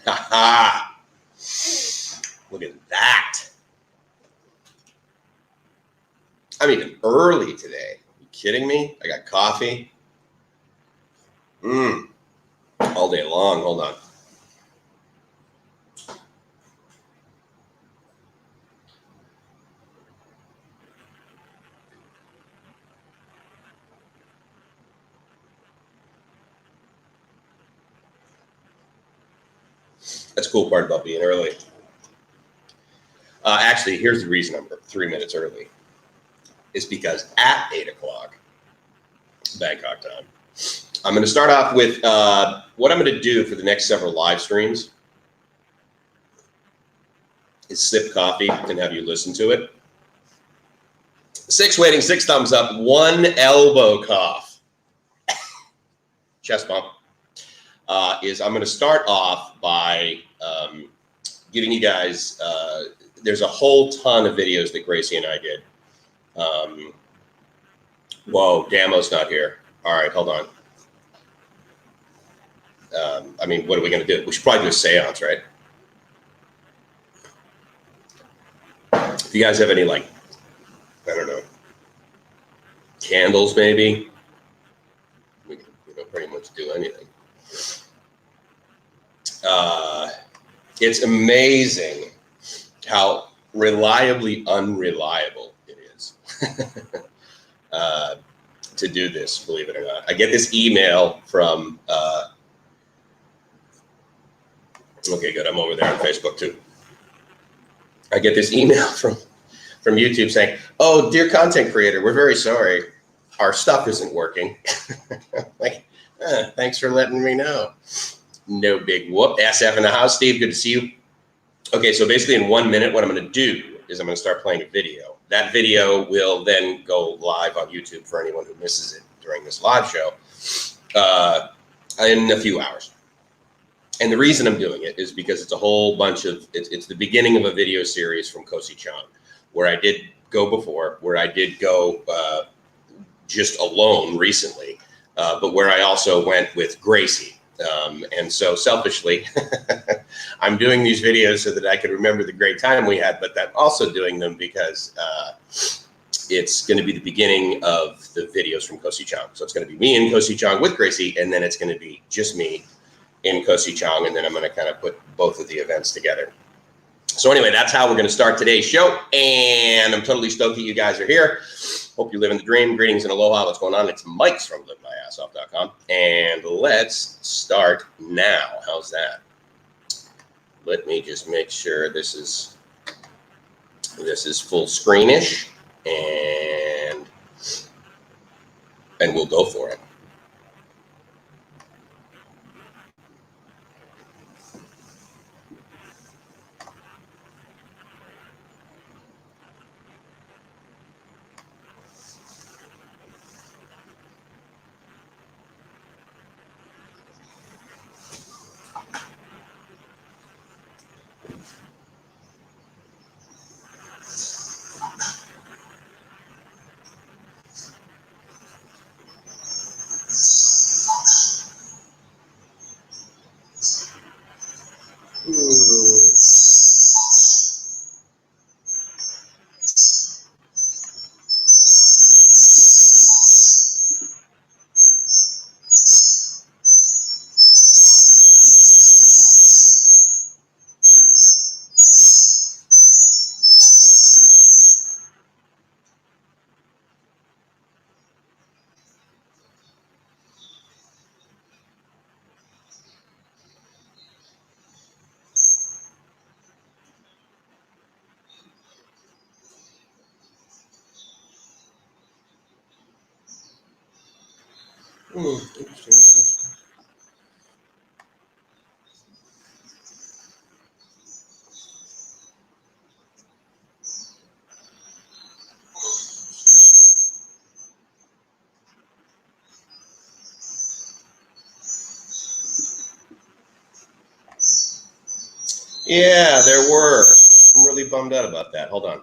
Ha ha! Look at that. I'm even early today. Are you kidding me? I got coffee. All day long. Hold on. That's the cool part about being early. Actually, here's the reason I'm 3 minutes early. It's because at 8 o'clock, Bangkok time, I'm going to start off with what I'm going to do for the next several live streams is sip coffee and have you listen to it. 6 waiting, 6 thumbs up, 1 elbow cough. Chest bump. Is I'm going to start off by giving you guys, there's a whole ton of videos that Gracie and I did. Whoa, Damo's not here. All right, hold on. I mean, what are we going to do? We should probably do a seance, right? If you guys have any, like, I don't know, candles maybe, we can pretty much do anything. It's amazing how reliably unreliable it is to do this, believe it or not. I get this email from, okay, good, I'm over there on Facebook too. I get this email from YouTube saying, oh, dear content creator, we're very sorry. Our stuff isn't working. Like, thanks for letting me know. No big whoop. SF in the house, Steve, good to see you. Okay, so basically in 1 minute, what I'm going to do is I'm going to start playing a video. That video will then go live on YouTube for anyone who misses it during this live show in a few hours. And the reason I'm doing it is because it's a whole bunch of, it's the beginning of a video series from Koh Sichang, where I did go before, where I did go just alone recently, but where I also went with Gracie. And so selfishly, I'm doing these videos so that I can remember the great time we had, but I'm also doing them because it's going to be the beginning of the videos from Koh Sichang. So it's going to be me in Koh Sichang with Gracie, and then it's going to be just me in Koh Sichang, and then I'm going to kind of put both of the events together. So anyway, that's how we're going to start today's show, and I'm totally stoked that you guys are here. Hope you're living the dream. Greetings and aloha. What's going on? It's Mike's from livemyassoff.com, and let's start now. How's that? Let me just make sure this is full screenish, and we'll go for it. Interesting. Yeah, there were. I'm really bummed out about that. Hold on.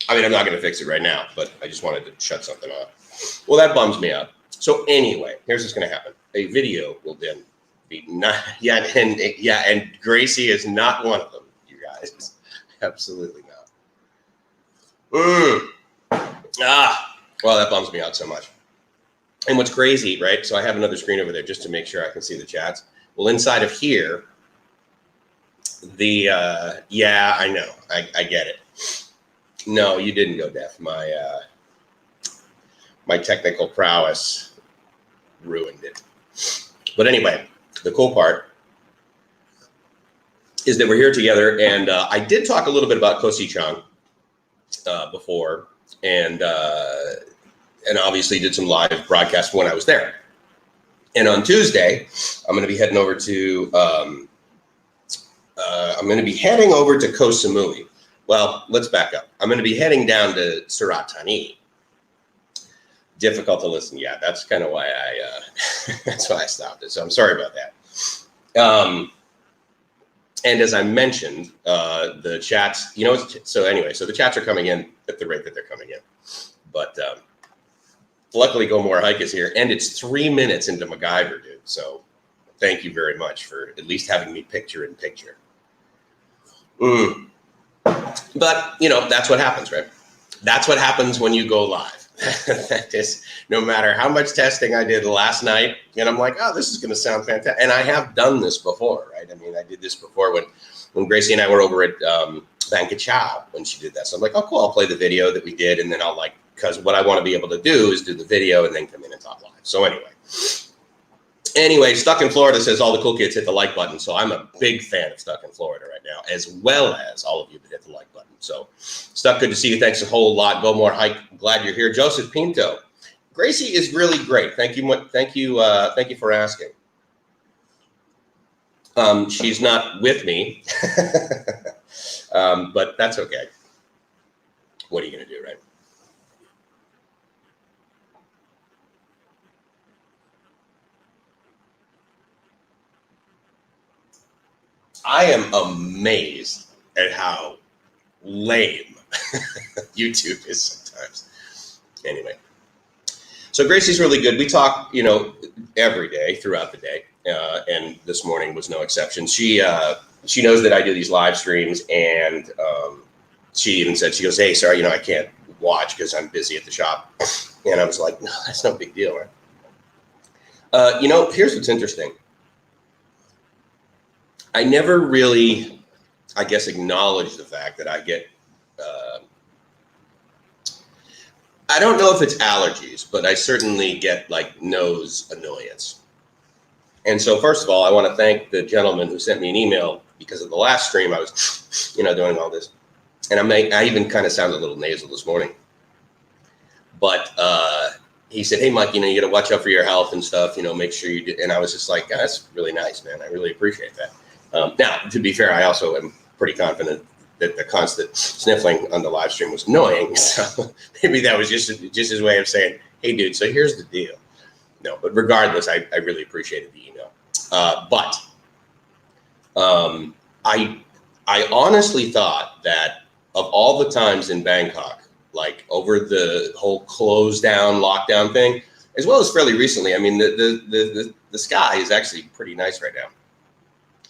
I mean, I'm not going to fix it right now, but I just wanted to shut something off. Well, that bums me out. So anyway, here's what's going to happen. a video will then be not yet. And yeah, and Gracie is not one of them, you guys. Absolutely not. Well, that bums me out so much. And what's crazy, right? So I have another screen over there just to make sure I can see the chats. Well, inside of here, yeah, I know, I get it. No, you didn't go deaf. My technical prowess ruined it. But anyway, the cool part is that we're here together, and I did talk a little bit about Koh Sichang before, and obviously did some live broadcasts when I was there. And on Tuesday, I'm going to be heading over to Koh Samui. Well, let's back up. I'm going to be heading down to Surat Thani. Difficult to listen. Yeah, that's kind of why that's why I stopped it. So I'm sorry about that. And as I mentioned, the chats, so anyway, so the chats are coming in at the rate that they're coming in. But luckily, Go More Hike is here, and it's 3 minutes into MacGyver, dude. So thank you very much for at least having me picture in picture. But, that's what happens, right? That's what happens when you go live. That is, no matter how much testing I did last night, and I'm like, oh, this is going to sound fantastic. And I have done this before, right? I mean, I did this before when Gracie and I were over at Bangkok when she did that. So I'm like, oh, cool, I'll play the video that we did, and then I'll because what I want to be able to do is do the video and then come in and talk live. So anyway, Stuck in Florida says all the cool kids hit the like button. So I'm a big fan of Stuck in Florida right now, as well as all of you that hit the like button. So Stuck, good to see you. Thanks a whole lot. Go More Hike. Glad you're here. Joseph Pinto. Gracie is really great. Thank you. Thank you for asking. She's not with me, but that's okay. What are you going to do, right? I am amazed at how lame YouTube is sometimes. Anyway, so Gracie's really good. We talk, every day throughout the day, and this morning was no exception. She knows that I do these live streams, and she even said, she goes, "Hey, sorry, I can't watch because I'm busy at the shop." And I was like, "No, that's no big deal, right?" Here's what's interesting. I never really, I guess, acknowledge the fact that I get, I don't know if it's allergies, but I certainly get nose annoyance. And so first of all, I want to thank the gentleman who sent me an email because of the last stream. I was, doing all this. And I even kind of sounded a little nasal this morning. But he said, "Hey, Mike, you got to watch out for your health and stuff, make sure you do." And I was just like, "That's really nice, man. I really appreciate that." Now, to be fair, I also am pretty confident that the constant sniffling on the live stream was annoying. So maybe that was just his way of saying, "Hey, dude, so here's the deal." No, but regardless, I really appreciated the email. But I honestly thought that of all the times in Bangkok, over the whole close down, lockdown thing, as well as fairly recently, I mean, the sky is actually pretty nice right now.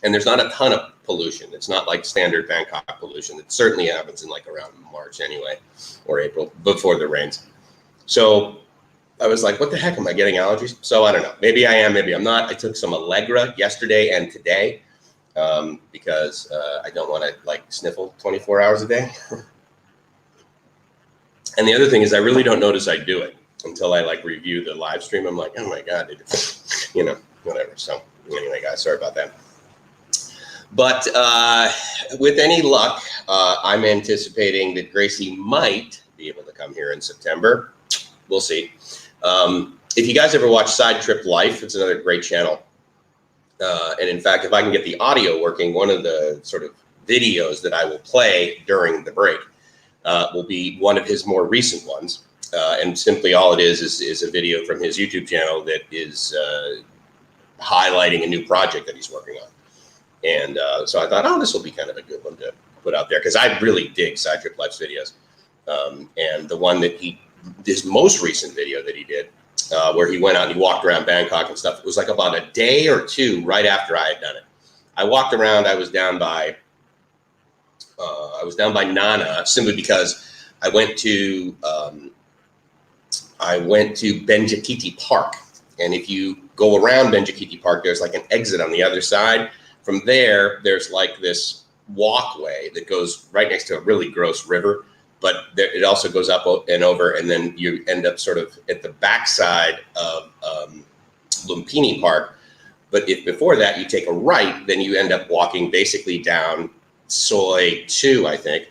And there's not a ton of pollution. It's not like standard Bangkok pollution. It certainly happens in around March anyway, or April, before the rains. So I was like, what the heck, am I getting allergies? So I don't know. Maybe I am, maybe I'm not. I took some Allegra yesterday and today because I don't want to sniffle 24 hours a day. And the other thing is I really don't notice I do it until I review the live stream. I'm like, oh my God, whatever. So anyway, guys, sorry about that. But with any luck, I'm anticipating that Gracie might be able to come here in September. We'll see. If you guys ever watch Side Trip Life, it's another great channel. And in fact, if I can get the audio working, one of the sort of videos that I will play during the break will be one of his more recent ones. And simply all it is a video from his YouTube channel that is highlighting a new project that he's working on. And so I thought, this will be kind of a good one to put out there because I really dig Side Trip Life's videos. And the one that his most recent video that he did where he went out and he walked around Bangkok and stuff. It was like about a day or two right after I had done it. I walked around. I was down by Nana simply because I went to Benjakiti Park, and if you go around Benjakiti Park, there's like an exit on the other side. From there, there's like this walkway that goes right next to a really gross river, but it also goes up and over, and then you end up sort of at the backside of Lumpini Park. But if before that you take a right, then you end up walking basically down Soi 2, I think.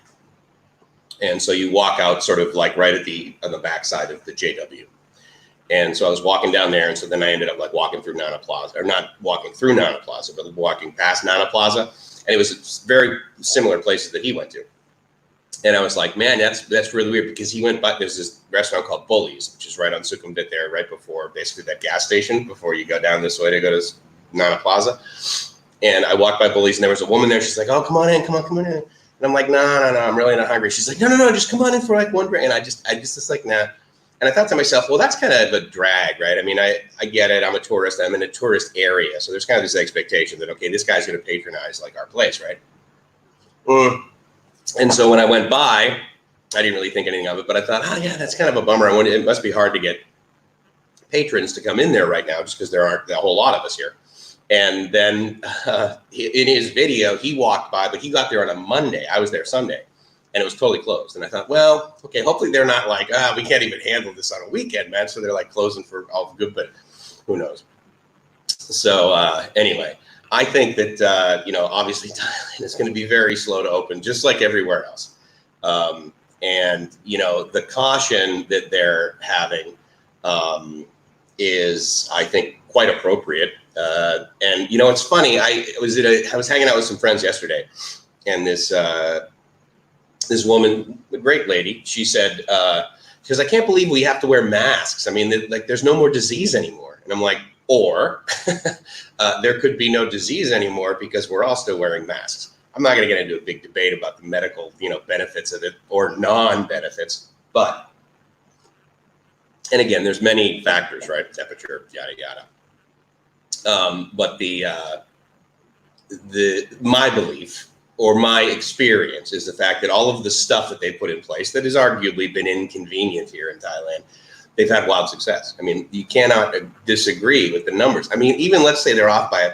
And so you walk out sort of like right on the backside of the JW. And so I was walking down there, and so then I ended up like walking through Nana Plaza, or not walking through Nana Plaza, but walking past Nana Plaza. And it was very similar places that he went to. And I was like, man, that's really weird, because he went by, there's this restaurant called Bullies, which is right on Sukhumvit there, right before basically that gas station, before you go down this way to go to Nana Plaza. And I walked by Bullies, and there was a woman there. She's like, oh, come on in. And I'm like, no, I'm really not hungry. She's like, no, just come on in for like one drink. And I just like, nah. And I thought to myself, well, that's kind of a drag, right? I mean, I get it. I'm a tourist. I'm in a tourist area. So there's kind of this expectation that, okay, this guy's going to patronize like our place, right? And so when I went by, I didn't really think anything of it, but I thought, oh yeah, that's kind of a bummer. It must be hard to get patrons to come in there right now, just because there aren't a whole lot of us here. And then in his video, he walked by, but he got there on a Monday. I was there Sunday, and it was totally closed. And I thought, well, okay, hopefully they're not like, we can't even handle this on a weekend, man. So they're like closing for all good, but who knows? So anyway, I think that, obviously Thailand is going to be very slow to open, just like everywhere else. And, the caution that they're having is, I think, quite appropriate. And, it's funny. I was hanging out with some friends yesterday, and this woman, a great lady, she said, because I can't believe we have to wear masks. I mean, there's no more disease anymore. And I'm like, or there could be no disease anymore because we're all still wearing masks. I'm not going to get into a big debate about the medical, benefits of it or non-benefits, but, and again, there's many factors, right? Temperature, yada, yada. But my belief or my experience is the fact that all of the stuff that they put in place that has arguably been inconvenient here in Thailand, they've had wild success. I mean, you cannot disagree with the numbers. I mean, even let's say they're off by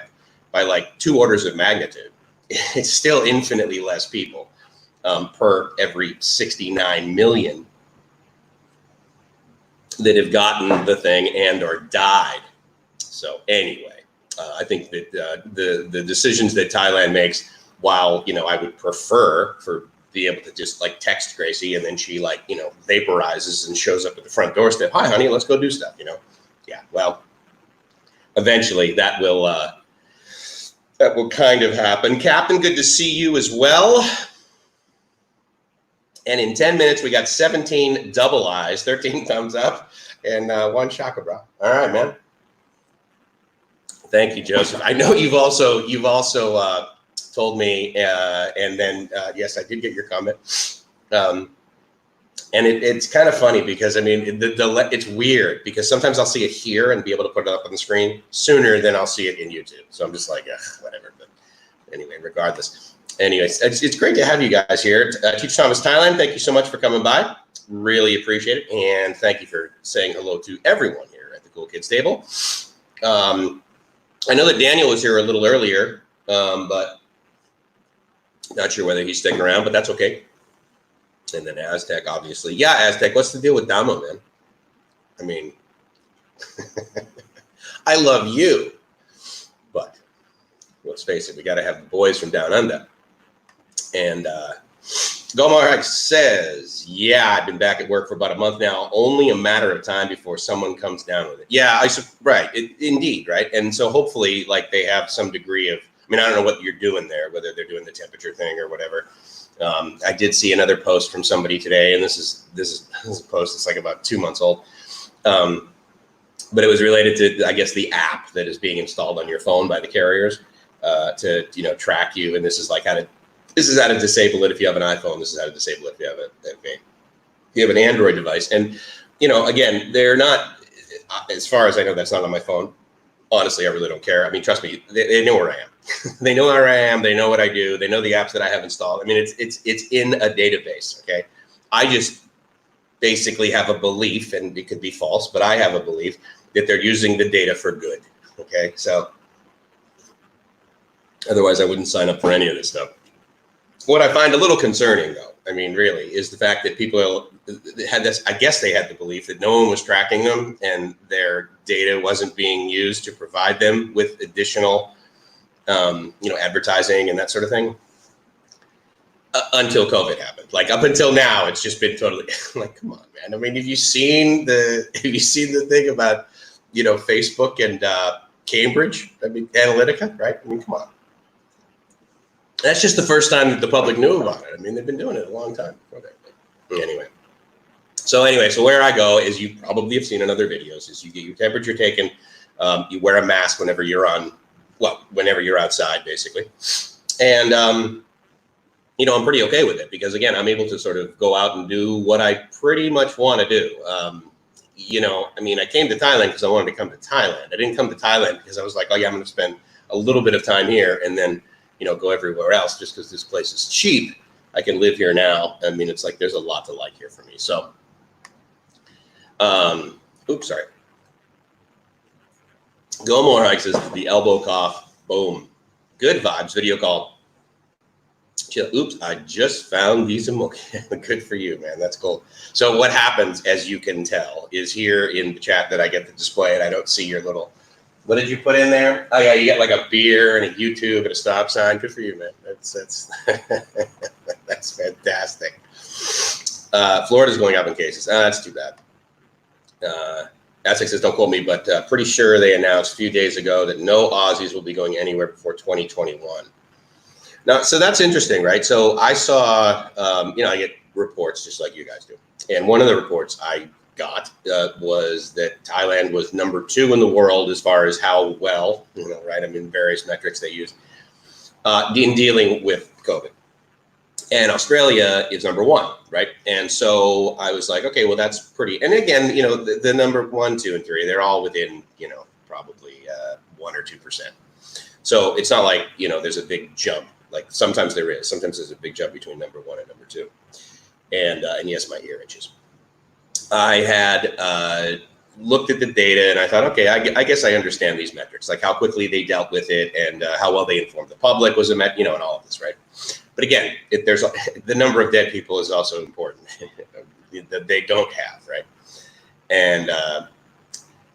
like 2 orders of magnitude, it's still infinitely less people per every 69 million that have gotten the thing and or died. So anyway, I think that the decisions that Thailand makes, while, I would prefer for be able to just like text Gracie and then she like, vaporizes and shows up at the front doorstep. Hi, honey, let's go do stuff, Yeah, well, eventually that will kind of happen. Captain, good to see you as well. And in 10 minutes, we got 17 double eyes, 13 thumbs up, and 1 shaka bra. All right, man. Thank you, Joseph. I know you've also told me, and then yes, I did get your comment. And it's kind of funny because I mean, it's weird because sometimes I'll see it here and be able to put it up on the screen sooner than I'll see it in YouTube. So I'm just like, whatever. But anyway, regardless. Anyways, it's great to have you guys here. Teach Thomas Thailand, thank you so much for coming by. Really appreciate it. And thank you for saying hello to everyone here at the Cool Kids Table. I know that Daniel was here a little earlier, but not sure whether he's sticking around, but that's okay. And then Aztec, obviously. Yeah, Aztec, what's the deal with Damo, man? I mean, I love you, but let's face it, we got to have the boys from down under. And Gomar says, yeah, I've been back at work for about a month now. Only a matter of time before someone comes down with it. Yeah, right, indeed, right? And so hopefully, like, they have some degree of, I mean, I don't know what you're doing there, whether they're doing the temperature thing or whatever. I did see another post from somebody today, and this is a post that's like about 2 months old. But it was related to, I guess, the app that is being installed on your phone by the carriers to, track you. And this is how to disable it if you have an iPhone. This is how to disable it if you have an Android device. And, again, they're not, as far as I know, that's not on my phone. Honestly, I really don't care. I mean, trust me, they know where I am. They know where I am. They know what I do. They know the apps that I have installed. I mean, it's in a database. Okay, I just basically have a belief, and it could be false, but I have a belief that they're using the data for good. Okay, so otherwise I wouldn't sign up for any of this stuff. What I find a little concerning, though, I mean, really, is the fact that people had this, I guess they had the belief that no one was tracking them and their data wasn't being used to provide them with additional, advertising and that sort of thing. Until COVID happened. Like up until now, it's just been totally like, come on, man. I mean, have you seen the thing about, Facebook and Cambridge? I mean, Analytica, right? I mean, come on. That's just the first time that the public knew about it. I mean, they've been doing it a long time. Okay. Anyway. So where I go is, you probably have seen in other videos, is you get your temperature taken. You wear a mask whenever you're outside, basically. And, I'm pretty okay with it because, again, I'm able to sort of go out and do what I pretty much want to do. I came to Thailand because I wanted to come to Thailand. I didn't come to Thailand because I was like, oh yeah, I'm going to spend a little bit of time here and then, go everywhere else just because this place is cheap. I can live here now. I mean, it's like, there's a lot to like here for me. So, oops, sorry. Go More Hikes is the elbow cough. Boom. Good vibes. Video call. Oops, I just found these emojis. Good for you, man. That's cool. So what happens, as you can tell, is here in the chat that I get to display it. I don't see your little, what did you put in there? Oh yeah, you get like a beer and a YouTube and a stop sign. Good for you, man. That's that's fantastic. Florida's going up in cases. That's too bad. Essex says, don't quote me, but pretty sure they announced a few days ago that no Aussies will be going anywhere before 2021. Now, so that's interesting, right? So I saw, I get reports just like you guys do. And one of the reports I got was that Thailand was number 2 in the world as far as how well, right? I mean, various metrics they use in dealing with COVID. And Australia is number 1, right? And so I was like, okay, well, that's pretty. And again, the number 1, 2, and 3, they're all within, probably 1 or 2%. So it's not like, there's a big jump. Like sometimes there is. Sometimes there's a big jump between number 1 and number 2. And yes, my ear itches. I had looked at the data and I thought, okay, I guess I understand these metrics, like how quickly they dealt with it and how well they informed the public was and all of this, right? But again, there's the number of dead people is also important that they don't have, right?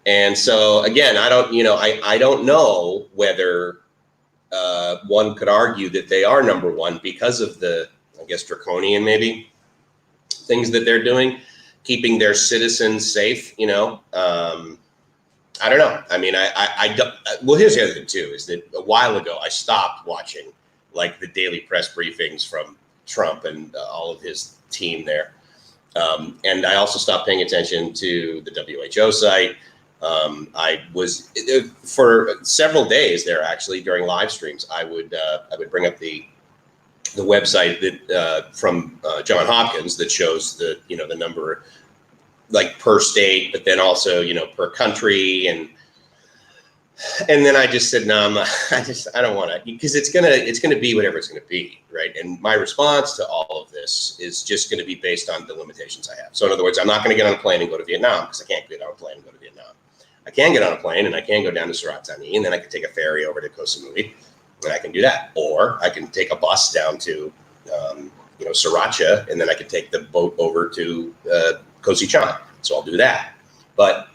And so again, I don't know whether one could argue that they are number 1 because of the, I guess, draconian maybe things that they're doing, keeping their citizens safe. I don't know. I mean, I don't. Well, here's the other thing too: is that a while ago I stopped watching like the daily press briefings from Trump and all of his team there, and I also stopped paying attention to the WHO site. I was for several days there actually during live streams. I would bring up the website that from John Hopkins that shows the the number like per state, but then also per country, and then I just said no, I don't want to, because it's gonna be whatever it's gonna be, right? And my response to all of this is just going to be based on the limitations I have. So in other words, I'm not going to get on a plane and go to Vietnam because I can't get on a plane and go to Vietnam. I can get on a plane and I can go down to Surat Thani, and then I can take a ferry over to Koh Samui, and I can do that. Or I can take a bus down to, Sriracha, and then I can take the boat over to Koh Sichang. So I'll do that. But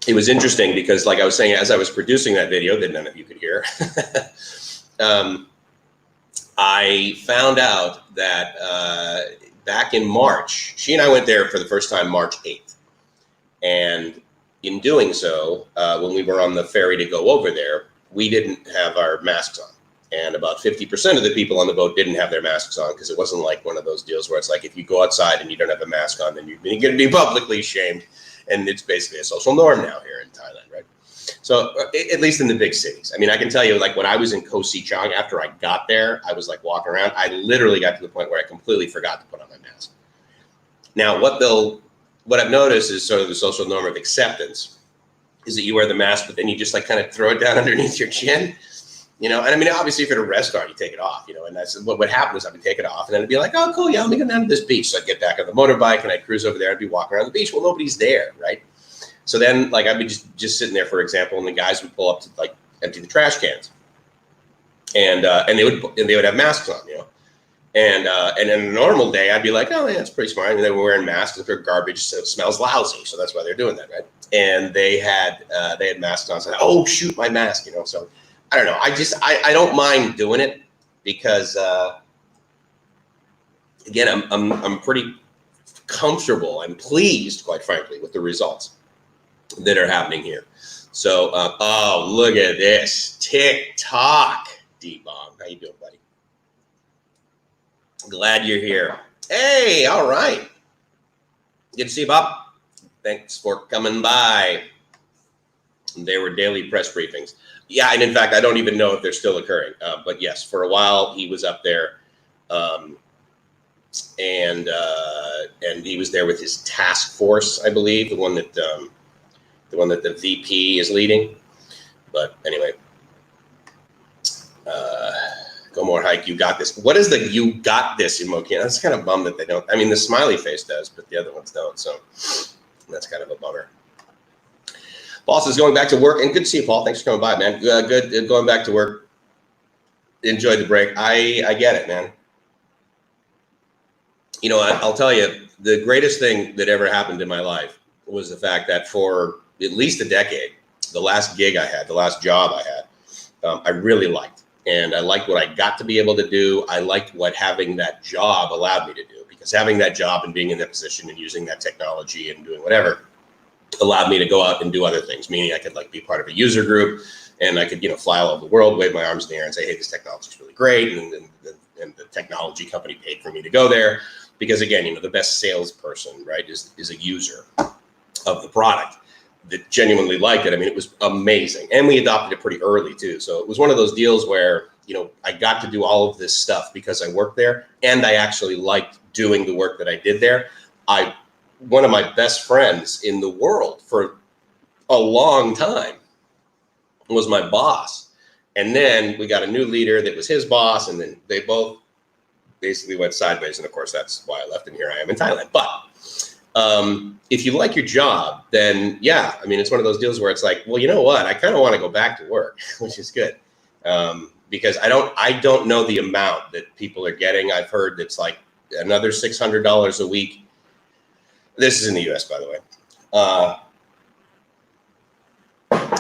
it was interesting because, like I was saying, as I was producing that video that none of you could hear, I found out that back in March, she and I went there for the first time March 8th. And in doing so, when we were on the ferry to go over there, we didn't have our masks on. And about 50% of the people on the boat didn't have their masks on because it wasn't like one of those deals where it's like, if you go outside and you don't have a mask on, then you're going to be publicly shamed. And it's basically a social norm now here in Thailand, right? So at least in the big cities. I mean, I can tell you, like when I was in Koh Sichang, after I got there, I was like walking around. I literally got to the point where I completely forgot to put on my mask. Now, what they'll what I've noticed is sort of the social norm of acceptance is that you wear the mask, but then you just like kind of throw it down underneath your chin, you know? And I mean, obviously if you're at a restaurant, you take it off, you know, and that's what would happen is I would take it off and then it'd be like, oh, cool. Yeah, let me go down to this beach. So I'd get back on the motorbike and I'd cruise over there and be walking around the beach. Well, nobody's there, right? So then like I'd be just sitting there, for example, and the guys would pull up to like empty the trash cans. And they would have masks on, you know? And in a normal day, I'd be like, oh, yeah, that's pretty smart. I mean, they were wearing masks. If they're garbage, so it smells lousy. So that's why they're doing that, right? And they had masks on. So oh, shoot, my mask, you know? So I don't know. I don't mind doing it because, again, I'm pretty comfortable. I'm pleased, quite frankly, with the results that are happening here. So, oh, look at this. TikTok, D-Bomb. How you doing, buddy? Glad you're here. Hey, all right. Good to see you, Bob. Thanks for coming by. They were daily press briefings. Yeah, and in fact, I don't even know if they're still occurring. But yes, for a while he was up there, and he was there with his task force, I believe, the one that the VP is leading. But anyway. Go more hike, you got this. What is the you got this emoji? That's kind of bummed that they don't. I mean, the smiley face does, but the other ones don't. So that's kind of a bummer. Paul says going back to work, and good to see you, Paul. Thanks for coming by, man. Good going back to work. Enjoyed the break. I get it, man. You know, I'll tell you, the greatest thing that ever happened in my life was the fact that for at least a decade, the last gig I had, the last job I had, I really liked. And I liked what I got to be able to do. I liked what having that job allowed me to do, because having that job and being in that position and using that technology and doing whatever allowed me to go out and do other things, meaning I could like be part of a user group and I could, you know, fly all over the world, wave my arms in the air and say, hey, this technology is really great. And the technology company paid for me to go there because, again, you know, the best salesperson, right, is a user of the product that genuinely liked it. I mean, it was amazing. And we adopted it pretty early too. So it was one of those deals where, you know, I got to do all of this stuff because I worked there and I actually liked doing the work that I did there. One of my best friends in the world for a long time was my boss. And then we got a new leader that was his boss. And then they both basically went sideways. And of course, that's why I left and here I am in Thailand. But if you like your job, then yeah, I mean, it's one of those deals where it's like, well, you know what? I kind of want to go back to work, which is good. Because I don't know the amount that people are getting. I've heard that's like another $600 a week. This is in the US, by the way.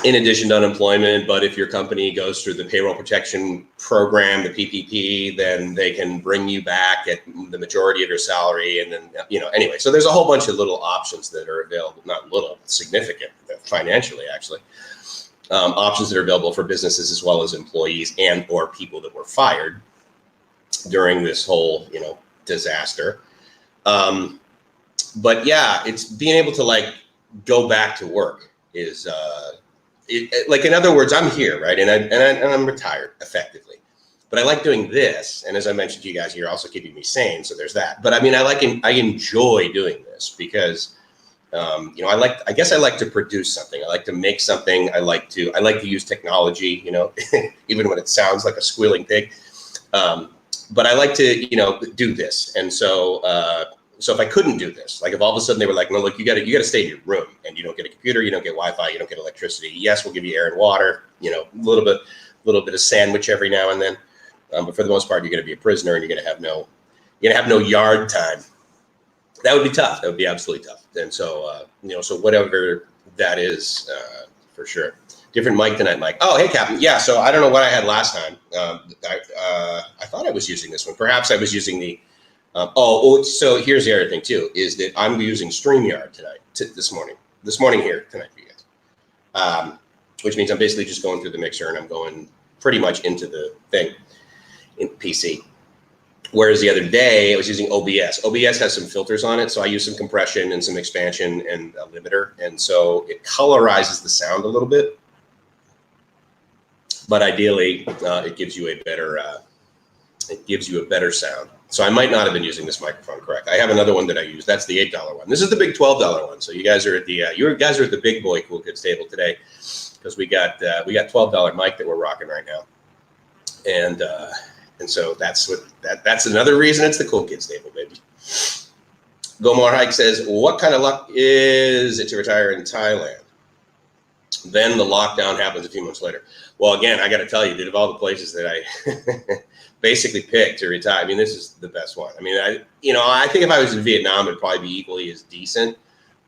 In addition to unemployment, but if your company goes through the payroll protection program, the PPP, then they can bring you back at the majority of your salary. And then, you know, anyway, so there's a whole bunch of little options that are available, not little, significant financially, actually, options that are available for businesses as well as employees and or people that were fired during this whole, you know, disaster. But yeah, it's being able to like go back to work is, like, in other words, I'm here, right? And I'm retired effectively, but I like doing this. And as I mentioned to you guys, you're also keeping me sane. So there's that. But I mean, I enjoy doing this because, you know, I guess I like to produce something. I like to make something. I like to use technology, you know, even when it sounds like a squealing pig. But I like to, you know, do this. And so, so if I couldn't do this, like if all of a sudden they were like, no, look, you got to stay in your room and you don't get a computer, you don't get Wi-Fi, you don't get electricity. Yes, we'll give you air and water, you know, a little bit of sandwich every now and then. But for the most part, you're going to be a prisoner and you're going to have no yard time. That would be tough. That would be absolutely tough. And so, you know, so whatever that is, for sure. Different mic tonight, Mike. Oh, hey, Captain. Yeah. So I don't know what I had last time. I thought I was using this one. Perhaps I was using the, so here's the other thing too, is that I'm using StreamYard tonight, this morning here tonight for you guys, which means I'm basically just going through the mixer and I'm going pretty much into the thing in PC. Whereas the other day I was using OBS. OBS has some filters on it. So I use some compression and some expansion and a limiter. And so it colorizes the sound a little bit, but ideally it gives you a better sound. So I might not have been using this microphone correct. I have another one that I use. That's the $8 one. This is the big $12 one. So you guys are at the you guys are at the big boy Cool Kids table today, because we got $12 mic that we're rocking right now, and so that's another reason it's the Cool Kids table, baby. Gomar Hike says, what kind of luck is it to retire in Thailand? Then the lockdown happens a few months later. Well, again, I got to tell you that of all the places that I basically picked to retire, I mean, this is the best one. I mean, I think if I was in Vietnam, it'd probably be equally as decent.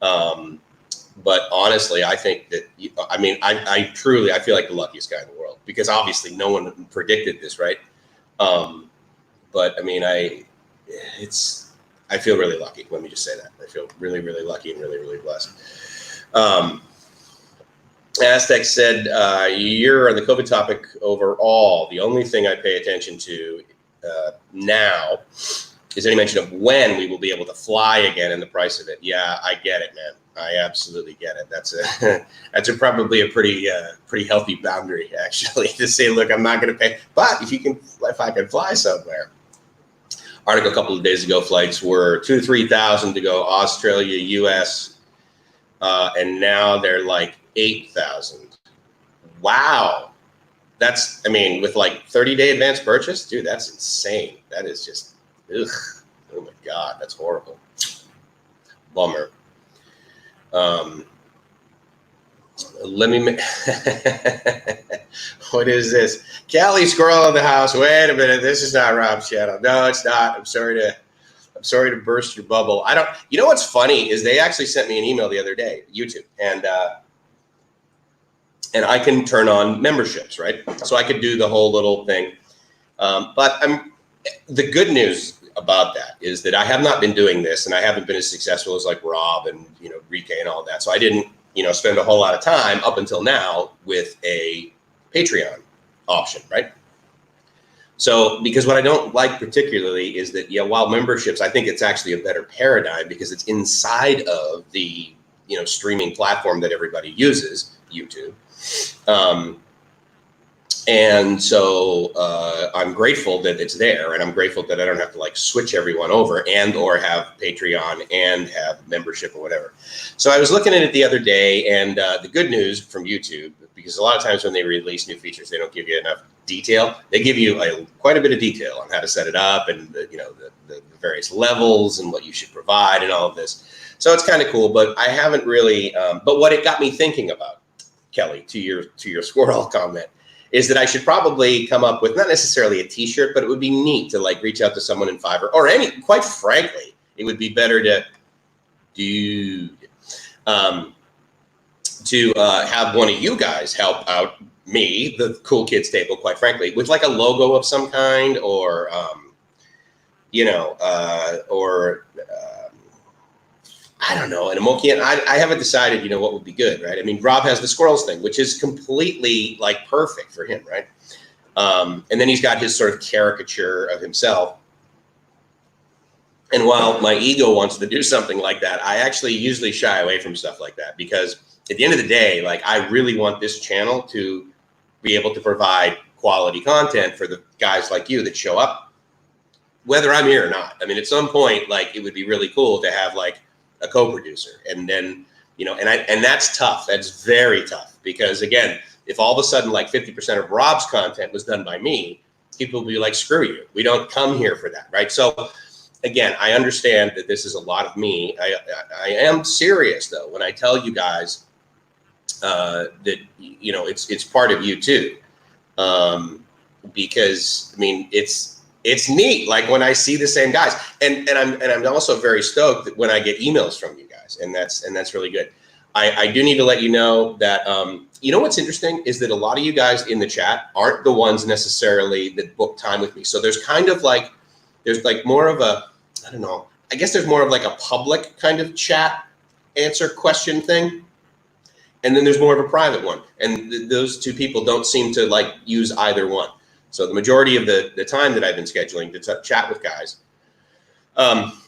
But honestly, I think that, I truly feel like the luckiest guy in the world, because obviously no one predicted this, right? But I mean, I feel really lucky. Let me just say that. I feel really, really lucky and really, really blessed. Aztec said, you're on the COVID topic overall. The only thing I pay attention to now is any mention of when we will be able to fly again and the price of it. Yeah, I get it, man. I absolutely get it. That's probably a pretty healthy boundary, actually, to say, look, I'm not going to pay, but if I can fly somewhere. Article a couple of days ago, flights were 2,000 to 3,000 to go Australia, US, and now they're like 8,000. Wow. With like 30-day advance purchase, dude, that's insane. That is just, ugh. Oh my God, that's horrible. Bummer. What is this? Kelly Squirrel in the house. Wait a minute. This is not Rob's channel. No, it's not. I'm sorry to burst your bubble. You know what's funny is they actually sent me an email the other day, YouTube, and I can turn on memberships, right? So I could do the whole little thing. But the good news about that is that I have not been doing this, and I haven't been as successful as like Rob and Rike and all that. So I didn't spend a whole lot of time up until now with a Patreon option, right? So, because what I don't like particularly is that, while memberships, I think it's actually a better paradigm because it's inside of the, streaming platform that everybody uses, YouTube. And so I'm grateful that it's there, and I'm grateful that I don't have to like switch everyone over and or have Patreon and have membership or whatever. So I was looking at it the other day, and the good news from YouTube, because a lot of times when they release new features, they don't give you enough detail. They give you quite a bit of detail on how to set it up and the various levels and what you should provide and all of this. So it's kind of cool, but I haven't really. But what it got me thinking about, Kelly, to your squirrel comment, is that I should probably come up with not necessarily a T-shirt, but it would be neat to like reach out to someone in Fiverr or quite frankly, it would be better to have one of you guys help out me, the Cool Kids table, quite frankly, with like a logo of some kind or I don't know, an emoji. I haven't decided, what would be good, right? I mean, Rob has the squirrels thing, which is completely like perfect for him, right? And then he's got his sort of caricature of himself. And while my ego wants to do something like that, I actually usually shy away from stuff like that because at the end of the day, like I really want this channel to be able to provide quality content for the guys like you that show up, whether I'm here or not. I mean, at some point, like it would be really cool to have like a co-producer, and then and that's tough. That's very tough because again, if all of a sudden like 50% of Rob's content was done by me, people would be like, screw you, we don't come here for that, right? So again, I understand that this is a lot of me. I am serious though when I tell you guys that it's part of you too, because I mean it's neat, like when I see the same guys, and I'm also very stoked when I get emails from you guys, and that's really good. I do need to let you know that what's interesting is that a lot of you guys in the chat aren't the ones necessarily that book time with me. So there's kind of like more of a, I don't know, I guess there's more of like a public kind of chat answer question thing, and then there's more of a private one, and those two people don't seem to like use either one. So the majority of the time that I've been scheduling to chat with guys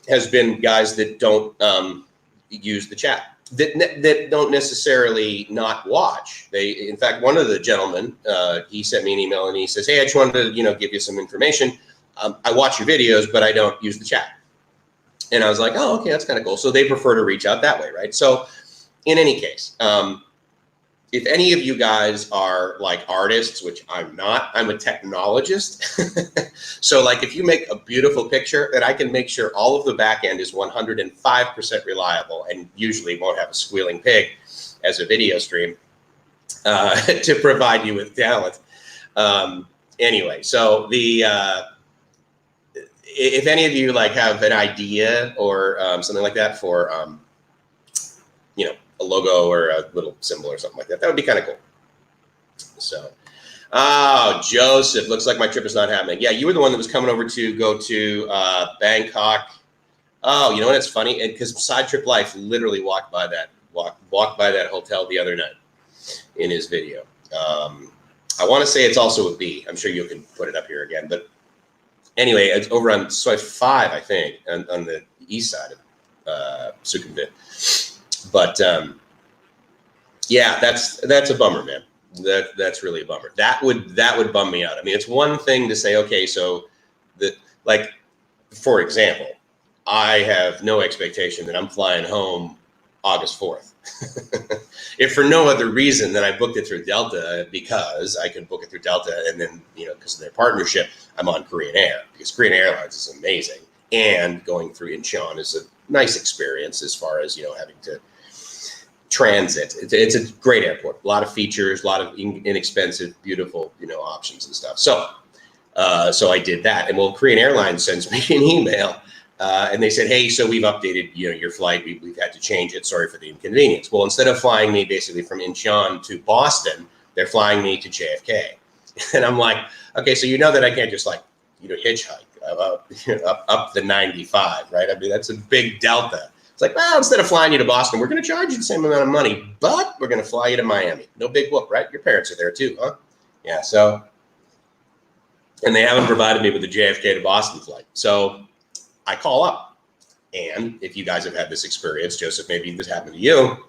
has been guys that don't use the chat, that don't necessarily not watch. In fact, one of the gentlemen, he sent me an email and he says, hey, I just wanted to, give you some information. I watch your videos, but I don't use the chat. And I was like, oh, okay, that's kind of cool. So they prefer to reach out that way, right? So in any case, if any of you guys are like artists, which I'm not, I'm a technologist. So like if you make a beautiful picture, then I can make sure all of the back end is 105% reliable and usually won't have a squealing pig as a video stream to provide you with talent. Anyway, so if any of you like have an idea or something like that for, you know, a logo or a little symbol or something like that, that would be kind of cool. So, oh, Joseph, looks like my trip is not happening. Yeah, you were the one that was coming over to go to Bangkok. Oh, you know what? It's funny, because Side Trip Life literally walked by that hotel the other night in his video. I want to say it's also a B. I'm sure you can put it up here again, but anyway, it's over on Swipe 5, I think, on the east side of Sukhumvit. But yeah, that's a bummer, man. That's really a bummer. That would bum me out. I mean, it's one thing to say, okay, so like, for example, I have no expectation that I'm flying home August 4th. If for no other reason than I booked it through Delta, because I can book it through Delta, and then, you know, because of their partnership, I'm on Korean Air, because Korean Airlines is amazing, and going through Incheon is a nice experience as far as, you know, having to transit. It's a great airport, a lot of features, a lot of inexpensive, beautiful, you know, options and stuff. So so I did that, and well, Korean Airlines sends me an email. And they said, hey, so we've updated, you know, your flight. We've had to change it. Sorry for the inconvenience. Well, instead of flying me basically from Incheon to Boston, they're flying me to JFK. And I'm like, okay, so you know that I can't just like, you know, hitchhike up the 95, right? I mean, that's a big delta. It's like, well, instead of flying you to Boston, we're going to charge you the same amount of money, but we're going to fly you to Miami. No big whoop, right? Your parents are there too, huh? Yeah, so, and they haven't provided me with the JFK to Boston flight. So I call up, and if you guys have had this experience, Joseph, maybe this happened to you.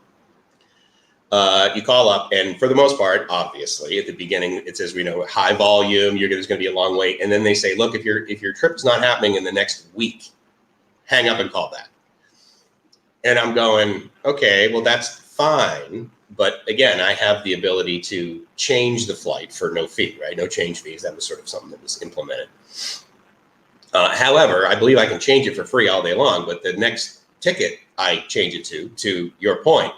You call up, and for the most part, obviously, at the beginning, it says, we know, high volume, there's going to be a long wait, and then they say, look, if your trip is not happening in the next week, hang up and call back. And I'm going, okay, well, that's fine, but again, I have the ability to change the flight for no fee, right? No change fees. That was sort of something that was implemented. However, I believe I can change it for free all day long, but the next ticket I change it to your point,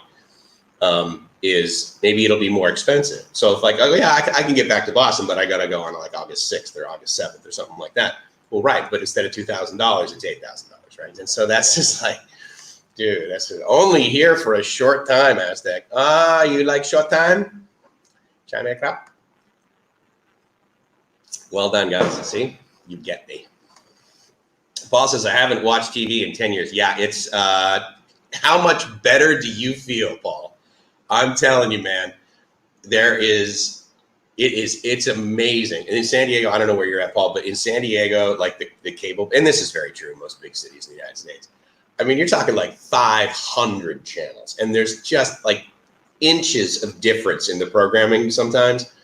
is maybe it'll be more expensive. So if like, oh yeah, I can get back to Boston, but I got to go on like August 6th or August 7th or something like that. Well, right. But instead of $2,000, it's $8,000, right? And so that's just like, dude, that's only here for a short time, Aztec. You like short time? China crap. Well done, guys. See, you get me. Paul says, I haven't watched TV in 10 years. Yeah, it's, how much better do you feel, Paul? I'm telling you, man, it's amazing. And in San Diego, I don't know where you're at, Paul, but in San Diego, like the cable, and this is very true in most big cities in the United States. I mean, you're talking like 500 channels, and there's just like inches of difference in the programming sometimes.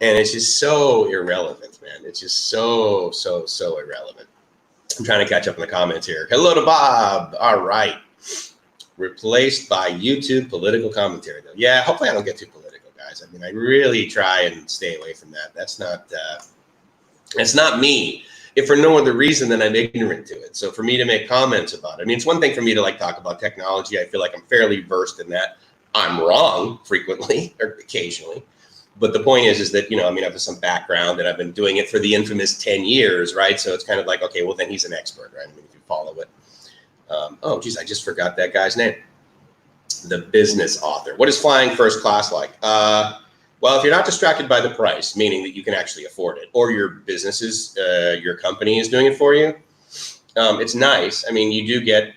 And it's just so irrelevant, man. It's just so irrelevant. I'm trying to catch up in the comments here. Hello to Bob. All right. Replaced by YouTube political commentary, though. Yeah, hopefully I don't get too political, guys. I mean, I really try and stay away from that. That's not me. If for no other reason than I'm ignorant to it. So for me to make comments about it, I mean, it's one thing for me to like talk about technology. I feel like I'm fairly versed in that. I'm wrong frequently or occasionally. But the point is that, you know, I mean, I have some background and I've been doing it for the infamous 10 years, right? So it's kind of like, okay, well, then he's an expert, right? I mean, if you follow it. Oh, geez, I just forgot that guy's name. The business author. What is flying first class like? Well, if you're not distracted by the price, meaning that you can actually afford it, or your business is, your company is doing it for you, it's nice. I mean, you do get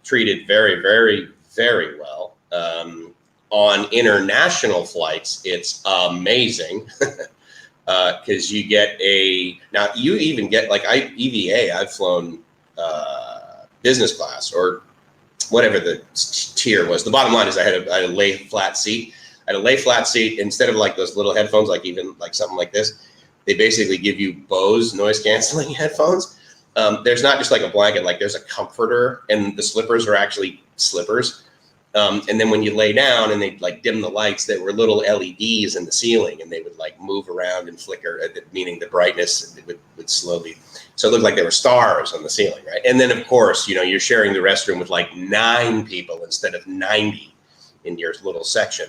treated very, very, very well. On international flights, it's amazing because you get now you even get like EVA, I've flown business class or whatever the tier was. The bottom line is I had a lay flat seat. I had a lay flat seat instead of like those little headphones, like even like something like this. They basically give you Bose noise canceling headphones. There's not just like a blanket, like there's a comforter, and the slippers are actually slippers. And then when you lay down and they like dim the lights, there were little LEDs in the ceiling, and they would like move around and flicker, meaning the brightness would slowly. So it looked like there were stars on the ceiling, right? And then of course, you know, you're sharing the restroom with like 9 people instead of 90 in your little section.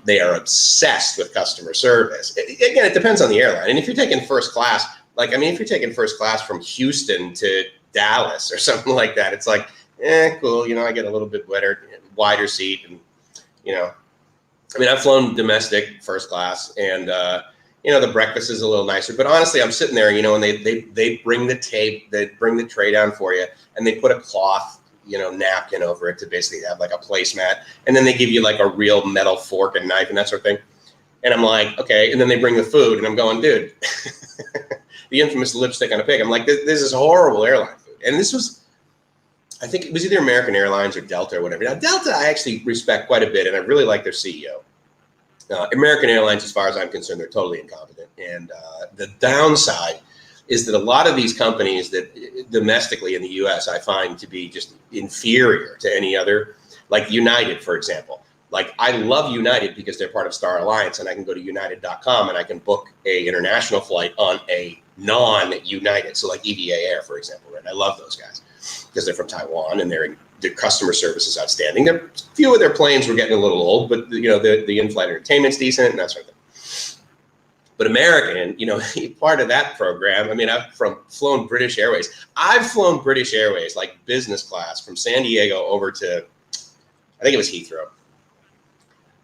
They are obsessed with customer service. Again, it depends on the airline. And if you're taking first class, like, I mean, if you're taking first class from Houston to Dallas or something like that, it's like, cool. You know, I get a little bit wider seat, and, you know, I mean, I've flown domestic first class, and, you know, the breakfast is a little nicer, but honestly, I'm sitting there, you know, and they bring they bring the tray down for you, and they put a cloth, you know, napkin over it to basically have like a placemat. And then they give you like a real metal fork and knife and that sort of thing. And I'm like, okay. And then they bring the food, and I'm going, dude, the infamous lipstick on a pig. I'm like, this is horrible airline food. And this was, I think it was either American Airlines or Delta or whatever. Now, Delta, I actually respect quite a bit, and I really like their CEO. American Airlines, as far as I'm concerned, they're totally incompetent. And the downside is that a lot of these companies that domestically in the US, I find to be just inferior to any other, like United, for example. Like, I love United because they're part of Star Alliance, and I can go to united.com and I can book a international flight on a non-United. So like EVA Air, for example, right? I love those guys because they're from Taiwan, and their customer service is outstanding. A few of their planes were getting a little old, but you know, the in-flight entertainment's decent and that sort of thing. But American, you know, part of that program, I mean, I've flown British Airways. I've flown British Airways, like business class, from San Diego over to, I think it was Heathrow.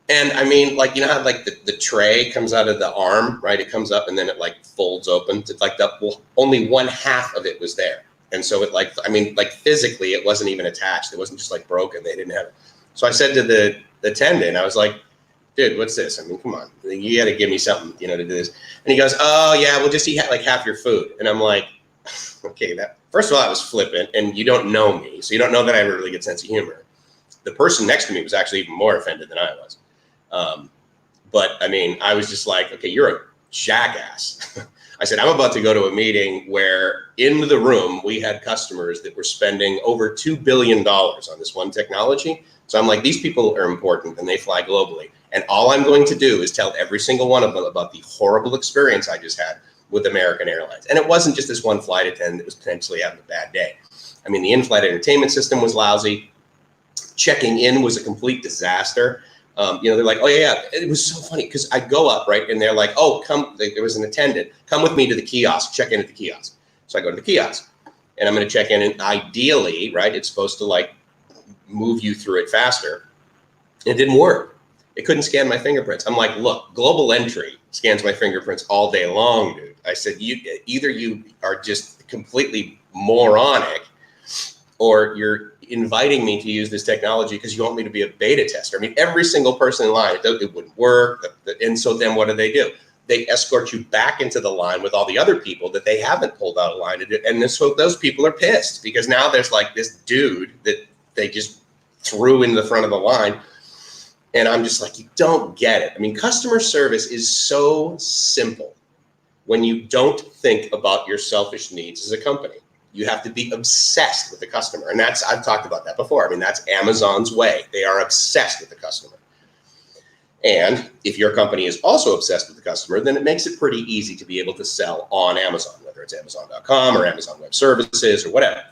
And I mean, like, you know how like the tray comes out of the arm, right? It comes up and then it like folds open. It's like only one half of it was there. And so it like, I mean, like physically, it wasn't even attached. It wasn't just like broken. They didn't have it. So I said to the attendant, I was like, dude, what's this? I mean, come on, you got to give me something, you know, to do this. And he goes, oh yeah, we'll just eat like half your food. And I'm like, okay, that, first of all, I was flippant, and you don't know me, so you don't know that I have a really good sense of humor. The person next to me was actually even more offended than I was. But I mean, I was just like, okay, you're a jackass. I said, I'm about to go to a meeting where in the room, we had customers that were spending over $2 billion on this one technology. So I'm like, these people are important and they fly globally. And all I'm going to do is tell every single one of them about the horrible experience I just had with American Airlines. And it wasn't just this one flight attendant that was potentially having a bad day. I mean, the in-flight entertainment system was lousy. Checking in was a complete disaster. You know, they're like, oh yeah, it was so funny because I go up, right, and they're like, oh, come, there was an attendant, come with me to the kiosk, check in at the kiosk. So I go to the kiosk, and I'm going to check in, and ideally, right, it's supposed to like move you through it faster. It didn't work. It couldn't scan my fingerprints. I'm like, look, Global Entry scans my fingerprints all day long, dude. I said, either you are just completely moronic, or you're inviting me to use this technology because you want me to be a beta tester. I mean, every single person in line, it wouldn't work. And so then what do? They escort you back into the line with all the other people that they haven't pulled out of line to do. And so those people are pissed because now there's like this dude that they just threw in the front of the line. And I'm just like, you don't get it. I mean, customer service is so simple when you don't think about your selfish needs as a company. You have to be obsessed with the customer. And I've talked about that before. I mean, that's Amazon's way. They are obsessed with the customer. And if your company is also obsessed with the customer, then it makes it pretty easy to be able to sell on Amazon, whether it's Amazon.com or Amazon Web Services or whatever,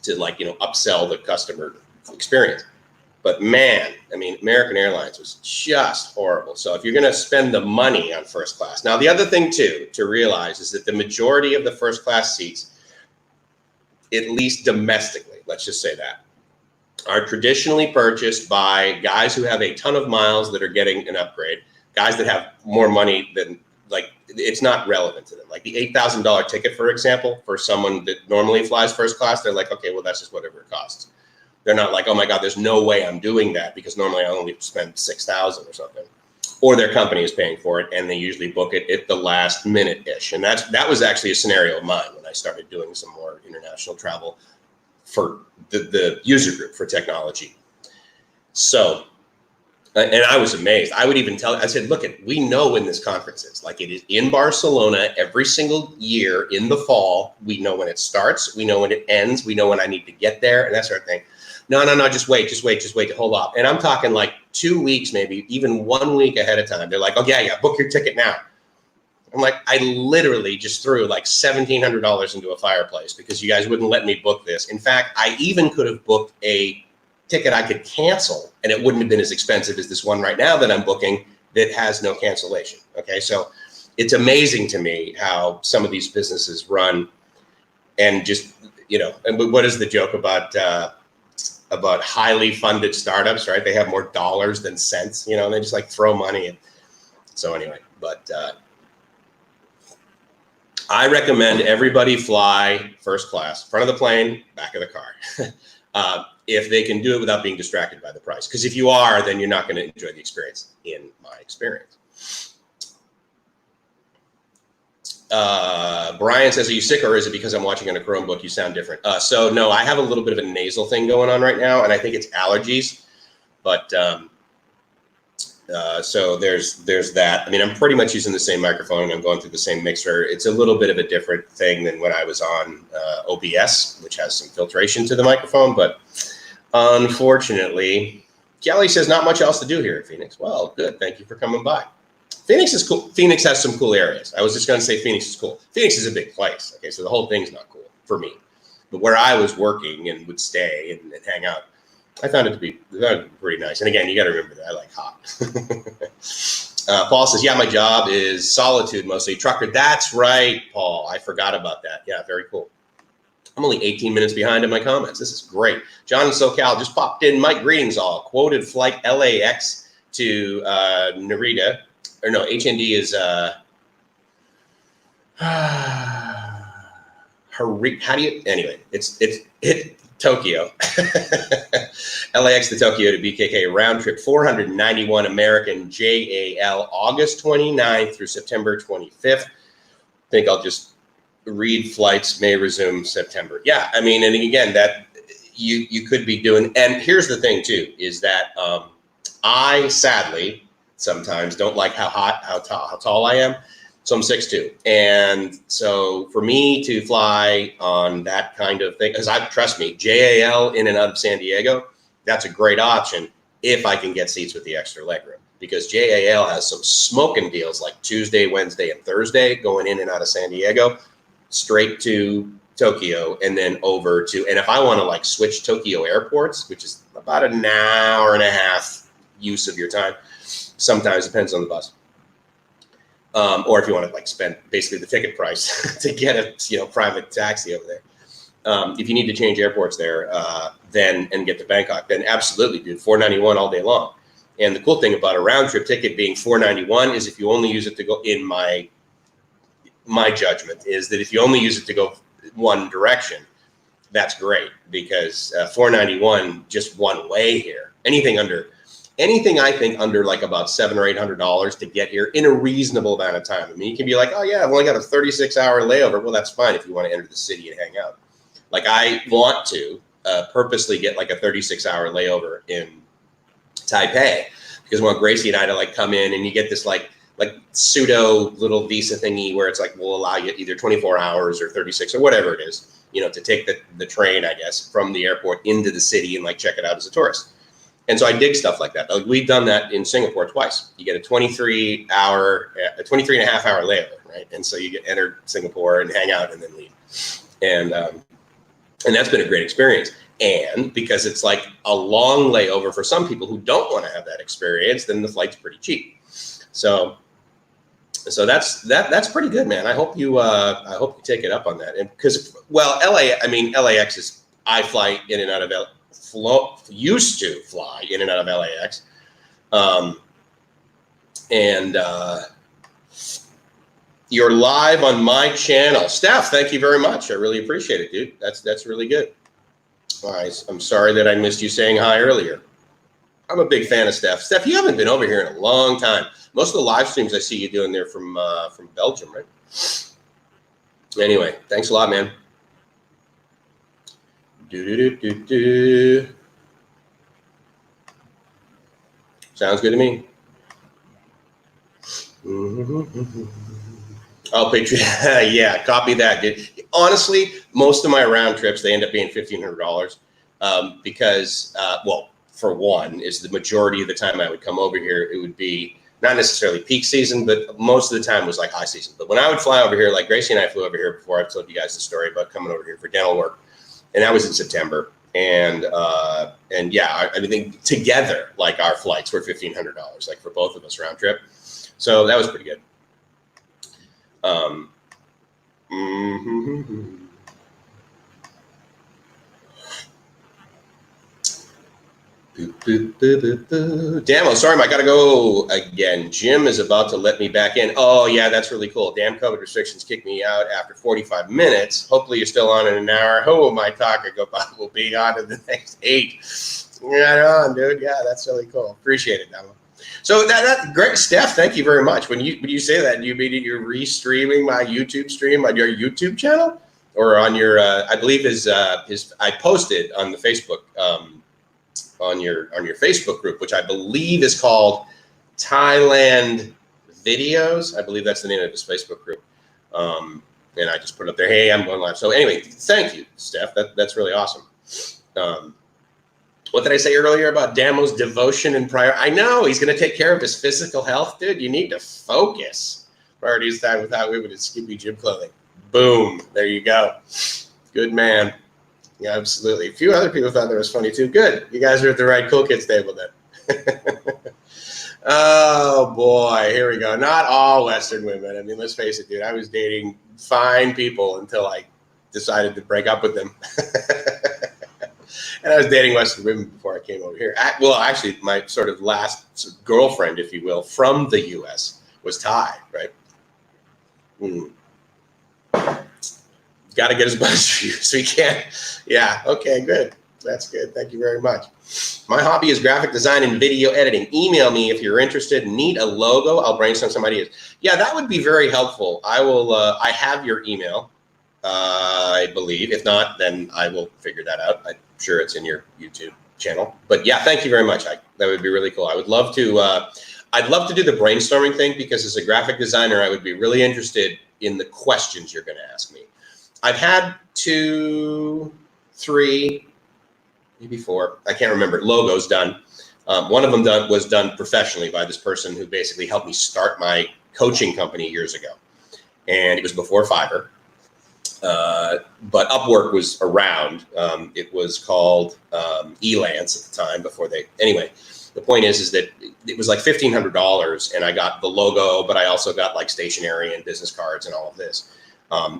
to like, you know, upsell the customer experience. But man, I mean, American Airlines was just horrible. So if you're going to spend the money on first class. Now, the other thing too, to realize is that the majority of the first class seats, at least domestically, let's just say that, are traditionally purchased by guys who have a ton of miles that are getting an upgrade, guys that have more money than, like, it's not relevant to them. Like the $8,000 ticket, for example, for someone that normally flies first class, they're like, okay, well, that's just whatever it costs. They're not like, oh my God, there's no way I'm doing that because normally I only spend $6,000 or something. Or their company is paying for it, and they usually book it at the last minute-ish. And that was actually a scenario of mine when I started doing some more international travel for the user group for technology. So And I was amazed. I would even I said, look, we know when this conference is. Like, it is in Barcelona every single year in the fall. We know when it starts. We know when it ends. We know when I need to get there and that sort of thing. No, just wait, hold up. And I'm talking like 2 weeks, maybe even 1 week ahead of time. They're like, oh, yeah, book your ticket now. I'm like, I literally just threw like $1,700 into a fireplace because you guys wouldn't let me book this. In fact, I even could have booked a ticket I could cancel, and it wouldn't have been as expensive as this one right now that I'm booking that has no cancellation. Okay, so it's amazing to me how some of these businesses run, and just, you know, and what is the joke about highly funded startups, right? They have more dollars than cents, you know, and they just like throw money in. So anyway, but I recommend everybody fly first class, front of the plane, back of the car. If they can do it without being distracted by the price. Because if you are, then you're not going to enjoy the experience, in my experience. Brian says, are you sick, or is it because I'm watching on a Chromebook? You sound different. So no, I have a little bit of a nasal thing going on right now, and I think it's allergies. But so there's that. I mean, I'm pretty much using the same microphone. I'm going through the same mixer. It's a little bit of a different thing than when I was on OBS, which has some filtration to the microphone. But unfortunately, Kelly says not much else to do here in Phoenix. Well, good. Thank you for coming by. Phoenix is cool. Phoenix has some cool areas. I was just going to say Phoenix is cool. Phoenix is a big place. Okay, so the whole thing's not cool for me. But where I was working and would stay and hang out, I found it to be pretty nice. And again, you got to remember that I like hot. Paul says, yeah, my job is solitude, mostly trucker. That's right, Paul. I forgot about that. Yeah, very cool. I'm only 18 minutes behind in my comments. This is great. John in SoCal just popped in. Mike, greetings all. Quoted flight LAX to Narita. Or no, HND is how do you, anyway, it's Tokyo. LAX to Tokyo to BKK round trip, 491 American JAL, August 29th through September 25th. I think I'll just read flights may resume September. Yeah, I mean, and again, that you could be doing, and here's the thing too, is that I sadly sometimes don't like how tall I am. So I'm 6'2", and so for me to fly on that kind of thing, because trust me, JAL in and out of San Diego, that's a great option if I can get seats with the extra legroom, because JAL has some smoking deals like Tuesday, Wednesday, and Thursday going in and out of San Diego, straight to Tokyo, and then over to, and if I want to like switch Tokyo airports, which is about an hour and a half use of your time, sometimes depends on the bus. Or if you want to like spend basically the ticket price to get a private taxi over there. If you need to change airports there, then and get to Bangkok, then absolutely, dude, $491 all day long. And the cool thing about a round trip ticket being $491 is if you only use it to go, in my judgment, is that if you only use it to go one direction, that's great, because $491 just one way here. Anything I think under like about $700 or $800 to get here in a reasonable amount of time. I mean, you can be like, oh yeah, I've only got a 36-hour layover. Well, that's fine if you want to enter the city and hang out. Like I want to purposely get like a 36-hour layover in Taipei, because I want Gracie and I to like come in, and you get this like pseudo little visa thingy where it's like, we'll allow you either 24 hours or 36 or whatever it is, to take the train, I guess, from the airport into the city and like check it out as a tourist. And so I dig stuff like that. Like we've done that in Singapore twice. You get a 23 and a half hour layover, right? And so you enter Singapore and hang out and then leave. And that's been a great experience. And because it's like a long layover for some people who don't want to have that experience, then the flight's pretty cheap. So that's pretty good, man. I hope you take it up on that. And because, well, LAX is, I fly in and out of used to fly in and out of LAX. You're live on my channel. Steph, thank you very much. I really appreciate it, dude. That's really good. All right, I'm sorry that I missed you saying hi earlier. I'm a big fan of Steph. Steph, you haven't been over here in a long time. Most of the live streams I see you doing there from Belgium, right? Anyway, thanks a lot, man. Sounds good to me. Mm-hmm. Oh, Patreon. Yeah, copy that, dude. Honestly, most of my round trips, they end up being $1,500 because, well, for one, is the majority of the time I would come over here, it would be not necessarily peak season, but most of the time was like high season. But when I would fly over here, like Gracie and I flew over here before, I've told you guys the story about coming over here for dental work, and that was in September. And yeah, I think together, like our flights were $1,500, like for both of us round trip. So that was pretty good. Damn, sorry, I gotta go again. Jim is about to let me back in. Oh yeah, that's really cool. Damn, COVID restrictions kicked me out after 45 minutes. Hopefully you're still on in an hour. Oh, my talker will be on in the next 8. Right on, dude. Yeah, that's really cool. Appreciate it, Damo. So that great, Steph. Thank you very much. When you say that, you mean you're restreaming my YouTube stream on your YouTube channel, or on your? I believe his. I posted on the Facebook. On your Facebook group, which I believe is called Thailand Videos. I believe that's the name of his Facebook group. And I just put up there, hey, I'm going live. So anyway, thank you, Steph. That's really awesome. What did I say earlier about Damo's devotion and prior? I know he's going to take care of his physical health, dude. You need to focus. Priorities time without women in skimpy gym clothing. Boom. There you go. Good man. Yeah, absolutely. A few other people thought that was funny too. Good. You guys are at the right cool kids table then. Oh boy, here we go. Not all Western women. I mean, let's face it, dude. I was dating fine people until I decided to break up with them. And I was dating Western women before I came over here. Well, actually, my sort of last girlfriend, if you will, from the U.S. was Thai, right? Got to get his buzz views, so he can't. Yeah, okay, good. That's good. Thank you very much. My hobby is graphic design and video editing. Email me if you're interested. Need a logo? I'll brainstorm some ideas. Yeah, that would be very helpful. I will. I have your email, I believe. If not, then I will figure that out. I'm sure it's in your YouTube channel. But yeah, thank you very much. That would be really cool. I would love to. I'd love to do the brainstorming thing, because as a graphic designer, I would be really interested in the questions you're going to ask me. I've had 2, 3, maybe 4, I can't remember, logos done. One of them was done professionally by this person who basically helped me start my coaching company years ago. And it was before Fiverr. But Upwork was around. It was called Elance at the time before they, anyway, the point is that it was like $1,500 and I got the logo, but I also got like stationery and business cards and all of this.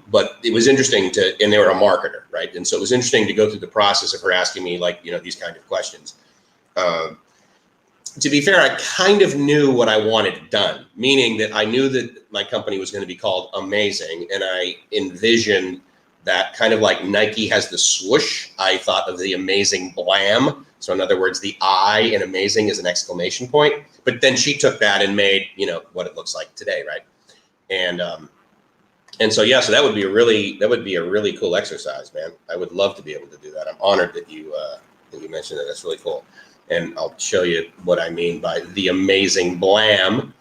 But it was interesting and they were a marketer, right? And so it was interesting to go through the process of her asking me like, these kind of questions. To be fair, I kind of knew what I wanted done, meaning that I knew that my company was going to be called Amazing. And I envisioned that kind of like Nike has the swoosh. I thought of the Amazing Blam. So in other words, the I in Amazing is an exclamation point. But then she took that and made, what it looks like today, right? And so, yeah, so that would be a really cool exercise, man. I would love to be able to do that. I'm honored that you mentioned that. That's really cool. And I'll show you what I mean by the Amazing Blam.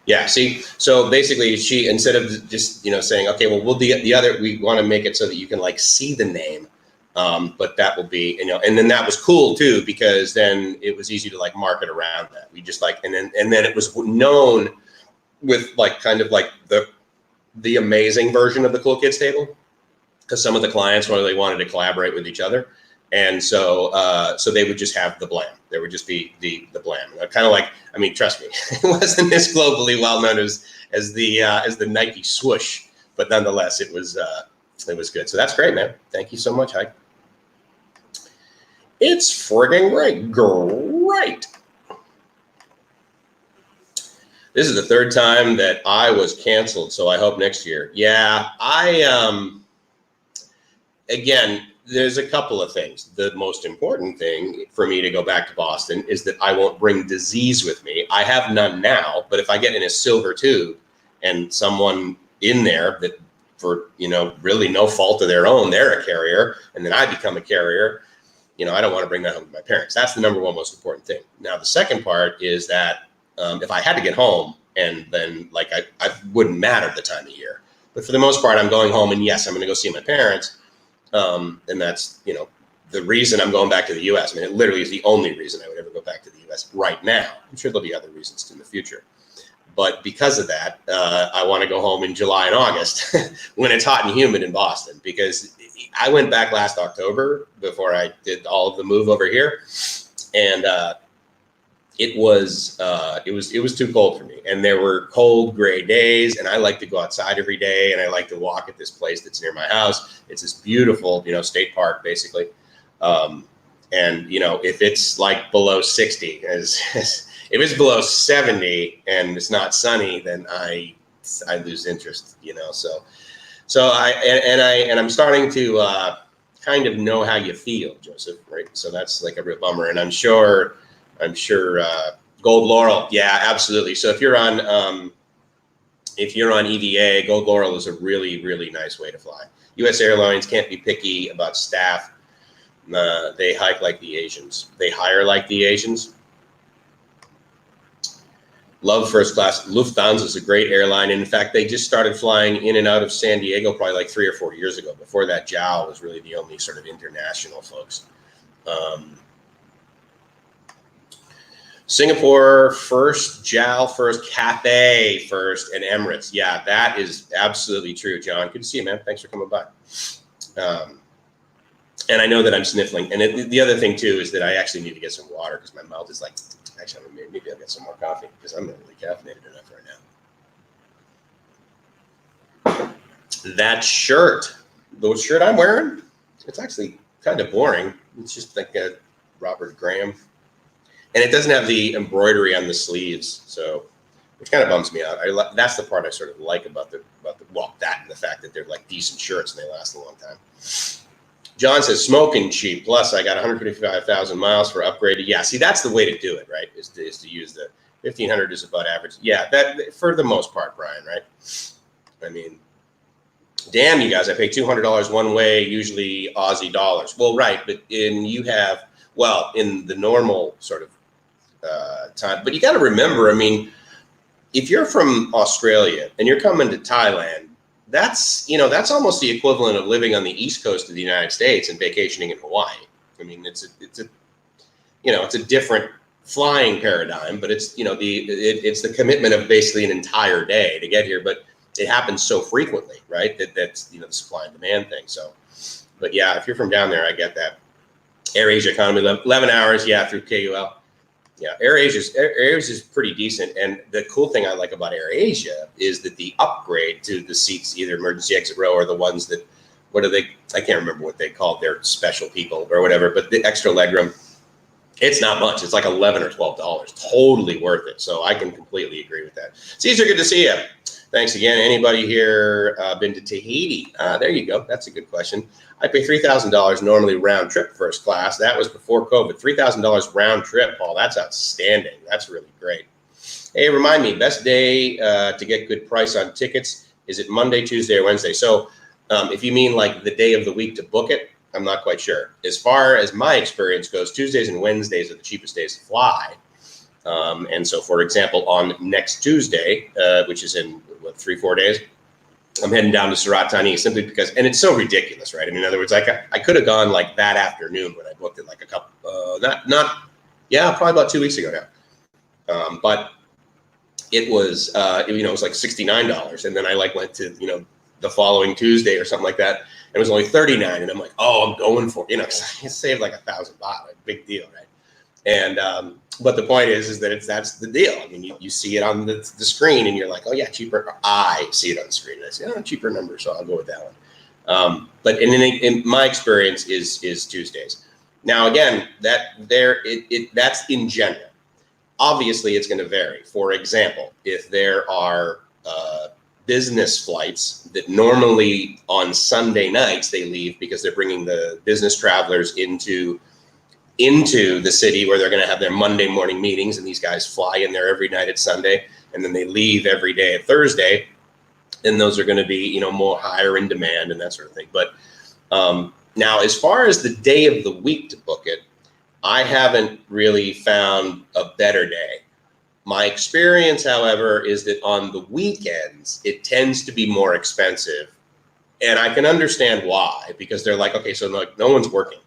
Yeah, see, so basically she, instead of just, saying, okay, well, we'll do the other, we want to make it so that you can like see the name. But that will be, and then that was cool too, because then it was easy to like market around that. We just like, and then it was known with like kind of like the Amazing version of the Cool Kids table, because some of the clients really wanted to collaborate with each other. And so they would just have the Blam. There would just be the Blam. Kind of like, I mean, trust me, it wasn't this globally well known as the Nike swoosh, but nonetheless, it was good. So that's great, man. Thank you so much, Ike. It's frigging great. This is the 3rd time that I was canceled, so I hope next year. Yeah, again, there's a couple of things. The most important thing for me to go back to Boston is that I won't bring disease with me. I have none now, but if I get in a silver tube and someone in there that for, really no fault of their own, they're a carrier, and then I become a carrier, I don't want to bring that home to my parents. That's the number one most important thing. Now, the second part is that if I had to get home, and then I wouldn't matter the time of year, but for the most part, I'm going home, and yes, I'm going to go see my parents. And that's, the reason I'm going back to the U.S. I mean, it literally is the only reason I would ever go back to the U.S. right now. I'm sure there'll be other reasons in the future. But because of that, I want to go home in July and August when it's hot and humid in Boston, because I went back last October before I did all of the move over here. And it was too cold for me. And there were cold, gray days. And I like to go outside every day. And I like to walk at this place that's near my house. It's this beautiful, state park, basically. And, if it's like below 60, if it's below 70 and it's not sunny, then I lose interest, So I'm starting to kind of know how you feel, Joseph, right? So that's like a real bummer. And I'm sure Gold Laurel. Yeah, absolutely. So if you're on EVA, Gold Laurel is a really, really nice way to fly. U.S. Airlines can't be picky about staff. They hike like the Asians. They hire like the Asians. Love first class. Lufthansa is a great airline. And in fact, they just started flying in and out of San Diego probably like 3 or 4 years ago. Before that, JAL was really the only sort of international folks. Singapore first, JAL first, Cathay first, and Emirates. Yeah, that is absolutely true, John. Good to see you, man. Thanks for coming by. And I know that I'm sniffling. And the other thing, too, is that I actually need to get some water because my mouth is like, actually, maybe I'll get some more coffee because I'm not really caffeinated enough right now. That shirt, the shirt I'm wearing, it's actually kind of boring. It's just like a Robert Graham. And it doesn't have the embroidery on the sleeves, so which kind of bums me out. That's the part I sort of like about the fact that they're like decent shirts and they last a long time. John says smoking cheap. Plus, I got 155,000 miles for upgraded. Yeah, see, that's the way to do it, right? Is to use the 1,500 is about average. Yeah, that for the most part, Brian, right? I mean, damn, you guys, I pay $200 one way, usually Aussie dollars. Well, right, but in the normal sort of time. But you got to remember, I mean, if you're from Australia and you're coming to Thailand, that's almost the equivalent of living on the East Coast of the United States and vacationing in Hawaii. I mean, it's a different flying paradigm, but it's the commitment of basically an entire day to get here. But it happens so frequently, right? That's the supply and demand thing. So, but yeah, if you're from down there, I get that. AirAsia economy, 11 hours, yeah, through KUL. Yeah, AirAsia is pretty decent. And the cool thing I like about AirAsia is that the upgrade to the seats, either emergency exit row or the ones that, I can't remember what they called their special people or whatever, but the extra legroom, it's not much. It's like $11 or $12. Totally worth it. So I can completely agree with that. Caesar, good to see you. Thanks again. Anybody here been to Tahiti? There you go. That's a good question. I pay $3,000 normally round trip first class. That was before COVID. $3,000 round trip, Paul. That's outstanding. That's really great. Hey, remind me, best day to get good price on tickets, is it Monday, Tuesday, or Wednesday? So if you mean like the day of the week to book it, I'm not quite sure. As far as my experience goes, Tuesdays and Wednesdays are the cheapest days to fly. And so, for example, on next Tuesday, which is in 3-4 days, I'm heading down to Surat Thani simply because, and it's so ridiculous, right? I mean, in other words, I could have gone like that afternoon when I booked it, like a couple, probably about 2 weeks ago now. But it was, it was like $69, and then I went to the following Tuesday or something like that, and it was only $39, and I'm like, oh, I'm going for it, cause I saved like $1,000, big deal, right? And but the point is that that's the deal. I mean, you see it on the screen, and you're like, oh yeah, cheaper. I see it on the screen, and I say, oh, cheaper number, so I'll go with that one. But in my experience is Tuesdays. Now again, that's in general. Obviously, it's going to vary. For example, if there are business flights that normally on Sunday nights they leave because they're bringing the business travelers into the city where they're going to have their Monday morning meetings, and these guys fly in there every night at Sunday, and then they leave every day at Thursday. and those are going to be, you know, more higher in demand and that sort of thing. But now, as far as the day of the week to book it, I haven't really found a better day. My experience, however, is that on the weekends, it tends to be more expensive. And I can understand why, because they're like, okay, so like no one's working.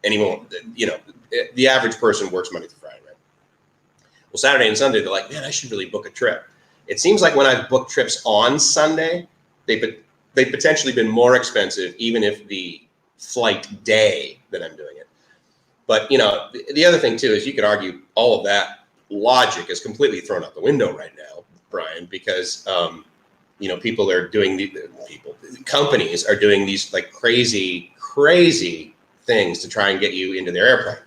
Anyone, you know, the average person works Monday through Friday, right? Well, Saturday and Sunday, they're like, man, I should really book a trip. It seems like when I've booked trips on Sunday, they've potentially been more expensive, even if the flight day that I'm doing it. But, you know, the other thing, too, is you could argue all of that logic is completely thrown out the window right now, Brian, because, you know, companies are doing these like crazy things to try and get you into their airplane.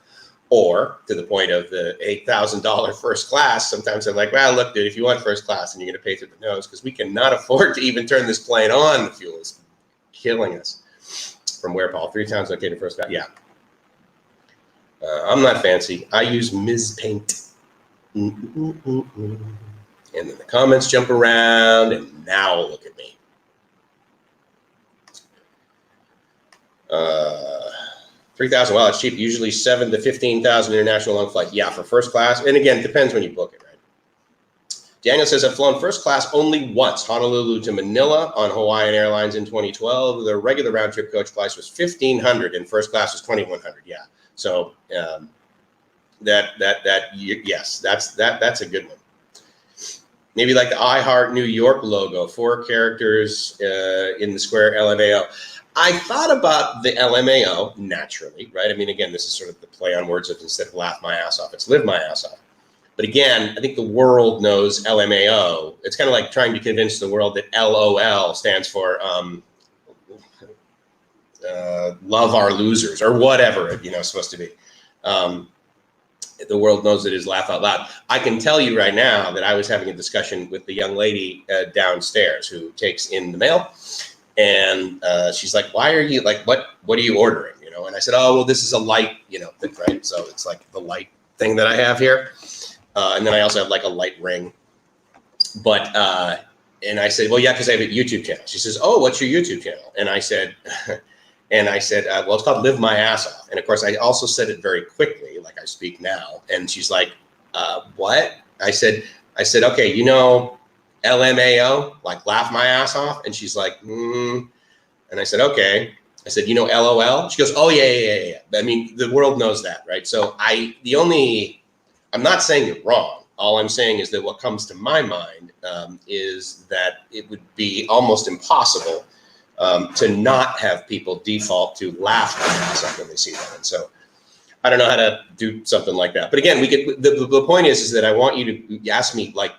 Or to the point of the $8,000 first class, sometimes they're like, well, look, dude, if you want first class, and you're going to pay through the nose because we cannot afford to even turn this plane on. The fuel is killing us. From where, Paul? 3 times okay to first class? Yeah. I'm not fancy. I use Ms. Paint. And then the comments jump around, and now look at me. 3,000. Well, it's cheap. Usually 7,000 to 15,000 international long flight. Yeah, for first class. And again, it depends when you book it, right? Daniel says, I've flown first class only once, Honolulu to Manila on Hawaiian Airlines in 2012. The regular round trip coach price was $1,500 and first class was $2,100. Yeah. So yes, that's a good one. Maybe like the I Heart New York logo, 4 characters in the square LMAO. I thought about the LMAO naturally, right? I mean, again, this is sort of the play on words of instead of laugh my ass off, it's live my ass off. But again, I think the world knows LMAO. It's kind of like trying to convince the world that LOL stands for love our losers or whatever it, you know, supposed to be. The world knows it is laugh out loud. I can tell you right now that I was having a discussion with the young lady downstairs who takes in the mail. And she's like, why are you like, what are you ordering? You know? And I said, oh, well, this is a light, you know, thing, right? So it's like the light thing that I have here. And then I also have like a light ring. But, and I said, well, yeah, because I have a YouTube channel. She says, oh, what's your YouTube channel? And I said, well, it's called Live My Ass Off. And of course, I also said it very quickly, like I speak now. And she's like, what? I said, okay, you know, LMAO, like laugh my ass off. And she's like, And I said, okay. I said, you know, LOL? She goes, oh, yeah. I mean, the world knows that, right? So I'm not saying you're wrong. All I'm saying is that what comes to my mind is that it would be almost impossible to not have people default to laugh my ass off when they see that. And so I don't know how to do something like that. But again, the point is that I want you to ask me like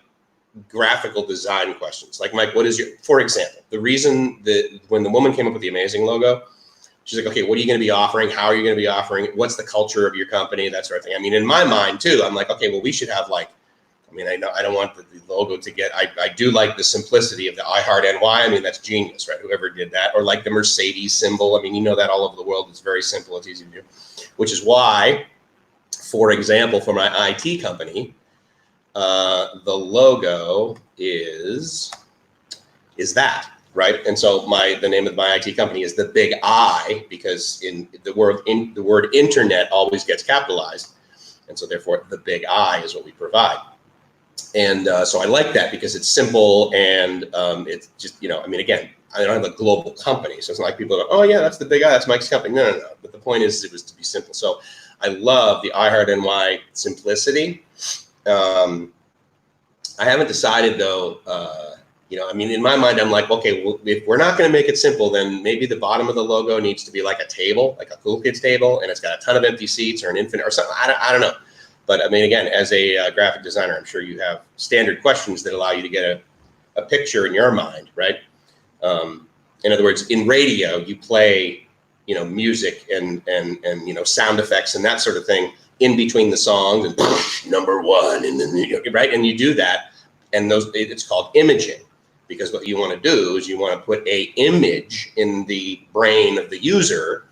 graphical design questions. Like, Mike, for example, the reason that when the woman came up with the amazing logo, she's like, okay, what are you going to be offering? How are you going to be offering it? What's the culture of your company? That sort of thing. I mean, in my mind too, I'm like, okay, well, we should have like, I mean, I know I don't want the logo to get, I do like the simplicity of the I Heart NY. I mean, that's genius, right? Whoever did that, or like the Mercedes symbol. I mean, you know that all over the world. It's very simple. It's easy to do, which is why, for example, for my IT company, the logo is that, right? And so the name of my IT company is the Big I, because in the word internet always gets capitalized, and so therefore the Big I is what we provide. And so I like that because it's simple and it's just, you know, I mean, again, I don't have a global company, so it's not like people go, oh yeah, that's the Big I, that's Mike's company. No. But the point is, it was to be simple. So I love the I Heart NY simplicity. I haven't decided though, you know, I mean, in my mind, I'm like, okay, well, if we're not going to make it simple, then maybe the bottom of the logo needs to be like a table, like a cool kids table, and it's got a ton of empty seats or an infinite or something. I don't know. But I mean, again, as a graphic designer, I'm sure you have standard questions that allow you to get a picture in your mind, right? In other words, in radio, you play, you know, music and you know, sound effects and that sort of thing in between the songs, and number one, and then, right? And you do that, and it's called imaging, because what you want to do is you want to put a image in the brain of the user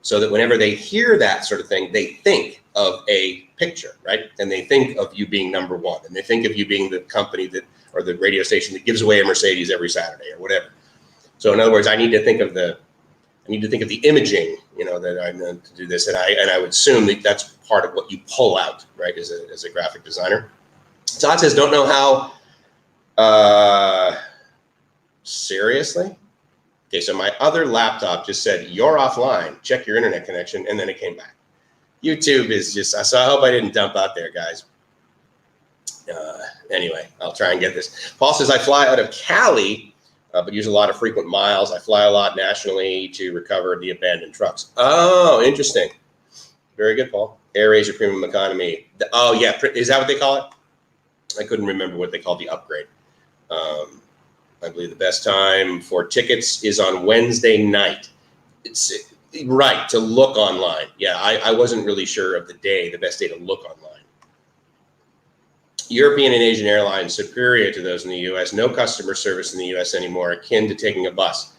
so that whenever they hear that sort of thing, they think of a picture, right? And they think of you being number one, and they think of you being the company that, or the radio station that gives away a Mercedes every Saturday or whatever. So in other words, I need to think of the imaging, that I know to do this, and I would assume that that's part of what you pull out, right, as a graphic designer. Todd says, don't know how. Seriously? Okay, so my other laptop just said, you're offline, check your internet connection, and then it came back. YouTube is just, so I hope I didn't dump out there, guys. Anyway, I'll try and get this. Paul says, I fly out of Cali, but use a lot of frequent miles. I fly a lot nationally to recover the abandoned trucks. Oh, interesting. Very good, Paul. AirAsia Premium Economy. Oh, yeah, is that what they call it? I couldn't remember what they called the upgrade. I believe the best time for tickets is on Wednesday night. It's right to look online. Yeah, I wasn't really sure of the day, the best day to look online. European and Asian airlines superior to those in the U.S. No customer service in the U.S. anymore, akin to taking a bus.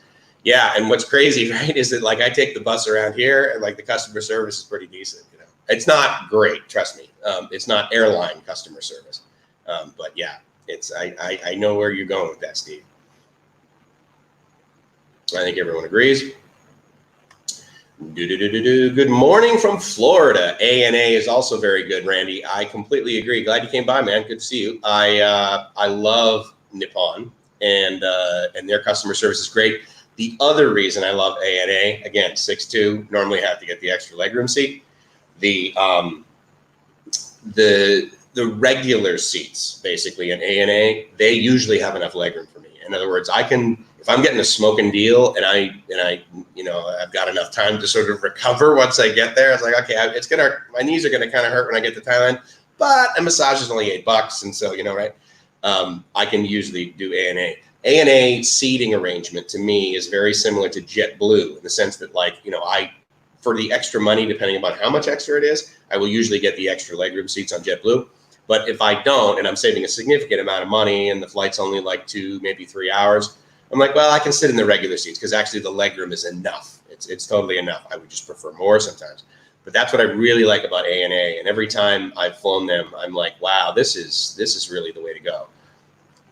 Yeah, and what's crazy, right, is that like I take the bus around here, and like the customer service is pretty decent. It's not great, trust me. It's not airline customer service, but yeah, it's I know where you're going with that, Steve. I think everyone agrees. Good morning from Florida. A&A is also very good, Randy. I completely agree. Glad you came by, man. Good to see you. I love Nippon, and their customer service is great. The other reason I love A&A, again, 6'2", normally have to get the extra legroom seat. The regular seats, basically, in A&A, they usually have enough legroom for me. In other words, if I'm getting a smoking deal and I've got enough time to sort of recover once I get there, it's like, okay, my knees are gonna kind of hurt when I get to Thailand, but a massage is only $8, and so right, I can usually do A&A. A&A seating arrangement to me is very similar to JetBlue in the sense that, like, for the extra money, depending upon how much extra it is, I will usually get the extra legroom seats on JetBlue. But if I don't, and I'm saving a significant amount of money and the flight's only like 2, maybe 3 hours, I'm like, well, I can sit in the regular seats because actually the legroom is enough. It's totally enough. I would just prefer more sometimes. But that's what I really like about A&A. And every time I've flown them, I'm like, wow, this is really the way to go.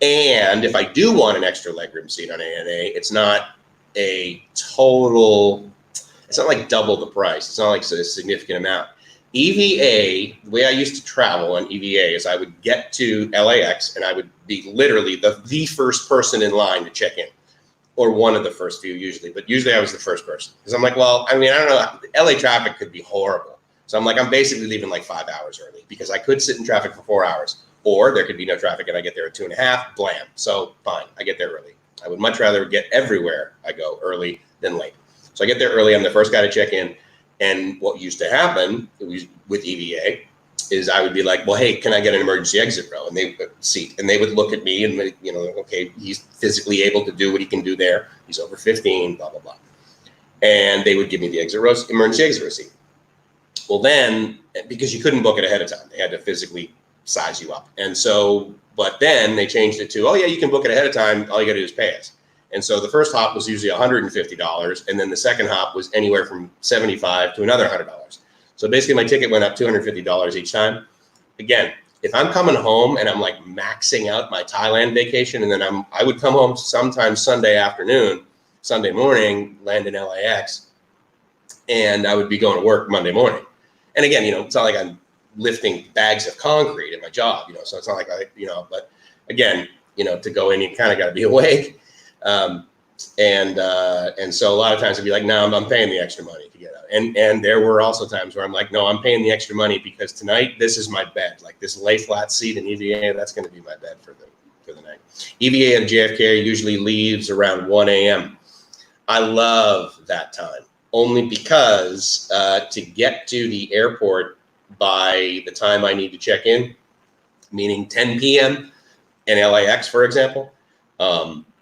And if I do want an extra legroom seat on A&A, it's not a total, it's not like double the price. It's not like a significant amount. EVA, the way I used to travel on EVA is I would get to LAX and I would be literally the first person in line to check in, or one of the first few usually, but usually I was the first person. Because I'm like, well, I don't know, LA traffic could be horrible. So I'm like, I'm basically leaving like 5 hours early because I could sit in traffic for 4 hours, or there could be no traffic and I get there at 2.5, blam. So fine, I get there early. I would much rather get everywhere I go early than late. So I get there early, I'm the first guy to check in. And what used to happen with EVA is I would be like, well, hey, can I get an emergency exit row? And they would look at me and, okay, he's physically able to do what he can do there. He's over 15, blah, blah, blah. And they would give me the emergency exit row seat. Well, then, because you couldn't book it ahead of time, they had to physically size you up. And so, but then they changed it to, oh yeah, you can book it ahead of time. All you got to do is pay us. And so the first hop was usually $150, and then the second hop was anywhere from $75 to another $100. So basically my ticket went up $250 each time. Again, if I'm coming home and I'm like maxing out my Thailand vacation, and then I would come home sometime Sunday afternoon, Sunday morning, land in LAX, and I would be going to work Monday morning. And again, it's not like I'm lifting bags of concrete in my job, so it's not like but again, to go in, you kind of got to be awake. And so a lot of times I'd be like, no, I'm paying the extra money to get out. And there were also times where I'm like, no, I'm paying the extra money because tonight this is my bed. Like this lay flat seat in EVA, that's going to be my bed for the night. EVA and JFK usually leaves around 1 a.m. I love that time only because to get to the airport by the time I need to check in, meaning 10 p.m. in LAX, for example,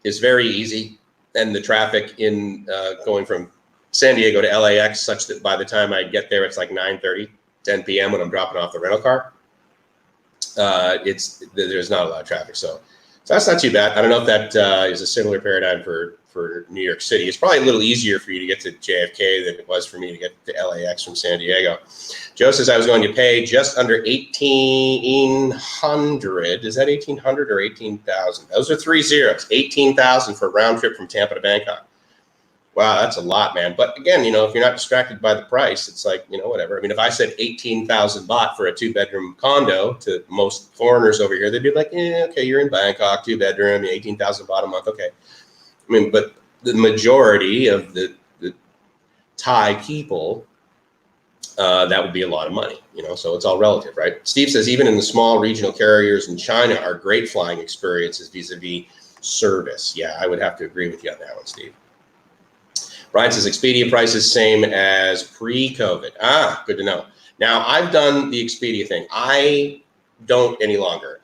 is very easy. And the traffic in going from San Diego to LAX, such that by the time I get there, it's like 9:30, 10 p.m. when I'm dropping off the rental car. There's not a lot of traffic. So So that's not too bad. I don't know if that is a similar paradigm for New York City. It's probably a little easier for you to get to JFK than it was for me to get to LAX from San Diego. Joe says I was going to pay just under 1,800. Is that 1,800 or 18,000? Those are 3 zeros. 18,000 for a round trip from Tampa to Bangkok. Wow, that's a lot, man. But again, you know, if you're not distracted by the price, it's like, you know, whatever. I mean, if I said 18,000 baht for a 2-bedroom condo to most foreigners over here, they'd be like, okay, you're in Bangkok, 2-bedroom, 18,000 baht a month, okay. I mean, but the majority of the Thai people, that would be a lot of money, you know, so it's all relative, right? Steve says, even in the small regional carriers in China are great flying experiences vis-a-vis service. Yeah, I would have to agree with you on that one, Steve. Brian says Expedia prices same as pre-COVID. Ah, good to know. Now, I've done the Expedia thing. I don't any longer.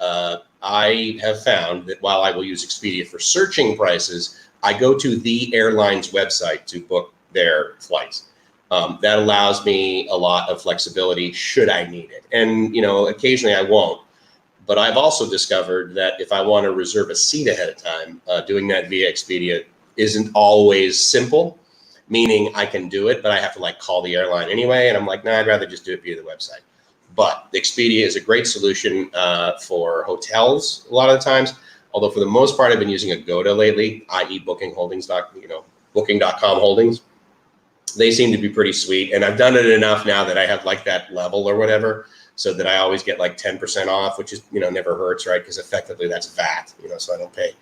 I have found that while I will use Expedia for searching prices, I go to the airline's website to book their flights. That allows me a lot of flexibility should I need it. And, you know, occasionally I won't. But I've also discovered that if I want to reserve a seat ahead of time, doing that via Expedia isn't always simple. Meaning I can do it, but I have to like call the airline anyway. And I'm like, nah, I'd rather just do it via the website. But Expedia is a great solution for hotels a lot of the times. Although for the most part, I've been using Agoda lately, i.e. Booking.com Holdings. They seem to be pretty sweet. And I've done it enough now that I have like that level or whatever, so that I always get like 10% off, which is, you know, never hurts, right? Because effectively that's VAT, you know, so I don't pay.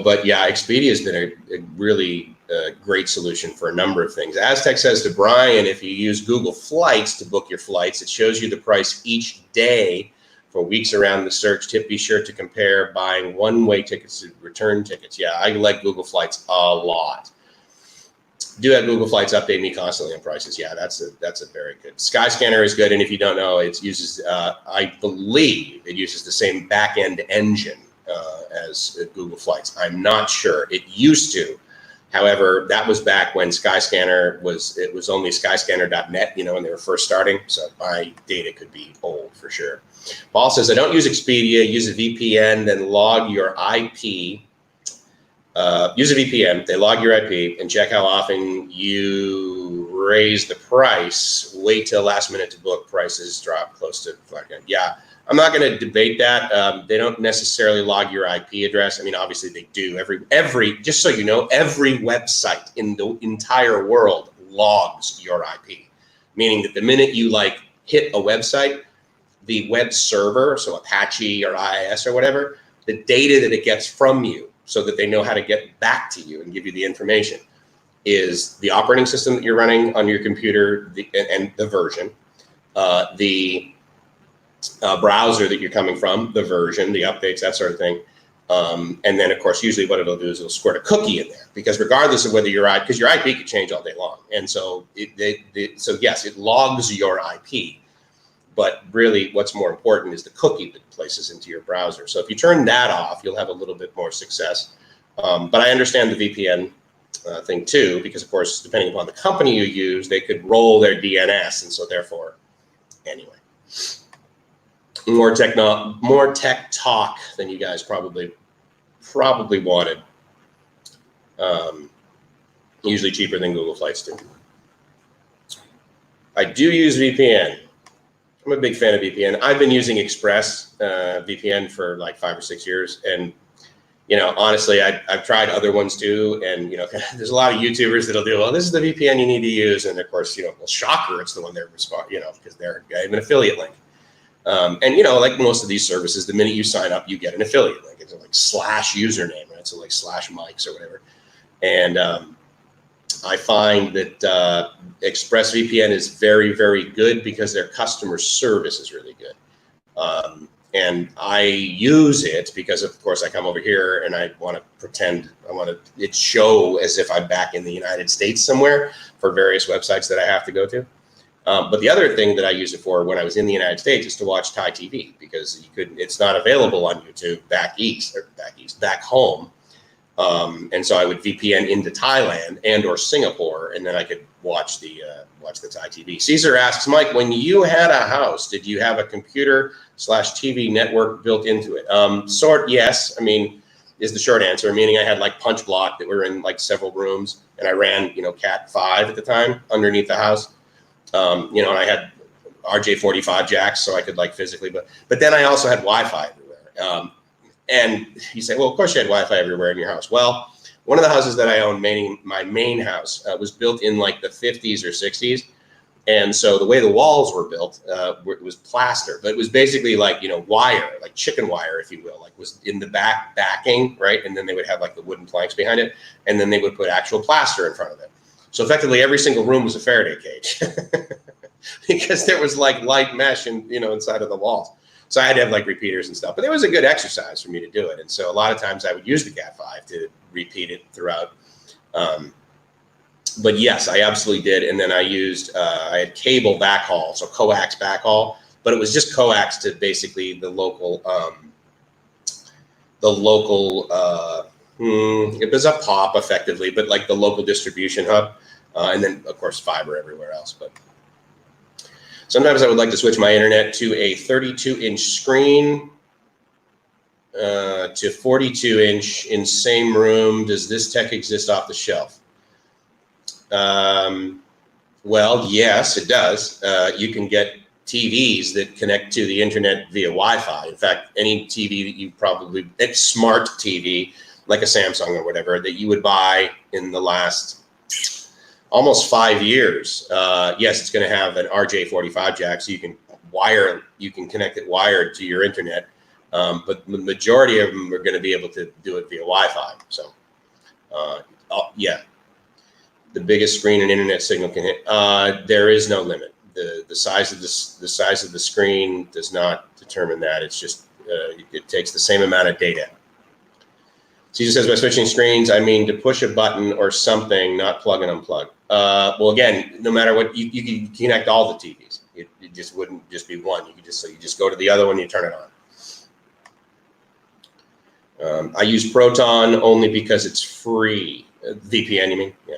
But yeah, Expedia has been a really great solution for a number of things. Aztec says to Brian, if you use Google Flights to book your flights, it shows you the price each day for weeks around the search. Tip, be sure to compare buying one-way tickets to return tickets. Yeah, I like Google Flights a lot. Do have Google Flights update me constantly on prices. Yeah, that's a very good. Skyscanner is good, and if you don't know, it uses, I believe it uses the same back-end engine as Google Flights. I'm not sure. It used to. However, that was back when Skyscanner was only skyscanner.net, you know, when they were first starting. So my data could be old for sure. Paul says, I don't use Expedia, use a VPN, then log your IP. Use a VPN, they log your IP and check how often you raise the price. Wait till last minute to book, prices drop close to flat. Yeah. I'm not going to debate that. They don't necessarily log your IP address. I mean, obviously they do. Every just so you know, every website in the entire world logs your IP, meaning that the minute you like hit a website, the web server, so Apache or IIS or whatever, the data that it gets from you so that they know how to get back to you and give you the information is the operating system that you're running on your computer and the version, the browser that you're coming from, the version, the updates, that sort of thing. And then, of course, usually what it'll do is it'll squirt a cookie in there, because regardless of whether because your IP could change all day long. And so, so yes, it logs your IP, but really what's more important is the cookie that places into your browser. So if you turn that off, you'll have a little bit more success. But I understand the VPN thing too, because of course, depending upon the company you use, they could roll their DNS. And so therefore, anyway. More tech talk than you guys probably wanted. Usually cheaper than Google Flights too. I do use VPN. I'm a big fan of VPN. I've been using Express VPN for like 5 or 6 years, and you know, honestly, I've tried other ones too, and you know, there's a lot of YouTubers that'll do, well, this is the VPN you need to use, and of course, you know, well, shocker, it's the one they're you know, because they're an affiliate link. And you know, like most of these services, the minute you sign up, you get an affiliate link. It's like /username, right? So like /mics or whatever. And I find that ExpressVPN is very, very good because their customer service is really good. And I use it because, of course, I come over here and I want to pretend, it show as if I'm back in the United States somewhere for various websites that I have to go to. But the other thing that I use it for when I was in the United States is to watch Thai TV, because it's not available on YouTube back home. And so I would VPN into Thailand and or Singapore, and then I could watch the Thai TV. Caesar asks, Mike, when you had a house, did you have a computer/TV network built into it? Yes. I mean, is the short answer. Meaning I had like punch block that were in like several rooms, and I ran Cat 5 at the time underneath the house. And I had RJ45 jacks, so I could like physically, but then I also had Wi-Fi everywhere. And you say, well, of course you had Wi-Fi everywhere in your house. Well, one of the houses that I owned, my main house, was built in like the 50s or 60s. And so the way the walls were built, it was plaster, but it was basically like, wire, like chicken wire, if you will, like was in the backing, right? And then they would have like the wooden planks behind it. And then they would put actual plaster in front of it. So effectively every single room was a Faraday cage because there was like light mesh and, inside of the walls. So I had to have like repeaters and stuff, but it was a good exercise for me to do it. And so a lot of times I would use the Cat 5 to repeat it throughout. But yes, I absolutely did. And then I used, I had cable backhaul, so coax backhaul, but it was just coax to basically the local, it was a POP effectively, but like the local distribution hub. And then of course fiber everywhere else. But sometimes I would like to switch my internet to a 32-inch screen to 42-inch in same room. Does this tech exist off the shelf? Well, yes, it does. You can get TVs that connect to the internet via Wi-Fi. In fact, any TV that you it's smart TV, like a Samsung or whatever, that you would buy in the last almost 5 years. Yes, it's going to have an RJ45 jack, so you can connect it wired to your internet. But the majority of them are going to be able to do it via Wi-Fi. So, yeah, the biggest screen an internet signal can hit. There is no limit. The size of the screen does not determine that. It's just it takes the same amount of data. Caesar says by switching screens, I mean to push a button or something, not plug and unplug. Well, again, no matter what, you can connect all the TVs. It just wouldn't just be one. You just go to the other one, you turn it on. I use Proton only because it's free. VPN, you mean? Yeah.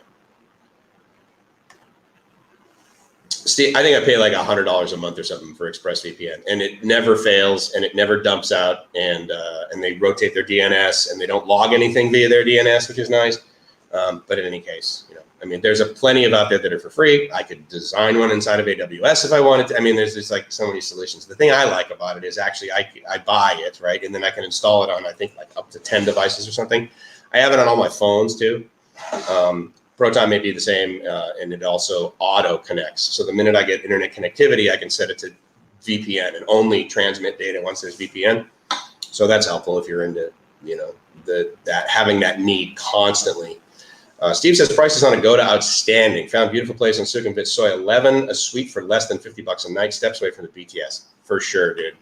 Steve, I think I pay like $100 a month or something for ExpressVPN, and it never fails, and it never dumps out, and they rotate their DNS, and they don't log anything via their DNS, which is nice. But in any case, I mean, there's plenty of out there that are for free. I could design one inside of AWS if I wanted to. I mean, there's like so many solutions. The thing I like about it is actually I buy it, right, and then I can install it on I think like up to 10 devices or something. I have it on all my phones too. Proton may be the same, and it also auto connects. So the minute I get internet connectivity, I can set it to VPN and only transmit data once there's VPN. So that's helpful if you're into, having that need constantly. Steve says prices on Agoda outstanding. Found beautiful place on Sukhumvit Soy 11, a suite for less than $50 a night. Steps away from the BTS for sure, dude.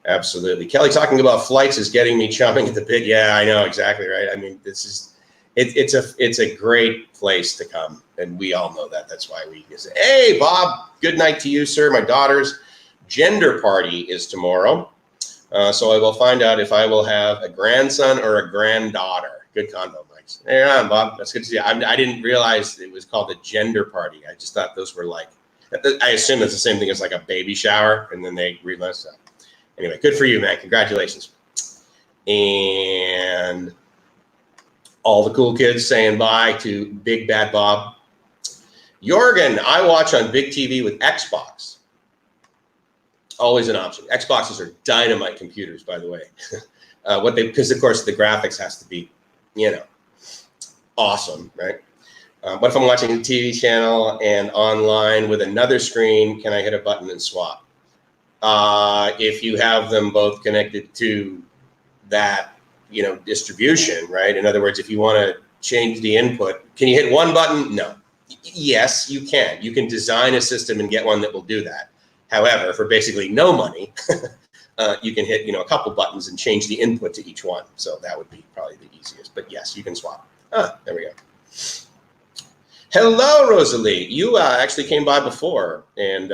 Absolutely. Kelly talking about flights is getting me chomping at the bit. Yeah, I know exactly right. I mean, this is. It's a great place to come, and we all know that. That's why we say, hey, Bob, good night to you, sir. My daughter's gender party is tomorrow, so I will find out if I will have a grandson or a granddaughter. Good convo, Mike. Hey, you're on, Bob. That's good to see you. I didn't realize it was called a gender party. I just thought those were like, I assume it's the same thing as like a baby shower, and then they realize that. Anyway, good for you, man. Congratulations. And all the cool kids saying bye to Big Bad Bob. Jorgen, I watch on big TV with Xbox. Always an option. Xboxes are dynamite computers, by the way. Because of course the graphics has to be, awesome, right? What if I'm watching a TV channel and online with another screen? Can I hit a button and swap? If you have them both connected to that, distribution, right? In other words, if you want to change the input, can you hit one button? No. Yes, you can. You can design a system and get one that will do that. However, for basically no money, you can hit, a couple buttons and change the input to each one. So that would be probably the easiest. But yes, you can swap. There we go. Hello, Rosalie. You actually came by before and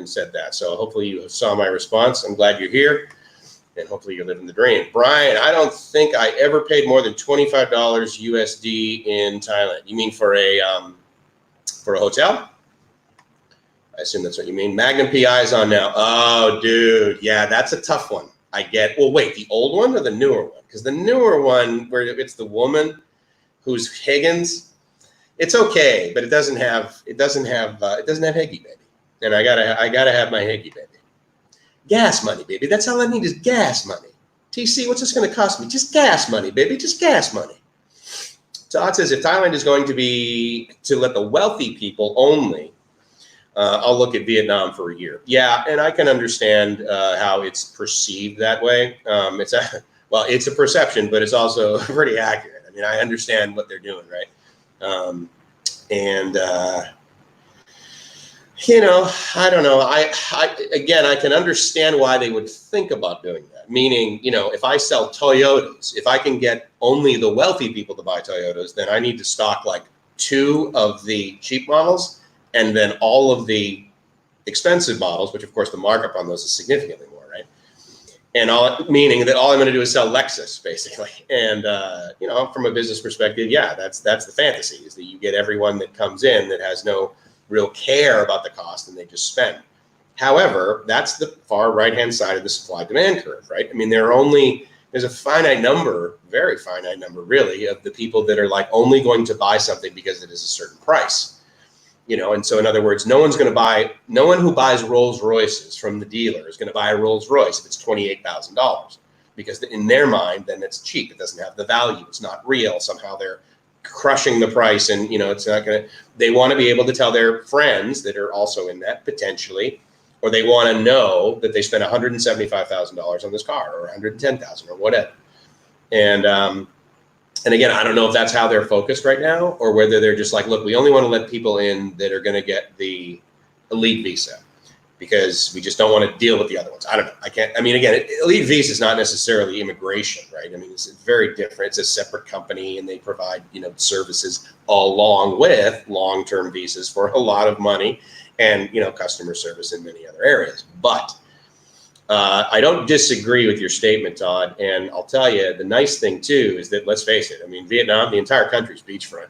said that. So hopefully you saw my response. I'm glad you're here. And hopefully you're living the dream. Brian, I don't think I ever paid more than $25 USD in Thailand. You mean for a for a hotel. I assume that's what you mean. Magnum PI is on now. Oh, dude. Yeah, that's a tough one. I get, well, wait, the old one or the newer one? Because the newer one, where it's the woman who's Higgins, it's okay, but it doesn't have Higgy Baby. And I gotta have my Higgy Baby. Gas money, baby. That's all I need is gas money. TC, what's this going to cost me? Just gas money, baby. Just gas money. Todd says, if Thailand is going to be to let the wealthy people only, I'll look at Vietnam for a year. Yeah, and I can understand how it's perceived that way. It's a perception, but it's also pretty accurate. I mean, I understand what they're doing, right? I don't know. I can understand why they would think about doing that. Meaning, if I sell Toyotas, if I can get only the wealthy people to buy Toyotas, then I need to stock like 2 of the cheap models and then all of the expensive models, which of course the markup on those is significantly more, right? And meaning that all I'm going to do is sell Lexus, basically. And from a business perspective, yeah, that's the fantasy, is that you get everyone that comes in that has no real care about the cost and they just spend. However, that's the far right-hand side of the supply-demand curve, right? I mean, there's a finite number, very finite number, really, of the people that are like only going to buy something because it is a certain price. And so in other words, no one who buys Rolls Royces from the dealer is going to buy a Rolls Royce if it's $28,000, because in their mind, then it's cheap. It doesn't have the value. It's not real. Somehow they're crushing the price, and it's not going to. They want to be able to tell their friends that are also in that potentially, or they want to know that they spent $175,000 on this car or $110,000 or whatever. And again, I don't know if that's how they're focused right now, or whether they're just like, look, we only want to let people in that are going to get the elite visa, because we just don't want to deal with the other ones. I don't know. Again, elite visa is not necessarily immigration, right? I mean, it's very different. It's a separate company, and they provide, services along with long-term visas for a lot of money and, customer service in many other areas. But I don't disagree with your statement, Todd. And I'll tell you, the nice thing too is that, let's face it, I mean, Vietnam, the entire country's beachfront.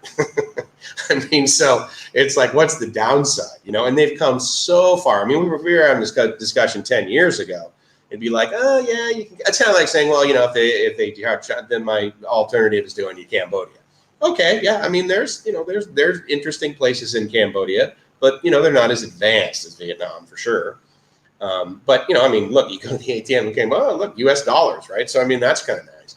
So it's like, what's the downside? And they've come so far. I mean, we were having this discussion 10 years ago. It'd be like, oh yeah, you can. It's kind of like saying, well, if they then my alternative is doing Cambodia. Okay, yeah. I mean, there's interesting places in Cambodia, but they're not as advanced as Vietnam for sure. But look, you go to the ATM and look, US dollars, right? So, that's kind of nice.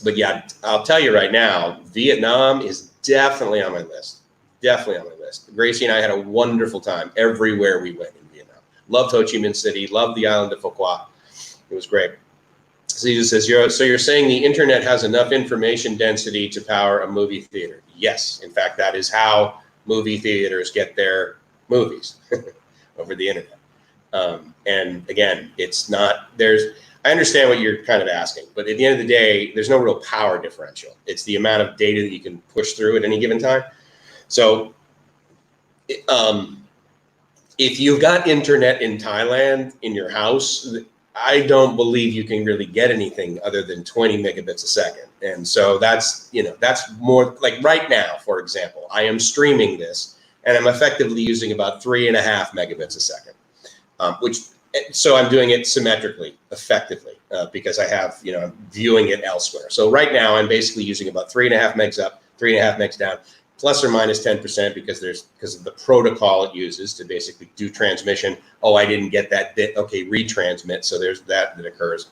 But yeah, I'll tell you right now, Vietnam is definitely on my list. Definitely on my list. Gracie and I had a wonderful time everywhere we went in Vietnam. Loved Ho Chi Minh City, loved the island of Phu Quoc. It was great. So he just says, you're saying the internet has enough information density to power a movie theater? Yes. In fact, that is how movie theaters get their movies. Over the internet. And again, I understand what you're kind of asking, but at the end of the day, there's no real power differential. It's the amount of data that you can push through at any given time. So if you've got internet in Thailand in your house, I don't believe you can really get anything other than 20 megabits a second. And so that's more like right now, for example, I am streaming this, and I'm effectively using about 3.5 megabits a second, so I'm doing it symmetrically, effectively, because I have, I'm viewing it elsewhere. So right now I'm basically using about 3.5 megs up, 3.5 megs down, plus or minus 10%, because of the protocol it uses to basically do transmission. Oh, I didn't get that bit. Okay, retransmit. So there's that occurs.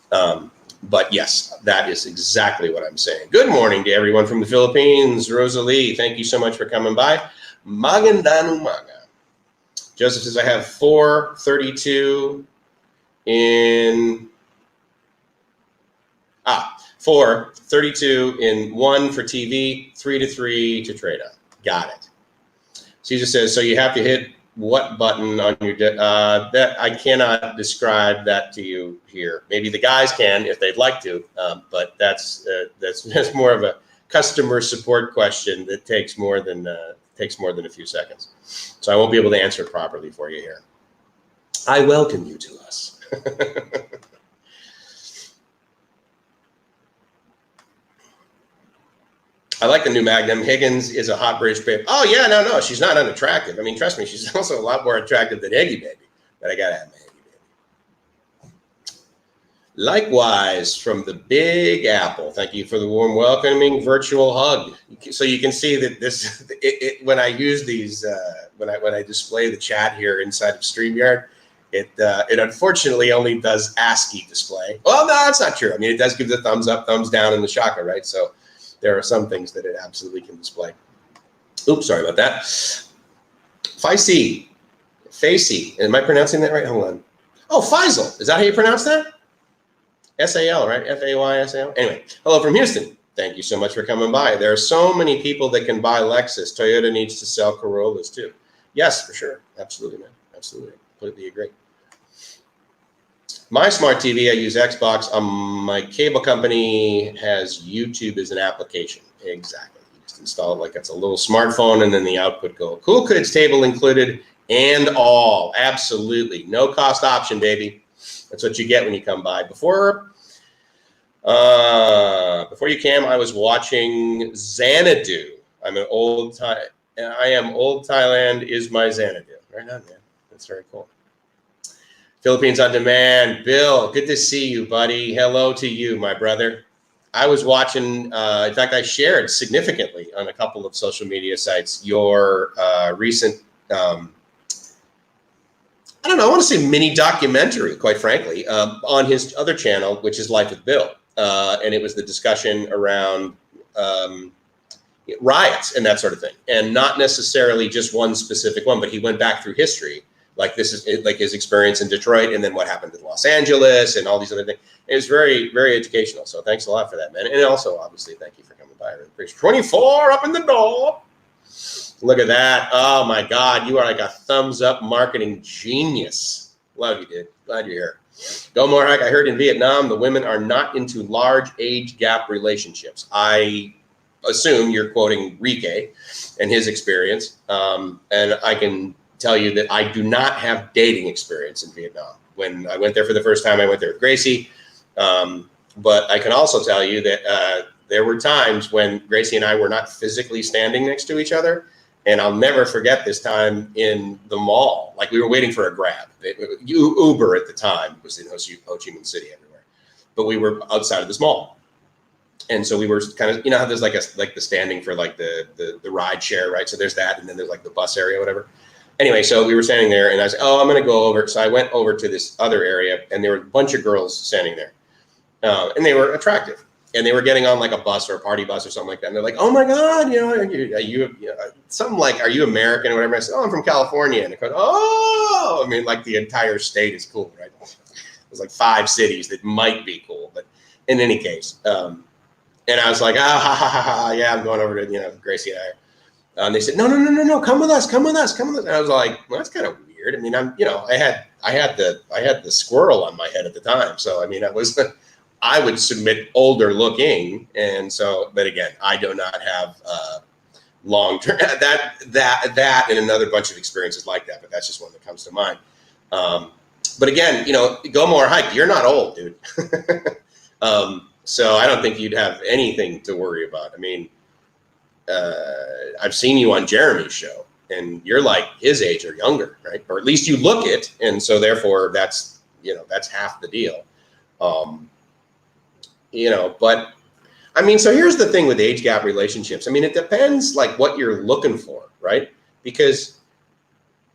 But yes, that is exactly what I'm saying. Good morning to everyone from the Philippines. Rosalie, thank you so much for coming by. Magandang umaga. Joseph says, I have 432 in 432 in 1 for TV, 3 to 3 to trade on. Got it. Caesar says, so you have to hit what button on your that I cannot describe that to you here. Maybe the guys can if they'd like to, but that's more of a customer support question that takes more than a few seconds. So I won't be able to answer it properly for you here. I welcome you to us. I like the new Magnum. Higgins is a hot British babe. Oh yeah, no, she's not unattractive. I mean, trust me, she's also a lot more attractive than Higgy Baby. But I gotta have my Higgy Baby. Likewise, from the Big Apple. Thank you for the warm welcoming virtual hug. So you can see that this, when I use these, when I display the chat here inside of StreamYard, it unfortunately only does ASCII display. Well, no, that's not true. I mean, it does give the thumbs up, thumbs down in the chakra, right? So there are some things that it absolutely can display. Oops, sorry about that. Facey. Am I pronouncing that right? Hold on. Oh, Faisal. Is that how you pronounce that? S-A-L, right? F-A-Y-S-A-L. Anyway, hello from Houston. Thank you so much for coming by. There are so many people that can buy Lexus. Toyota needs to sell Corollas too. Yes, for sure. Absolutely, man. Absolutely. Completely agree. My smart TV, I use Xbox. My cable company has YouTube as an application. Exactly. You just install it like it's a little smartphone and then the output go. Cool Kids table included and all. Absolutely. No cost option, baby. That's what you get when you come by. Before you came, I was watching Xanadu. I am old Thailand is my Xanadu. Right on, man. That's very cool. Philippines on Demand. Bill, good to see you, buddy. Hello to you, my brother. I was watching, in fact, I shared significantly on a couple of social media sites your recent, I don't know, I want to say mini documentary, quite frankly, on his other channel, which is Life with Bill. And it was the discussion around riots and that sort of thing. And not necessarily just one specific one, but he went back through history. Like this is like his experience in Detroit and then what happened in Los Angeles and all these other things. It was very, very educational. So thanks a lot for that, man. And also, obviously, thank you for coming by. I really appreciate it. 24 up in the door. Look at that. Oh, my God. You are like a thumbs up marketing genius. Love you, dude. Glad you're here. Go more. I heard in Vietnam, the women are not into large age gap relationships. I assume you're quoting Rike and his experience. And I can tell you that I do not have dating experience in Vietnam. When I went there for the first time, I went there with Gracie. But I can also tell you that there were times when Gracie and I were not physically standing next to each other. And I'll never forget this time in the mall. Like we were waiting for a Grab. Uber at the time was in Ho Chi Minh City everywhere. But we were outside of this mall. And so we were kind of, you know how there's like the standing for like the ride share, right? So there's that, and then there's like the bus area, whatever. Anyway, so we were standing there, and I said, "Oh, I'm going to go over." So I went over to this other area, and there were a bunch of girls standing there, and they were attractive, and they were getting on like a bus or a party bus or something like that. And they're like, "Oh my God, you know, are you something like, are you American or whatever?" I said, "Oh, I'm from California." And they go, "Oh, I mean, like the entire state is cool, right?" There's like 5 cities that might be cool, but in any case, and I was like, yeah, I'm going over to Gracie and I. And they said, no, come with us. And I was like, well, that's kind of weird. I mean, I had the squirrel on my head at the time. So, I mean, I would submit older looking. And so, but again, I do not have long-term, that and another bunch of experiences like that, but that's just one that comes to mind. But again, go more hike. You're not old, dude. So I don't think you'd have anything to worry about. I mean, I've seen you on Jeremy's show, and you're like his age or younger, right? Or at least you look it, and so therefore that's half the deal. But I mean, so here's the thing with age gap relationships. I mean, it depends like what you're looking for, right? Because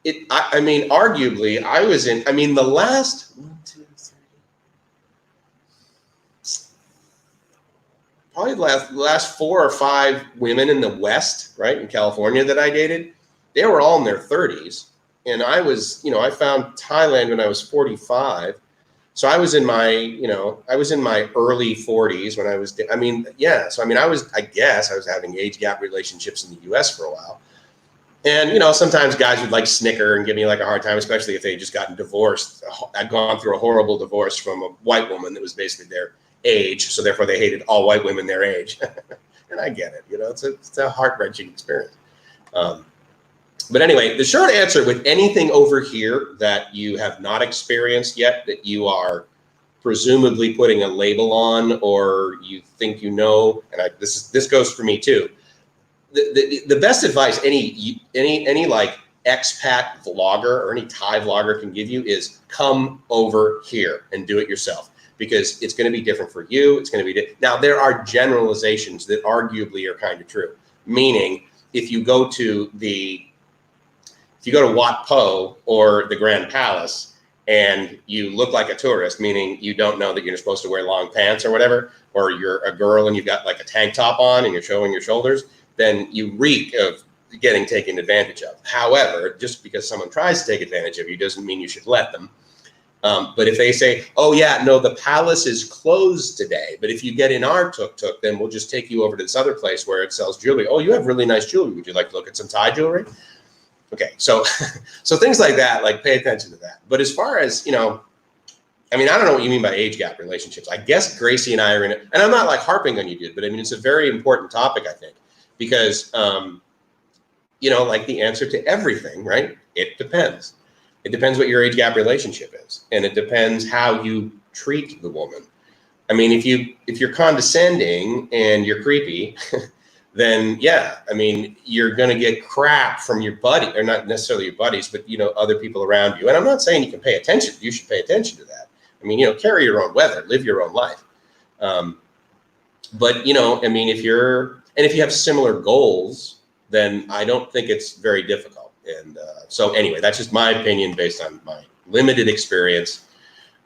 arguably, the last 1, 2, 3. Probably the last 4 or 5 women in the West, right, in California that I dated, they were all in their 30s. And I was, I found Thailand when I was 45. So I was in my, early 40s when I was, I guess I was having age gap relationships in the US for a while. And, sometimes guys would like snicker and give me like a hard time, especially if they just gotten divorced. I'd gone through a horrible divorce from a white woman that was basically their age, so therefore they hated all white women their age. And I get it, it's a heart-wrenching experience. But anyway, the short answer with anything over here that you have not experienced yet, that you are presumably putting a label on, or you think you know, and this goes for me too. The best advice any like expat vlogger or any Thai vlogger can give you is come over here and do it yourself, because it's going to be different for you. It's going to be now there are generalizations that arguably are kind of true, meaning if you go to Wat Po or the Grand Palace and you look like a tourist, meaning you don't know that you're supposed to wear long pants or whatever, or you're a girl and you've got like a tank top on and you're showing your shoulders, then you reek of getting taken advantage of. However, just because someone tries to take advantage of you doesn't mean you should let them. But if they say, oh yeah, no, the palace is closed today, but if you get in our tuk-tuk, then we'll just take you over to this other place where it sells jewelry. Oh, you have really nice jewelry. Would you like to look at some Thai jewelry? Okay, so so things like that, like pay attention to that. But as far as, you know, I mean, I don't know what you mean by age gap relationships. I guess Gracie and I are in it, and I'm not like harping on you, dude, but I mean, it's a very important topic, I think, because, you know, like the answer to everything, right? It depends. It depends what your age gap relationship is, and it depends how you treat the woman. I mean, if you're condescending and you're creepy, then yeah, I mean, you're going to get crap from your buddy, or not necessarily your buddies, but, you know, other people around you. And I'm not saying you can pay attention. You should pay attention to that. I mean, you know, carry your own weather, live your own life. But, you know, I mean, if you have similar goals, then I don't think it's very difficult. And so anyway, that's just my opinion based on my limited experience.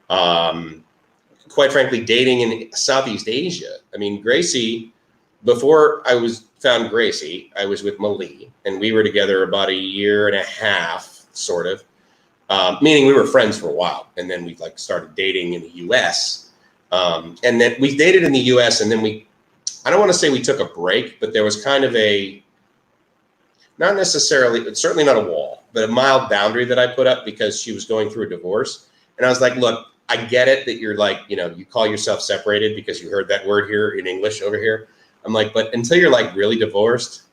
Quite frankly, dating in Southeast Asia. I mean, Gracie, before I found Gracie, I was with Mali, and we were together about 1.5 years, sort of, meaning we were friends for a while. And then we like started dating in the US. And then we dated in the US, and then I don't want to say we took a break, but there was kind of not necessarily, it's certainly not a wall, but a mild boundary that I put up because she was going through a divorce. And I was like, look, I get it that you're like, you know, you call yourself separated because you heard that word here in English over here. I'm like, but until you're like really divorced,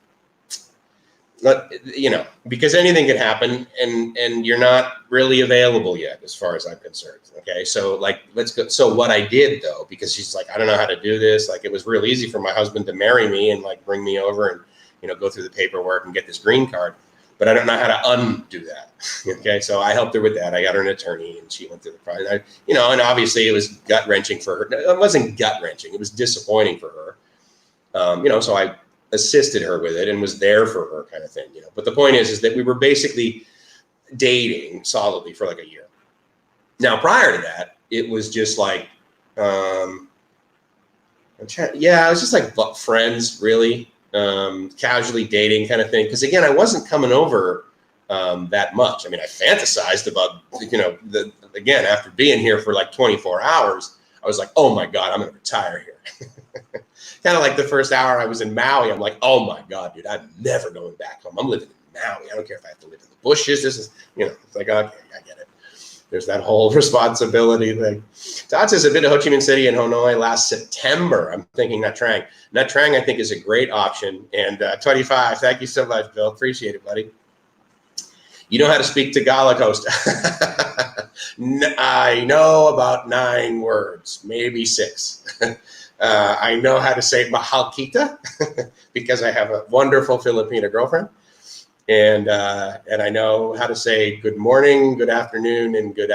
you know, because anything could happen, and you're not really available yet, as far as I'm concerned. Okay. So like, let's go. So what I did though, because she's like, I don't know how to do this. Like, it was real easy for my husband to marry me and like bring me over and, you know, go through the paperwork and get this green card, but I don't know how to undo that. Okay. So I helped her with that. I got her an attorney, and she went through the process, you know, and obviously it was gut wrenching for her. It wasn't gut wrenching. It was disappointing for her. You know, so I assisted her with it and was there for her, kind of thing, you know. But the point is that we were basically dating solidly for like 1 year. Now, prior to that, it was just like, it was just like friends, really, casually dating kind of thing. Because again, I wasn't coming over that much. I mean, I fantasized about, you know, again, after being here for like 24 hours, I was like, oh my God, I'm going to retire here. Kind of like the first hour I was in Maui, I'm like, oh my God, dude, I'm never going back home. I'm living in Maui. I don't care if I have to live in the bushes. This is, you know, it's like, okay, I get it. There's that whole responsibility thing. Todd says, I've been to Ho Chi Minh City and Hanoi last September. I'm thinking Nha Trang. Nha Trang, I think, is a great option. And 25, thank you so much, Bill. Appreciate it, buddy. You know how to speak Tagalog, host. I know about 9 words, maybe 6. I know how to say mahal kita because I have a wonderful Filipina girlfriend, and I know how to say good morning, good afternoon, and good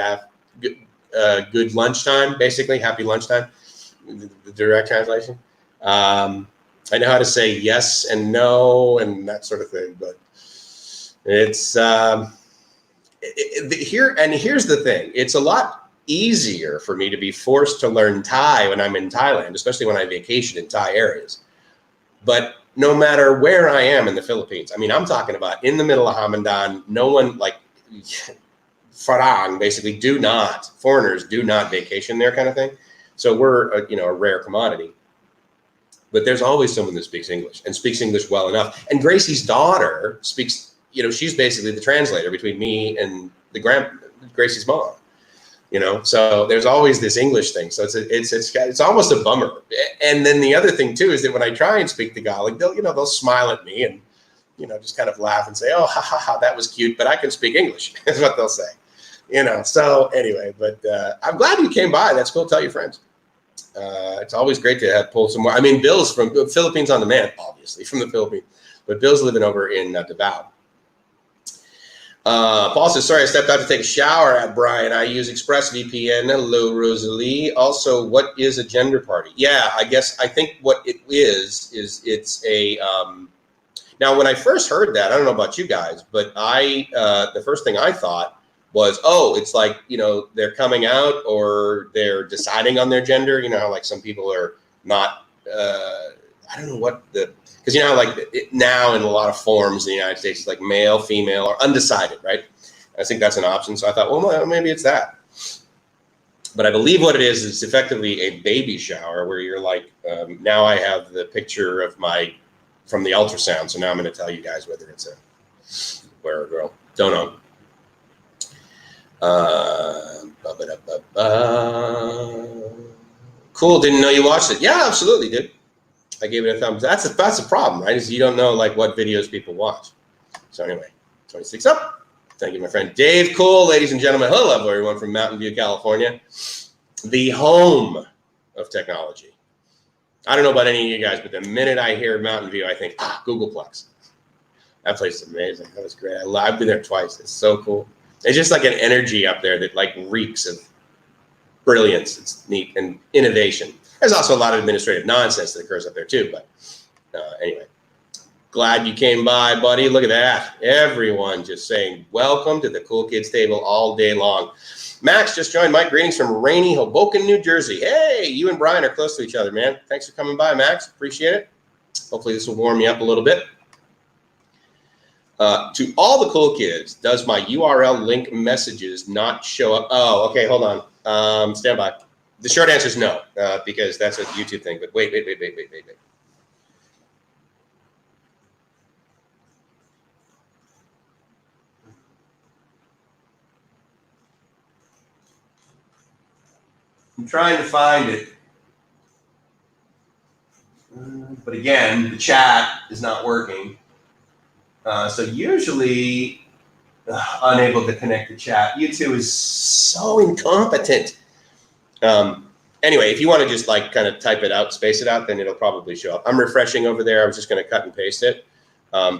lunchtime. Basically, happy lunchtime. The direct translation. I know how to say yes and no and that sort of thing, but it's here's the thing. It's a lot easier for me to be forced to learn Thai when I'm in Thailand, especially when I vacation in Thai areas. But no matter where I am in the Philippines, I mean, I'm talking about in the middle of Hamadan, no one, like Farang, basically foreigners do not vacation there, kind of thing. So we're a rare commodity. But there's always someone that speaks English and speaks English well enough. And Gracie's daughter speaks, you know, she's basically the translator between me and Gracie's mom. You know, so there's always this English thing. So it's almost a bummer. And then the other thing too is that when I try and speak Tagalog, they'll smile at me and, you know, just kind of laugh and say, oh, ha ha ha, that was cute, but I can speak English, is what they'll say. You know, so anyway, but I'm glad you came by. That's cool. Tell your friends. It's always great to have pull some more. I mean, Bill's from Philippines on Demand, obviously from the Philippines, but Bill's living over in Davao. Paul says, sorry, I stepped out to take a shower at Brian. I use ExpressVPN. Hello, Rosalie. Also, what is a gender party? Yeah, I think what it is it's a, now when I first heard that, I don't know about you guys, but the first thing I thought was, oh, it's like, you know, they're coming out or they're deciding on their gender. You know how like some people are not, I don't know what because you know how like now in a lot of forms in the United States, it's like male, female, or undecided, right? I think that's an option. So I thought, well, maybe it's that. But I believe what it is effectively a baby shower where you're like, now I have the picture of from the ultrasound. So now I'm going to tell you guys whether it's a boy or a girl. Don't know. Cool. Didn't know you watched it. Yeah, absolutely, dude. I gave it a thumbs. That's a problem, right? Is you don't know like what videos people watch. So anyway, 26 up. Thank you, my friend Dave. Cool, ladies and gentlemen. Hello, everyone from Mountain View, California, the home of technology. I don't know about any of you guys, but the minute I hear Mountain View, I think Googleplex. That place is amazing. That was great. I've been there twice. It's so cool. It's just like an energy up there that like reeks of brilliance. It's neat and innovation. There's also a lot of administrative nonsense that occurs up there too. But anyway, glad you came by, buddy. Look at that. Everyone just saying welcome to the Cool Kids table all day long. Max just joined. Mike, greetings from rainy Hoboken, New Jersey. Hey, you and Brian are close to each other, man. Thanks for coming by, Max. Appreciate it. Hopefully this will warm you up a little bit. To all the cool kids, does my URL link messages not show up? Oh, okay, hold on. Stand by. The short answer is no, because that's a YouTube thing. But wait. I'm trying to find it. But again, the chat is not working. So usually unable to connect the chat. YouTube is so incompetent. Anyway, if you want to just like kind of type it out, space it out, then it'll probably show up. I'm refreshing over there. I was just going to cut and paste it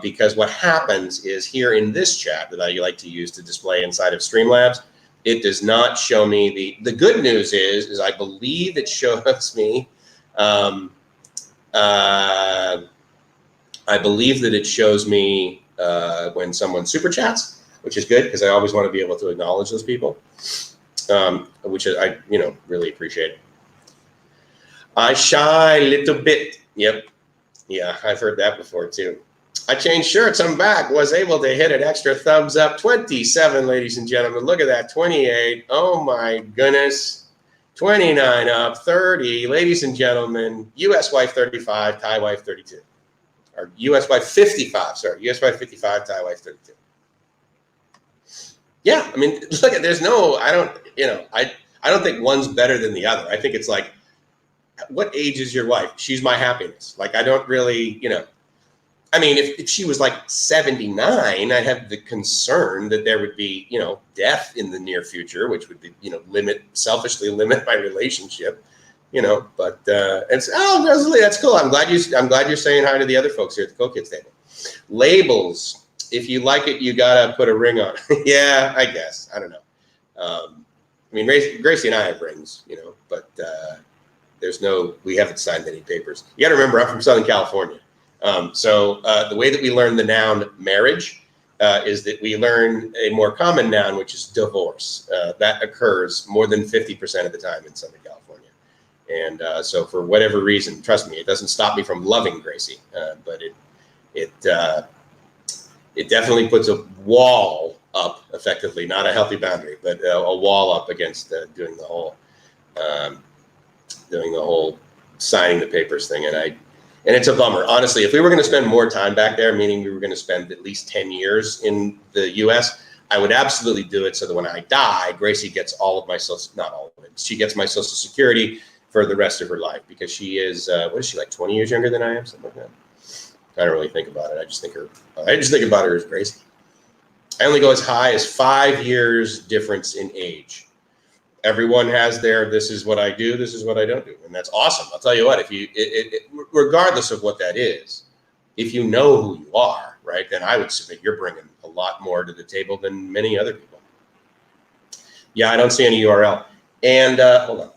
because what happens is here in this chat that I like to use to display inside of Streamlabs, it does not show me the good news is I believe it shows me, I believe that it shows me when someone super chats, which is good because I always want to be able to acknowledge those people, which I really appreciate. I shy a little bit. Yep. Yeah, I've heard that before too. I changed shirts. I'm back. Was able to hit an extra thumbs up. 27, ladies and gentlemen. Look at that. 28. Oh my goodness. 29 up. 30. Ladies and gentlemen. US wife 35. Thai wife 32. Or US wife 55. Sorry. US wife 55. Thai wife 32. Yeah. I mean, look at. There's no. I don't think one's better than the other. I think it's like, what age is your wife? She's my happiness. Like, I don't really, I mean, if she was like 79, I'd have the concern that there would be, death in the near future, which would be, selfishly limit my relationship, but it's, oh, Rosalie, that's cool. I'm glad you're saying hi to the other folks here at the Cool Kids table. Labels. If you like it, you gotta put a ring on. Yeah, I guess. I don't know. I mean, Gracie and I have rings, but we haven't signed any papers. You got to remember, I'm from Southern California. So the way that we learn the noun marriage is that we learn a more common noun, which is divorce. That occurs more than 50% of the time in Southern California. And so for whatever reason, trust me, it doesn't stop me from loving Gracie, but it definitely puts a wall up, effectively, not a healthy boundary, but a wall up against doing the whole signing the papers thing. And it's a bummer. Honestly, if we were going to spend more time back there, meaning we were going to spend at least 10 years in the US, I would absolutely do it so that when I die, Gracie gets all of my not all of it. She gets my Social Security for the rest of her life because she is, what is she, like 20 years younger than I am? Something like that. I don't really think about it. I just think about her as Gracie. I only go as high as 5 years difference in age. Everyone has their, this is what I do, this is what I don't do. And that's awesome. I'll tell you what, if you, regardless of what that is, if you know who you are, right, then I would submit you're bringing a lot more to the table than many other people. Yeah, I don't see any URL. And hold on.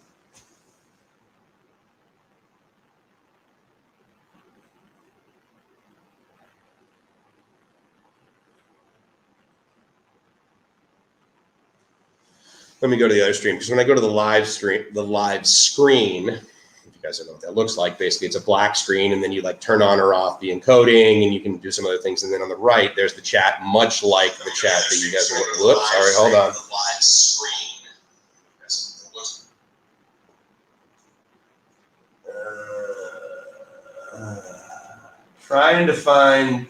Let me go to the other stream, because when I go to the live screen, if you guys don't know what that looks like, basically it's a black screen, and then you like turn on or off the encoding, and you can do some other things. And then on the right, there's the chat, much like the chat that you guys are. Whoops, sorry, hold on. Live screen. Trying to find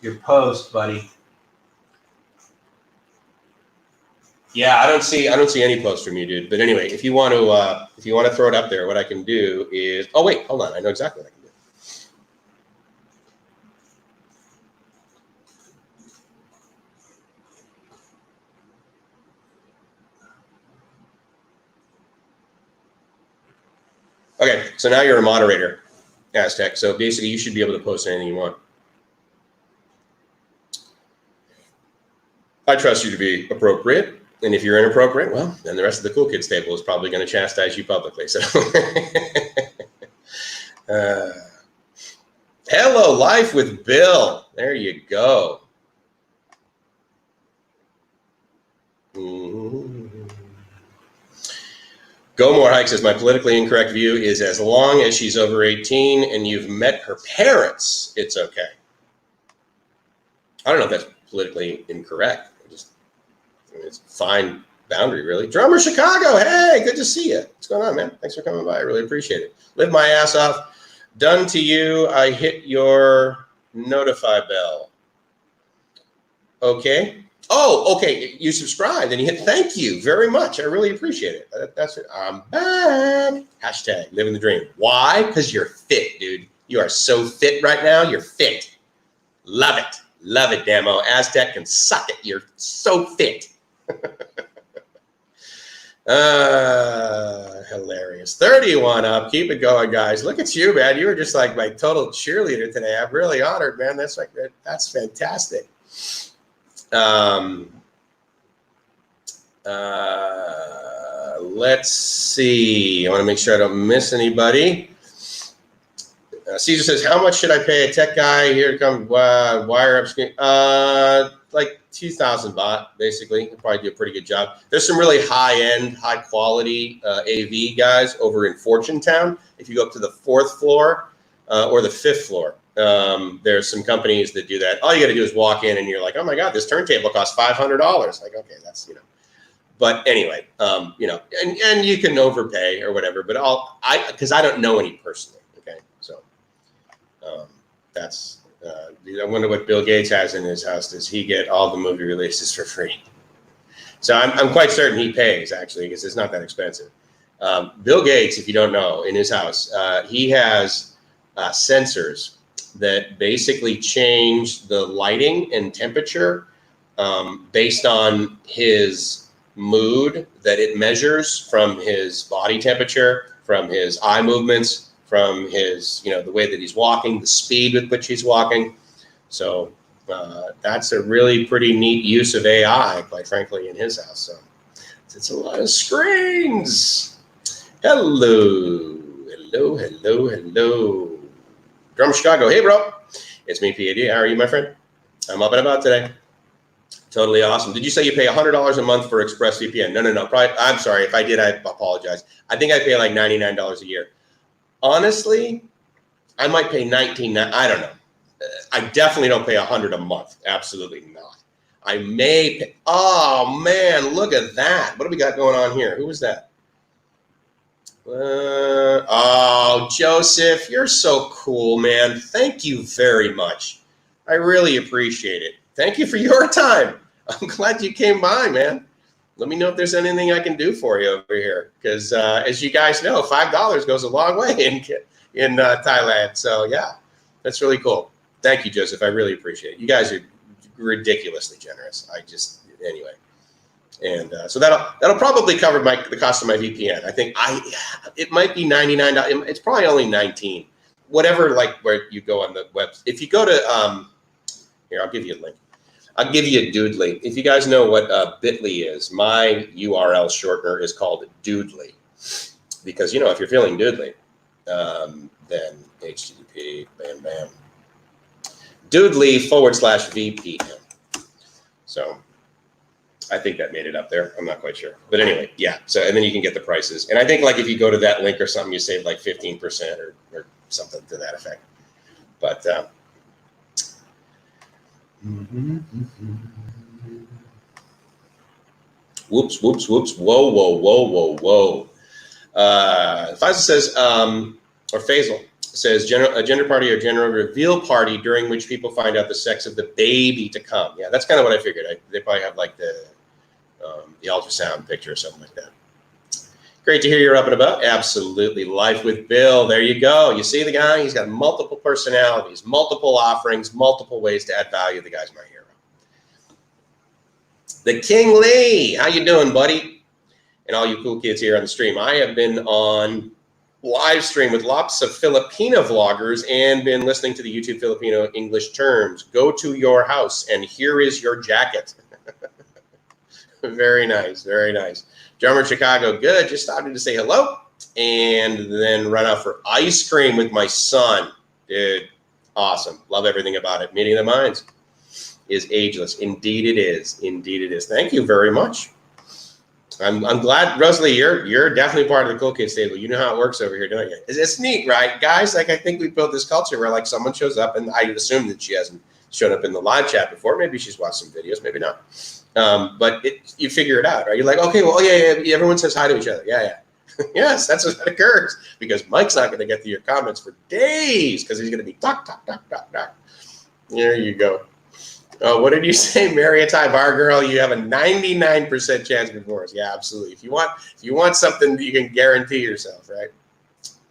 your post, buddy. Yeah, I don't see any posts from you, dude. But anyway, if you want to throw it up there, what I can do is, oh wait, hold on, I know exactly what I can do. Okay, so now you're a moderator, Aztec. So basically, you should be able to post anything you want. I trust you to be appropriate. And if you're inappropriate, well, then the rest of the cool kids table is probably going to chastise you publicly. So, hello, Life with Bill. There you go. Go More Hike says, my politically incorrect view is as long as she's over 18 and you've met her parents, it's okay. I don't know if that's politically incorrect. It's a fine boundary, really. Drummer Chicago, hey, good to see you. What's going on, man? Thanks for coming by. I really appreciate it. Live my ass off. Done to you. I hit your notify bell. Okay. Oh, okay. You subscribed and you hit thank you very much. I really appreciate it. That's it. I'm back. Hashtag living the dream. Why? Because you're fit, dude. You are so fit right now. You're fit. Love it. Love it, Damo. Aztec can suck it. You're so fit. Hilarious. 31 up. Keep it going, guys. Look at you, man. You were just like my total cheerleader today. I'm really honored, man. That's fantastic. Let's see. I want to make sure I don't miss anybody. Caesar says, how much should I pay a tech guy? Here comes wire up screen. Like 2,000 baht, basically. He'll probably do a pretty good job. There's some really high-end, high-quality AV guys over in Fortune Town. If you go up to the 4th floor or the 5th floor, there's some companies that do that. All you got to do is walk in and you're like, oh my God, this turntable costs $500. Like, okay, that's, you know. But anyway, you know, and you can overpay or whatever, but because I don't know any personally, okay? So that's, I wonder what Bill Gates has in his house. Does he get all the movie releases for free? So I'm quite certain he pays, actually, because it's not that expensive. Bill Gates, if you don't know, in his house, he has sensors that basically change the lighting and temperature based on his mood that it measures from his body temperature, from his eye movements, from his, you know, the way that he's walking, the speed with which he's walking. So that's a really pretty neat use of AI, quite frankly, in his house. So it's a lot of screens. Hello, hello, hello, hello. Drum Chicago, hey bro, it's me, PAD. How are you, my friend? I'm up and about today. Totally awesome. Did you say you pay $100 a month for ExpressVPN? No. Probably, I'm sorry. If I did, I apologize. I think I pay like $99 a year. Honestly, I might pay $19. I don't know. I definitely don't pay $100 a month. Absolutely not. I may pay. Oh man, look at that. What do we got going on here? Who was that? Oh, Joseph, you're so cool, man. Thank you very much. I really appreciate it. Thank you for your time. I'm glad you came by, man. Let me know if there's anything I can do for you over here. Because as you guys know, $5 goes a long way in Thailand. So yeah, that's really cool. Thank you, Joseph. I really appreciate it. You guys are ridiculously generous. Anyway. And so that'll probably cover the cost of my VPN. I think it might be $99. It's probably only 19. Whatever, like where you go on the web. If you go to here, I'll give you a link. I'll give you a Doodly. If you guys know what Bitly is, my URL shortener is called Doodly, because if you're feeling Doodly, then HTTP bam Doodly/VPN. So I think that made it up there. I'm not quite sure, but anyway, yeah. So and then you can get the prices, and I think like if you go to that link or something, you save like 15% or something to that effect. But whoops. Whoa. Faisal says, or Faisal says, a gender party or gender reveal party during which people find out the sex of the baby to come. Yeah, that's kind of what I figured. They probably have like the ultrasound picture or something like that. Great to hear you're up and about. Absolutely. Life with Bill. There you go. You see the guy? He's got multiple personalities, multiple offerings, multiple ways to add value. The guy's my hero. The King Lee. How you doing, buddy? And all you cool kids here on the stream. I have been on live stream with lots of Filipino vloggers and been listening to the YouTube Filipino English terms. Go to your house and here is your jacket. Very nice. Very nice. Drummer Chicago, good. Just stopped in to say hello and then run out for ice cream with my son. Dude, awesome. Love everything about it. Meeting the minds is ageless. Indeed it is. Indeed it is. Thank you very much. I'm glad, Rosalie, you're definitely part of the cool kids table. You know how it works over here, don't you? It's neat, right? Guys, like I think we built this culture where like someone shows up, and I assume that she hasn't shown up in the live chat before. Maybe she's watched some videos, maybe not. But you figure it out, right? You're like, okay, well, yeah, everyone says hi to each other. Yeah. Yes, that's what occurs because Mike's not going to get to your comments for days because he's going to be talk. There you go. Oh, what did you say, Mary? A Thai bar girl? You have a 99% chance before us. Yeah, absolutely. If you want something, you can guarantee yourself, right?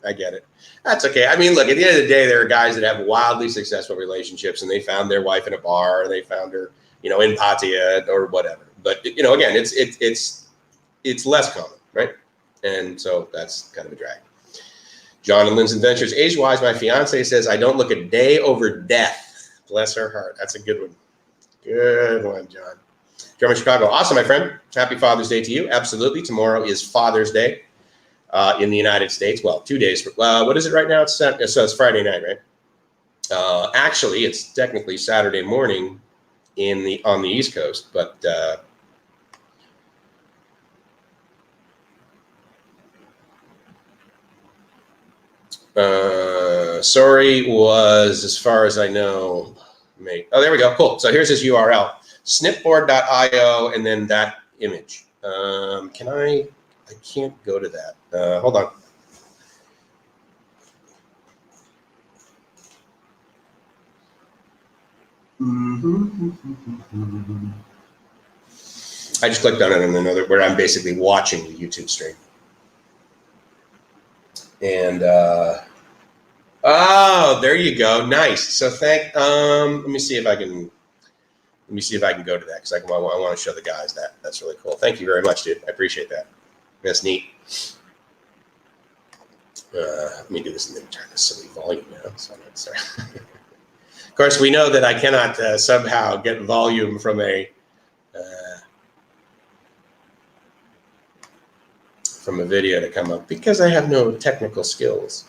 I get it. That's okay. I mean, look, at the end of the day, there are guys that have wildly successful relationships, and they found their wife in a bar, or they found her, in Pattaya or whatever. But again, it's less common, right? And so that's kind of a drag. John and Lynn's Adventures. Age-wise, my fiance says I don't look a day over death. Bless her heart. That's a good one. Good one, John. German Chicago. Awesome, my friend. Happy Father's Day to you. Absolutely. Tomorrow is Father's Day in the United States. Well, 2 days. What is it right now? So it's Friday night, right? Actually, it's technically Saturday morning on the East Coast, but sorry was, as far as I know, oh, there we go. Cool. So here's his URL, snipboard.io, and then that image. I can't go to that. Hold on. I just clicked on it on another where I'm basically watching the YouTube stream. And oh, there you go. Nice. So let me see if I can go to that because I want to show the guys that. That's really cool. Thank you very much, dude. I appreciate that. That's neat. Let me do this and then turn this silly volume down. So I'm not sorry. Of course, we know that I cannot somehow get volume from a video to come up because I have no technical skills.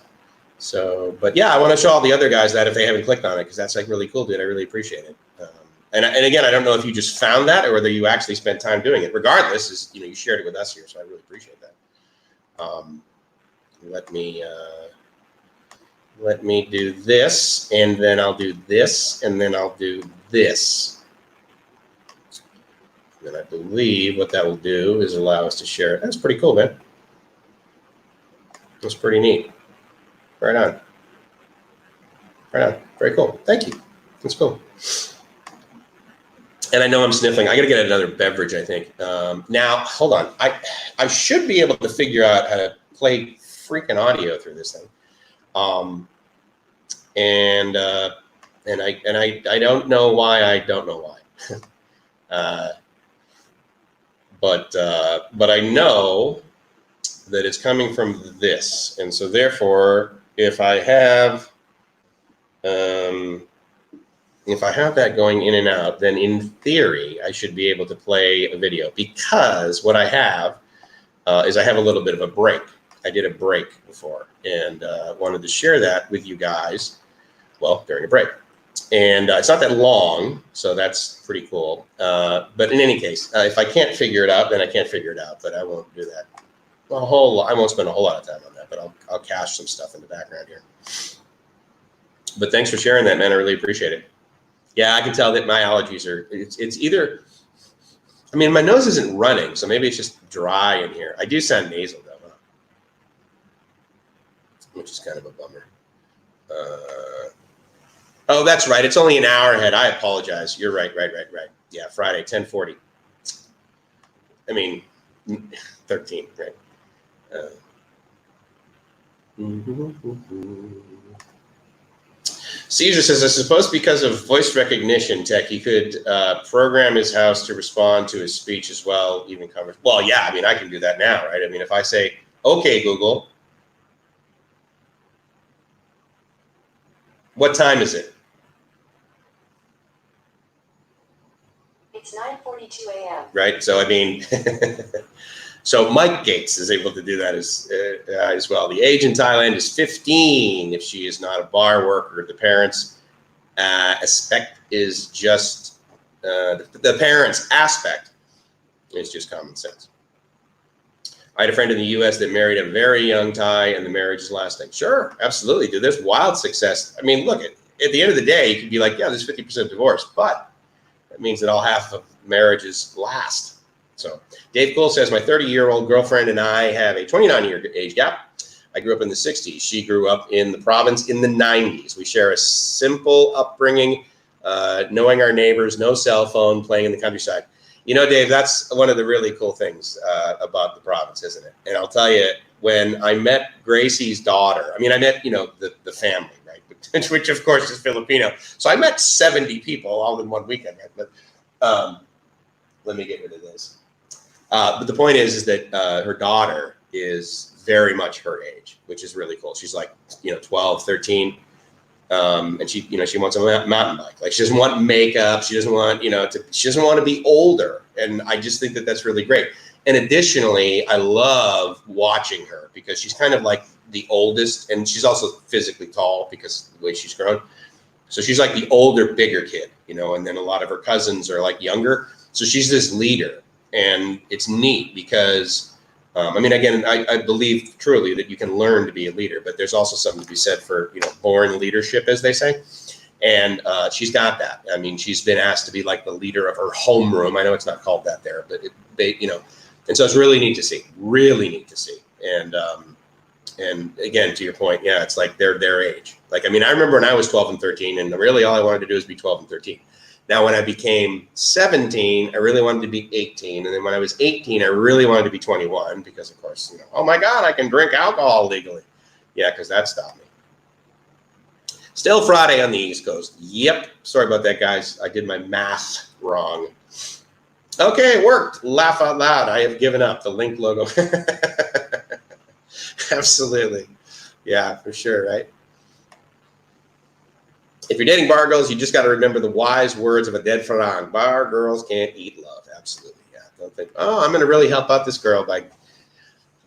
So, but yeah, I want to show all the other guys that if they haven't clicked on it because that's like really cool, dude. I really appreciate it. And again, I don't know if you just found that or whether you actually spent time doing it. Regardless, you shared it with us here, so I really appreciate that. Let me do this, and then I'll do this, and then I'll do this. And I believe what that will do is allow us to share it. That's pretty cool, man. That's pretty neat. Right on. Right on. Very cool. Thank you. That's cool. And I know I'm sniffling. I got to get another beverage, I think. Now, hold on. I should be able to figure out how to play freaking audio through this thing. And I don't know why. I don't know why. But I know that it's coming from this, and so therefore, if I have that going in and out, then in theory I should be able to play a video, because what I have is I have a little bit of a break. I did a break before, and wanted to share that with you guys. Well, during a break. And it's not that long, so that's pretty cool. But in any case, if I can't figure it out, then I can't figure it out. But I won't do that. I won't spend a whole lot of time on that. But I'll cache some stuff in the background here. But thanks for sharing that, man. I really appreciate it. Yeah, I can tell that my allergies are. It's either. I mean, my nose isn't running, so maybe it's just dry in here. I do sound nasal though, huh? Which is kind of a bummer. Oh, that's right. It's only an hour ahead. I apologize. You're right. Yeah, Friday, 10:40. I mean, 13, right? Caesar says, I suppose because of voice recognition tech, he could program his house to respond to his speech as well, even converse. Well, yeah, I mean, I can do that now, right? I mean, if I say, okay, Google, what time is it? It's 9:42 a.m. Right. So, I mean, so Mike Gates is able to do that as well. The age in Thailand is 15 if she is not a bar worker. The parents' aspect is just, the parents' aspect is just common sense. I had a friend in the U.S. that married a very young Thai, and the marriage is lasting. Sure, absolutely, dude. There's wild success. I mean, look, at the end of the day, you could be like, yeah, there's 50% divorce, but that means that all half of marriages last. So Dave Cole says, my 30-year-old girlfriend and I have a 29-year age gap. I grew up in the 60s. She grew up in the province in the 90s. We share a simple upbringing, knowing our neighbors, no cell phone, playing in the countryside. You know, Dave, that's one of the really cool things about the province, isn't it? And I'll tell you, when I met Gracie's daughter, I mean, I met, you know, the family, right? Which, of course, is Filipino. So I met 70 people all in one weekend. Right? But let me get rid of this. But the point is that her daughter is very much her age, which is really cool. She's like, 12, 13. And she, she wants a mountain bike. Like, she doesn't want makeup. She doesn't want, she doesn't want to be older. And I just think that that's really great. And additionally, I love watching her because she's kind of like the oldest, and she's also physically tall because of the way she's grown. So she's like the older, bigger kid, and then a lot of her cousins are like younger. So she's this leader, and it's neat because, I mean, again, I believe truly that you can learn to be a leader, but there's also something to be said for, born leadership, as they say. And she's got that. I mean, she's been asked to be like the leader of her homeroom. I know it's not called that there, but and so it's really neat to see, And again, to your point, yeah, it's like they're their age. Like, I mean, I remember when I was 12 and 13, and really all I wanted to do was be 12 and 13. Now, when I became 17, I really wanted to be 18. And then when I was 18, I really wanted to be 21 because, of course, oh my God, I can drink alcohol legally. Yeah, because that stopped me. Still Friday on the East Coast. Yep. Sorry about that, guys. I did my math wrong. Okay, it worked. Laugh out loud. I have given up. The link logo. Absolutely. Yeah, for sure, right? If you're dating bar girls, you just got to remember the wise words of a dead Farang. Bar girls can't eat love. Absolutely. Yeah. Don't think, I'm going to really help out this girl by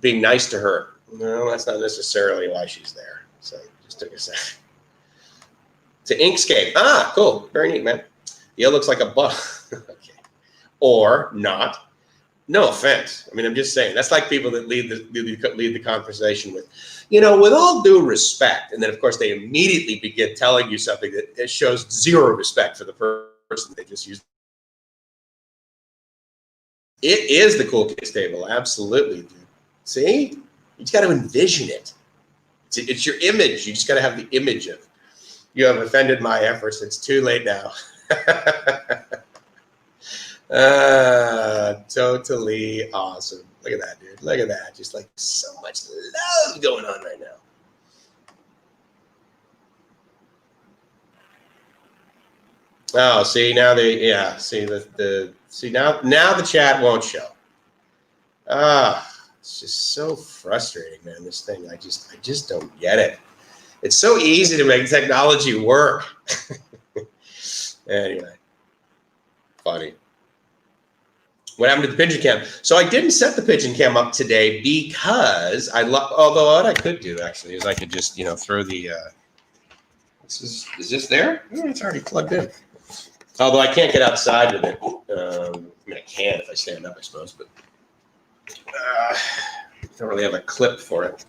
being nice to her. No, that's not necessarily why she's there. So just took a sec. To Inkscape. Ah, cool. Very neat, man. Yeah, looks like a buff. Okay. Or not. No offense. I mean, I'm just saying. That's like people that lead the conversation with, with all due respect. And then, of course, they immediately begin telling you something that shows zero respect for the person they just used. It is the cool kids table. Absolutely, dude. See? You just got to envision it. It's your image. You just got to have the image of, you have offended my efforts. It's too late now. Totally awesome. Look at that, dude. Look at that. Just like so much love going on right now. Oh, see now see now the chat won't show. It's just so frustrating, man. This thing, I just don't get it. It's so easy to make technology work. Anyway, funny. What happened to the pigeon cam? So I didn't set the pigeon cam up today because although what I could do actually is I could just, throw the, is this there? Oh, it's already plugged in. Although I can't get outside with it. I mean, I can if I stand up, I suppose, but don't really have a clip for it.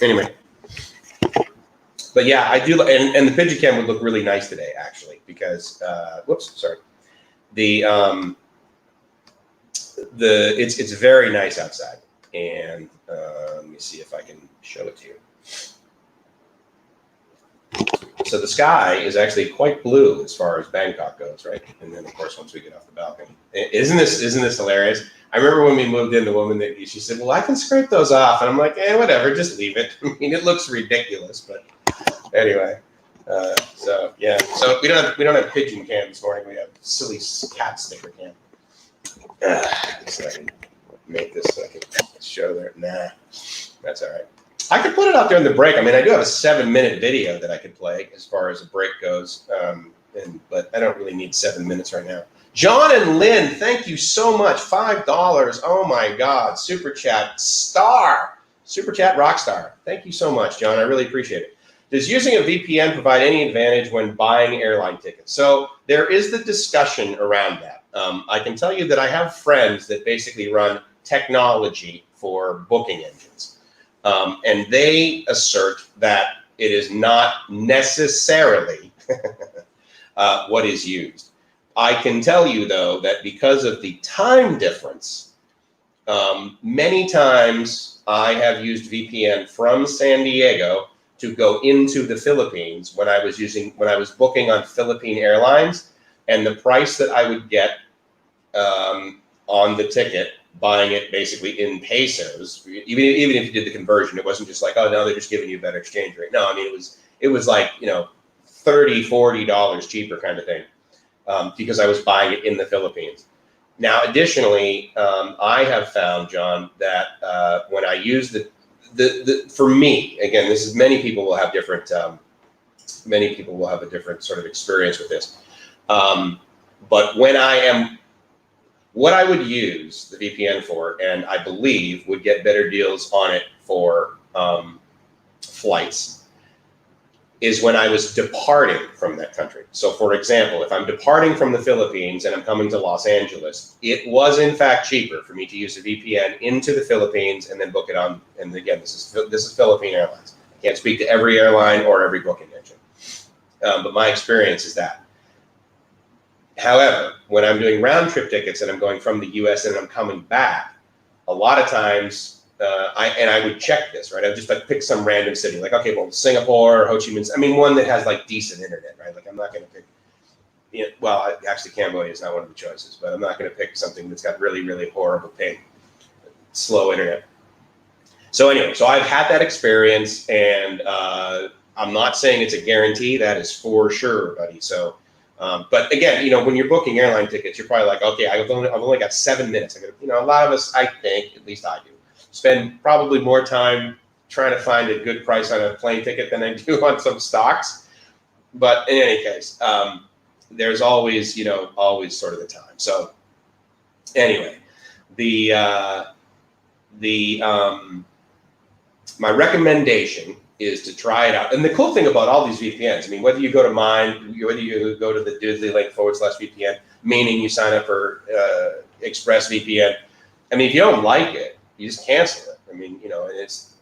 Anyway. But yeah, I do, and the pigeon cam would look really nice today, actually, because, whoops, sorry. It's very nice outside, and let me see if I can show it to you. So the sky is actually quite blue as far as Bangkok goes, right? And then of course once we get off the balcony, isn't this hilarious? I remember when we moved in, the woman she said, "Well, I can scrape those off," and I'm like, whatever, just leave it. I mean, it looks ridiculous, but anyway. So yeah, so we don't have pigeon cam this morning. We have silly cat sticker cam. So I can make this so I can show there. Nah, that's all right. I could put it out there in the break. I mean, I do have a 7-minute video that I could play as far as a break goes, but I don't really need 7 minutes right now. John and Lynn, thank you so much. $5. Oh my God, super chat star, super chat rock star. Thank you so much, John. I really appreciate it. Does using a VPN provide any advantage when buying airline tickets? So there is the discussion around that. I can tell you that I have friends that basically run technology for booking engines. And they assert that it is not necessarily what is used. I can tell you, though, that because of the time difference, many times I have used VPN from San Diego to go into the Philippines when I was booking on Philippine Airlines, and the price that I would get on the ticket, buying it basically in pesos, even if you did the conversion, it wasn't just like, oh no, they're just giving you a better exchange rate. No, I mean it was like $30, $40 cheaper kind of thing, because I was buying it in the Philippines. Now, additionally, I have found, John, that when I use for me, again, this is many people will have a different sort of experience with this, but what I would use the VPN for, and I believe would get better deals on it for flights, is when I was departing from that country. So for example, if I'm departing from the Philippines and I'm coming to Los Angeles, it was in fact cheaper for me to use a VPN into the Philippines and then book it on, and again, this is Philippine Airlines. I can't speak to every airline or every booking engine, but my experience is that. However, when I'm doing round trip tickets and I'm going from the US and I'm coming back, a lot of times, I would check this, right? I would just pick some random city, like, okay, well, Singapore, Ho Chi Minh, I mean, one that has like decent internet, right? Like I'm not going to pick, well, actually Cambodia is not one of the choices, but I'm not going to pick something that's got really, really horrible ping, slow internet. So anyway, so I've had that experience, and I'm not saying it's a guarantee, that is for sure, buddy. So, but again, when you're booking airline tickets, you're probably like, okay, I've only got 7 minutes. A lot of us, I think, at least I do, spend probably more time trying to find a good price on a plane ticket than I do on some stocks. But in any case, there's always, always sort of the time. So anyway, my recommendation is to try it out. And the cool thing about all these VPNs, I mean, whether you go to mine, whether you go to the Disney.link/VPN, meaning you sign up for ExpressVPN, I mean, if you don't like it, you just cancel it. I mean, it's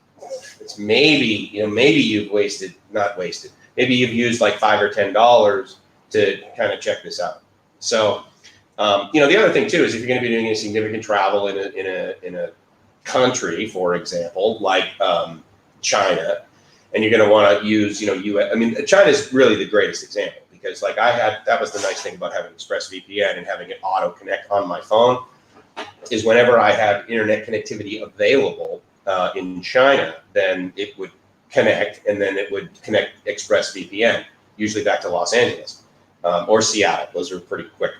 maybe, maybe you've maybe you've used like $5 or $10 to kind of check this out. So, the other thing too is if you're going to be doing any significant travel in a country, for example, like China, and you're going to want to use, US. I mean, China is really the greatest example, because like that was the nice thing about having ExpressVPN and having it auto connect on my phone, is whenever I had internet connectivity available in China, then it would connect, and then it would connect ExpressVPN, usually back to Los Angeles. or Seattle. Those are pretty quick.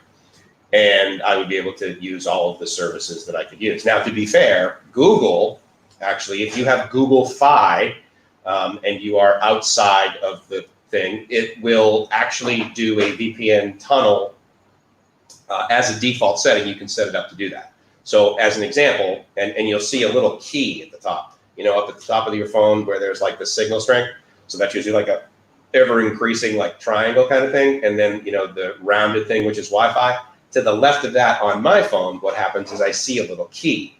And I would be able to use all of the services that I could use. Now, to be fair, Google, actually, if you have Google Fi and you are outside of the thing, it will actually do a VPN tunnel as a default setting. You can set it up to do that. So as an example, and you'll see a little key at the top, up at the top of your phone where there's like the signal strength. So that's usually like a ever increasing like triangle kind of thing. And then, the rounded thing, which is Wi-Fi. To the left of that on my phone, what happens is I see a little key,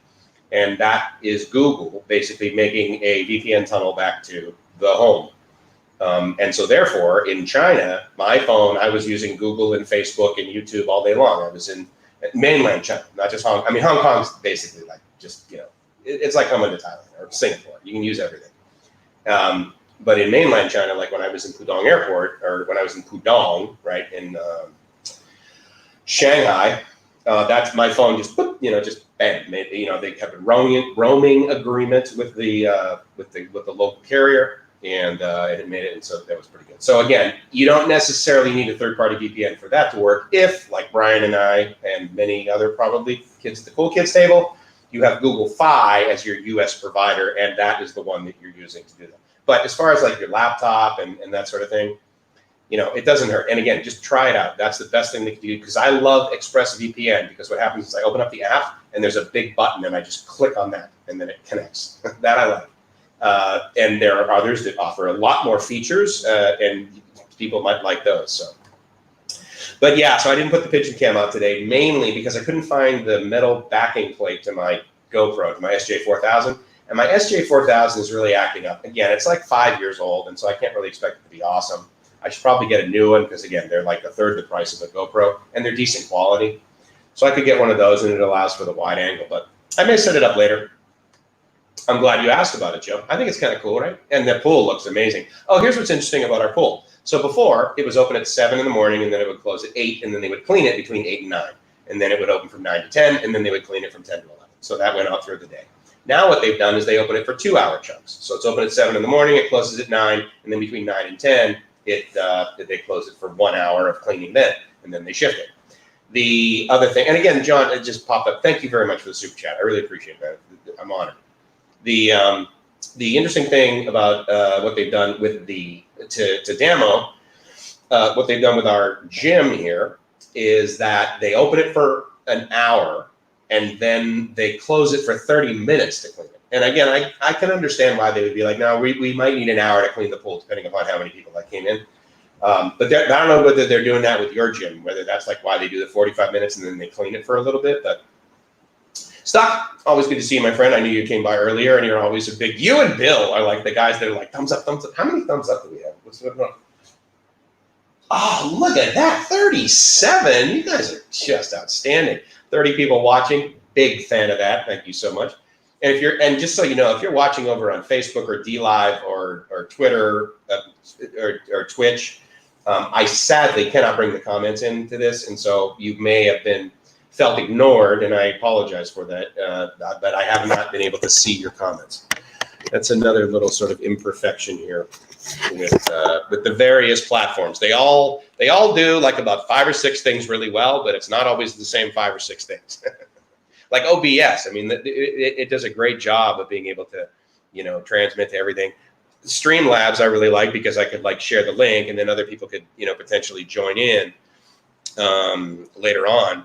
and that is Google basically making a VPN tunnel back to the home. And so therefore, in China, my phone, I was using Google and Facebook and YouTube all day long. I was in mainland China, not just Hong Kong. I mean, Hong Kong's basically like just, it's like coming to Thailand or Singapore. You can use everything. But in mainland China, like when I was in Pudong Airport, or when I was in Pudong, right, in Shanghai, that's my phone just bang. They have a roaming agreement with the local carrier, and it made it, and so that was pretty good. So again, you don't necessarily need a third-party VPN for that to work. If, like Brian and I and many other probably kids at the Cool Kids table, you have Google Fi as your US provider, and that is the one that you're using to do that. But as far as like your laptop and that sort of thing, it doesn't hurt. And again, just try it out. That's the best thing that you can do, because I love ExpressVPN, because what happens is I open up the app and there's a big button and I just click on that and then it connects. That I like. And there are others that offer a lot more features and people might like those. So, but yeah, so I didn't put the pigeon cam out today, mainly because I couldn't find the metal backing plate to my GoPro, to my SJ4000. And my SJ4000 is really acting up. Again, it's like 5 years old, and so I can't really expect it to be awesome. I should probably get a new one, because again, they're like a third the price of a GoPro, and they're decent quality. So I could get one of those, and it allows for the wide angle, but I may set it up later. I'm glad you asked about it, Joe. I think it's kind of cool, right? And the pool looks amazing. Oh, here's what's interesting about our pool. So before, it was open at 7 in the morning, and then it would close at 8, and then they would clean it between 8 and 9. And then it would open from 9 to 10, and then they would clean it from 10 to 11. So that went out through the day. Now what they've done is they open it for 2-hour chunks. So it's open at 7 in the morning, it closes at 9, and then between 9 and 10, they close it for 1 hour of cleaning then, and then they shift it. The other thing, and again, John, it just popped up. Thank you very much for the super chat. I really appreciate that. I'm honored. The interesting thing about what they've done with to demo, what they've done with our gym here is that they open it for an hour, and then they close it for 30 minutes to clean it. And again, I can understand why they would be like, no, we might need an hour to clean the pool, depending upon how many people that came in. But I don't know whether they're doing that with your gym, whether that's like why they do the 45 minutes and then they clean it for a little bit. But Stock, always good to see you, my friend. I knew you came by earlier, and you're always a big, you and Bill are like the guys that are like, thumbs up, thumbs up. How many thumbs up do we have? What's going on? Oh, look at that, 37. You guys are just outstanding. 30 people watching, big fan of that. Thank you so much. And just so you know, if you're watching over on Facebook or DLive or Twitter or Twitch, I sadly cannot bring the comments into this, and so you may have felt ignored, and I apologize for that. But I have not been able to see your comments. That's another little sort of imperfection here with the various platforms. They all do like about 5 or 6 things really well, but it's not always the same 5 or 6 things. Like OBS, I mean, it does a great job of being able to, transmit to everything. Streamlabs I really like, because I could like share the link, and then other people could, potentially join in later on.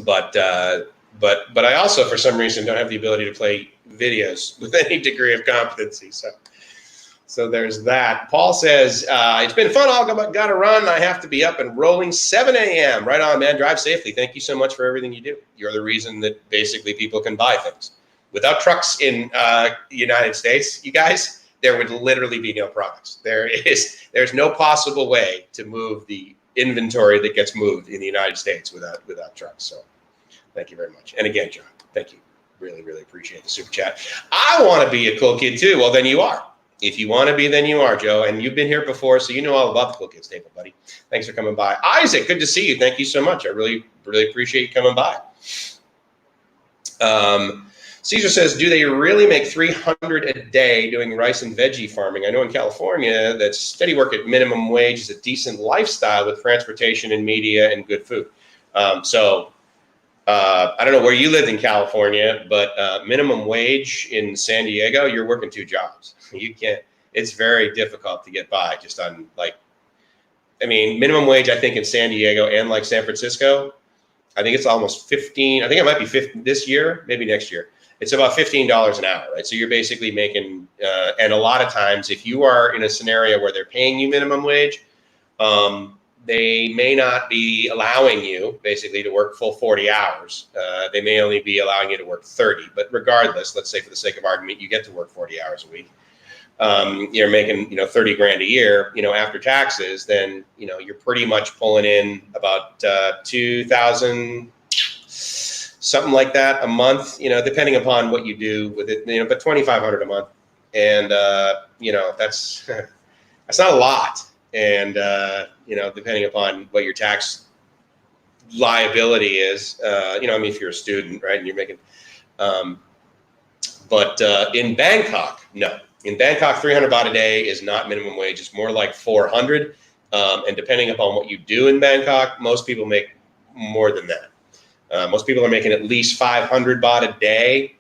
But I also, for some reason, don't have the ability to play videos with any degree of competency. So there's that. Paul says, it's been fun. Got to run. I have to be up and rolling 7 a.m. Right on, man. Drive safely. Thank you so much for everything you do. You're the reason that basically people can buy things. Without trucks in the United States, you guys, there would literally be no products. There's no possible way to move the inventory that gets moved in the United States without trucks. So thank you very much. And again, John, thank you. Really, really appreciate the super chat. I want to be a cool kid too. Well, then you are. If you want to be, then you are, Joe. And you've been here before, so you know all about the Cool Kids table, buddy. Thanks for coming by. Isaac, good to see you. Thank you so much. I really, really appreciate you coming by. Caesar says, do they really make $300 a day doing rice and veggie farming? I know in California that steady work at minimum wage is a decent lifestyle with transportation and media and good food. I don't know where you lived in California, but minimum wage in San Diego, you're working 2 jobs. You can't, it's very difficult to get by just on minimum wage, I think in San Diego and like San Francisco, I think it's almost 15. I think it might be 15 this year, maybe next year. It's about $15 an hour, right? So you're basically making, and a lot of times if you are in a scenario where they're paying you minimum wage, they may not be allowing you basically to work full 40 hours. They may only be allowing you to work 30, but regardless, let's say for the sake of argument, you get to work 40 hours a week. You're making, 30 grand a year, after taxes, then, you're pretty much pulling in about 2,000, something like that a month, depending upon what you do with it, but 2,500 a month. And, that's, that's not a lot. And, depending upon what your tax liability is, if you're a student, right, and you're making, but in Bangkok, no. In Bangkok, 300 baht a day is not minimum wage. It's more like 400. And depending upon what you do in Bangkok, most people make more than that. Most people are making at least 500 baht a day.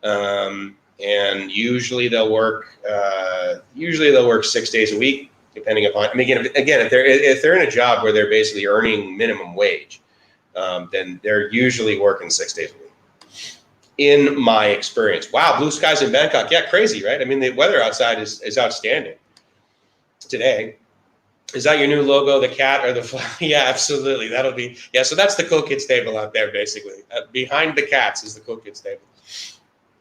And usually they'll work 6 days a week, depending upon, again, if they're in a job where they're basically earning minimum wage, then they're usually working 6 days a week. In my experience. Wow, blue skies in Bangkok. Yeah, crazy, right? The weather outside is outstanding today. Is that your new logo, the cat or the fly? Yeah, absolutely. That'll be, yeah, so that's the cool kids table out there, basically. Behind the cats is the cool kids table.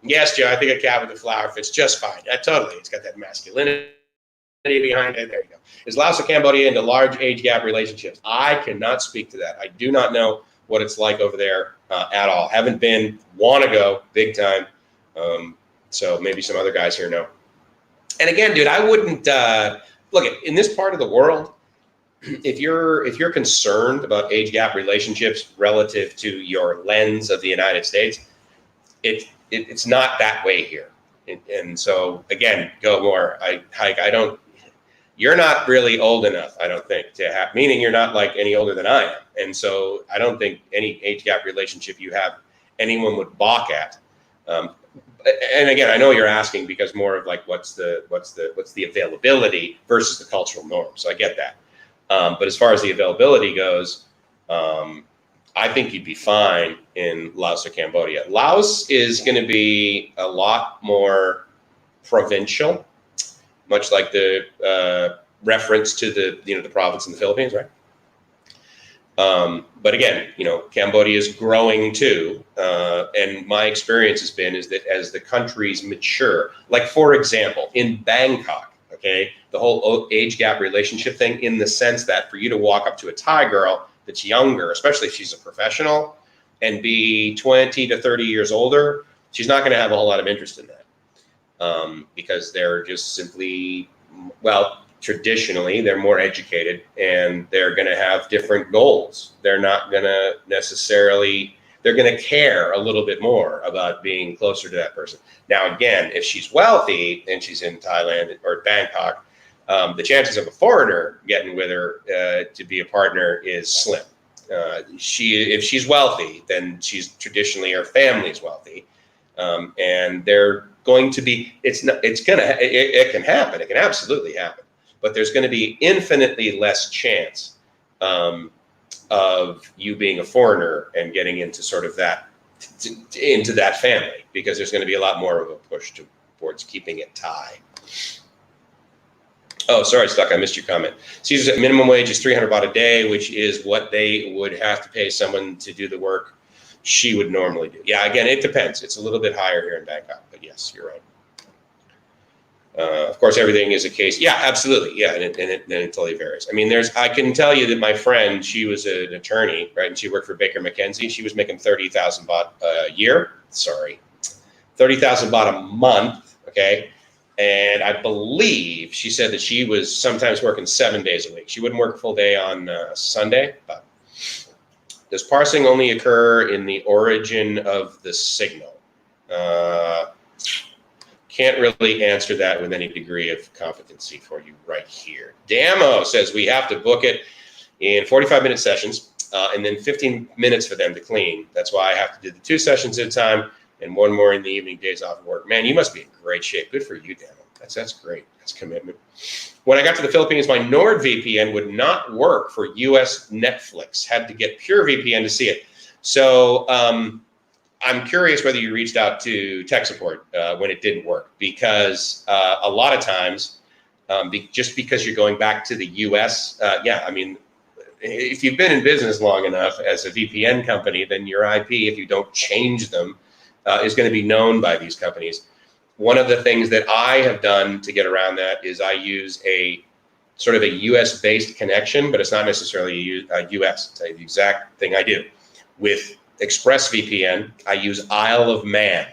Yes, Joe, I think a cat with a flower fits just fine. Totally. It's got that masculinity behind it. There you go. Is Laos or Cambodia into large age gap relationships? I cannot speak to that. I do not know what it's like over there at all. Haven't been, want to go big time. So maybe some other guys here know. And again, dude, I wouldn't look in this part of the world. If you're concerned about age gap relationships relative to your lens of the United States, it's not that way here. And so again, go more. I don't. You're not really old enough, I don't think, to have, meaning you're not like any older than I am. And so I don't think any age gap relationship you have, anyone would balk at. And again, I know you're asking because more of like, what's the availability versus the cultural norm. So I get that. But as far as the availability goes, I think you'd be fine in Laos or Cambodia. Laos is going to be a lot more provincial, much like the reference to the province in the Philippines, right? But again, Cambodia is growing too, and my experience has been is that as the countries mature, like for example, in Bangkok, okay, the whole age gap relationship thing, in the sense that for you to walk up to a Thai girl that's younger, especially if she's a professional, and be 20 to 30 years older, she's not going to have a whole lot of interest in that. Because they're just simply, well, traditionally they're more educated and they're going to have different goals. They're not going to necessarily, they're going to care a little bit more about being closer to that person. Now, again, if she's wealthy and she's in Thailand or Bangkok, the chances of a foreigner getting with her to be a partner is slim. If she's wealthy, then she's traditionally, her family's wealthy. And they're going to be, it can happen. It can absolutely happen, but there's going to be infinitely less chance of you being a foreigner and getting into sort of that, into that family, because there's going to be a lot more of a push towards keeping it Thai. Oh, sorry, Stuck, I missed your comment. Caesar said minimum wage is 300 baht a day, which is what they would have to pay someone to do the work she would normally do. Yeah, again, it depends. It's a little bit higher here in Bangkok, but yes, you're right. Of course, everything is a case. Yeah, absolutely. Yeah, and it totally varies. I can tell you that my friend, she was an attorney, right? And she worked for Baker McKenzie. She was making 30,000 baht a year. Sorry, 30,000 baht a month. Okay. And I believe she said that she was sometimes working 7 days a week. She wouldn't work a full day on Sunday, but does parsing only occur in the origin of the signal? Can't really answer that with any degree of competency for you right here. Damo says we have to book it in 45-minute sessions and then 15 minutes for them to clean. That's why I have to do the 2 sessions at a time and 1 more in the evening, days off work. Man, you must be in great shape. Good for you, Damo. That's great. That's commitment. When I got to the Philippines, my NordVPN would not work for US Netflix. Had to get PureVPN to see it. So I'm curious whether you reached out to tech support when it didn't work, because a lot of times, just because you're going back to the US, yeah, I mean, if you've been in business long enough as a VPN company, then your IP, if you don't change them, is going to be known by these companies. One of the things that I have done to get around that is I use a sort of a US-based connection, but it's not necessarily a US. It's the exact thing I do. With ExpressVPN, I use Isle of Man.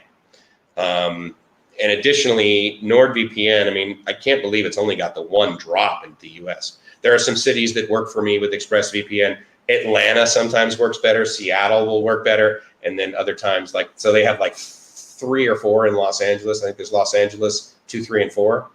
And additionally, NordVPN, I mean, I can't believe it's only got the 1 drop in the US. There are some cities that work for me with ExpressVPN. Atlanta sometimes works better. Seattle will work better. And then other times, like, so they have like 3 or 4 in Los Angeles. I think there's Los Angeles, 2, 3, and 4.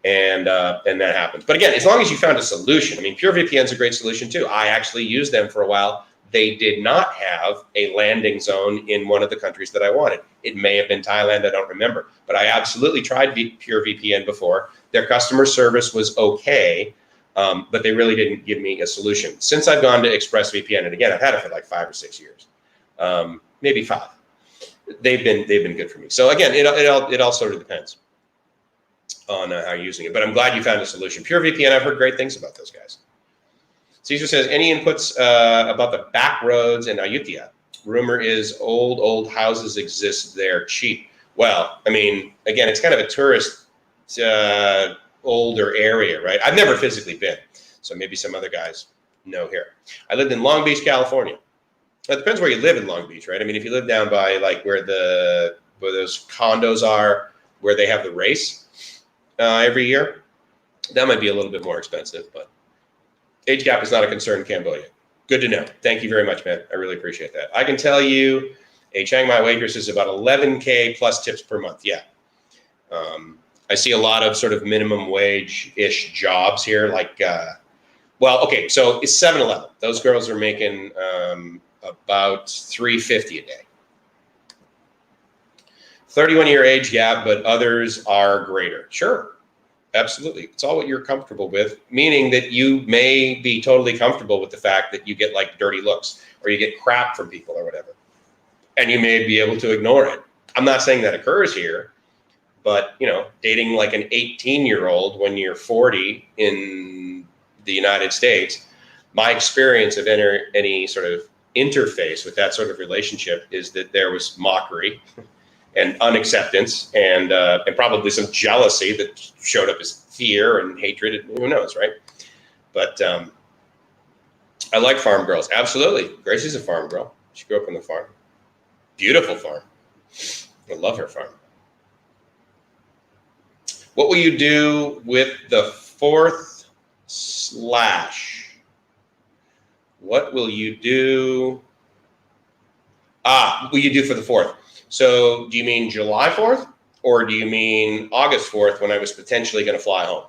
And that happens. But again, as long as you found a solution, I mean, PureVPN is a great solution too. I actually used them for a while. They did not have a landing zone in one of the countries that I wanted. It may have been Thailand, I don't remember. But I absolutely tried PureVPN before. Their customer service was okay, but they really didn't give me a solution. Since I've gone to ExpressVPN, and again, I've had it for like 5 or 6 years, maybe 5. They've been good for me. So again, it all sort of depends on how you're using it. But I'm glad you found a solution. PureVPN, I've heard great things about those guys. Caesar says, any inputs about the back roads in Ayutthaya? Rumor is old houses exist there cheap. Well, I mean, again, it's kind of a tourist older area, right? I've never physically been, so maybe some other guys know here. I lived in Long Beach, California. It depends where you live in Long Beach, right? I mean, if you live down by like where those condos are, where they have the race every year, that might be a little bit more expensive, but age gap is not a concern in Cambodia. Good to know. Thank you very much, man. I really appreciate that. I can tell you a Chiang Mai waitress is about 11K plus tips per month. Yeah. I see a lot of sort of minimum wage-ish jobs here. Like, well, okay, so it's 7-Eleven. Those girls are making about $350 a day. 31-year age gap, but others are greater. Sure. Absolutely. It's all what you're comfortable with, meaning that you may be totally comfortable with the fact that you get like dirty looks or you get crap from people or whatever, and you may be able to ignore it. I'm not saying that occurs here, but, you know, dating like an 18-year-old when you're 40 in the United States, my experience of any sort of interface with that sort of relationship is that there was mockery and unacceptance and probably some jealousy that showed up as fear and hatred, and who knows, right? But I like farm girls. Absolutely. Gracie's a farm girl. She grew up on the farm. Beautiful farm. I love her farm. What will you do with the 4th slash? What will you do? Will you do for the 4th? So do you mean July 4th, or do you mean August 4th when I was potentially going to fly home?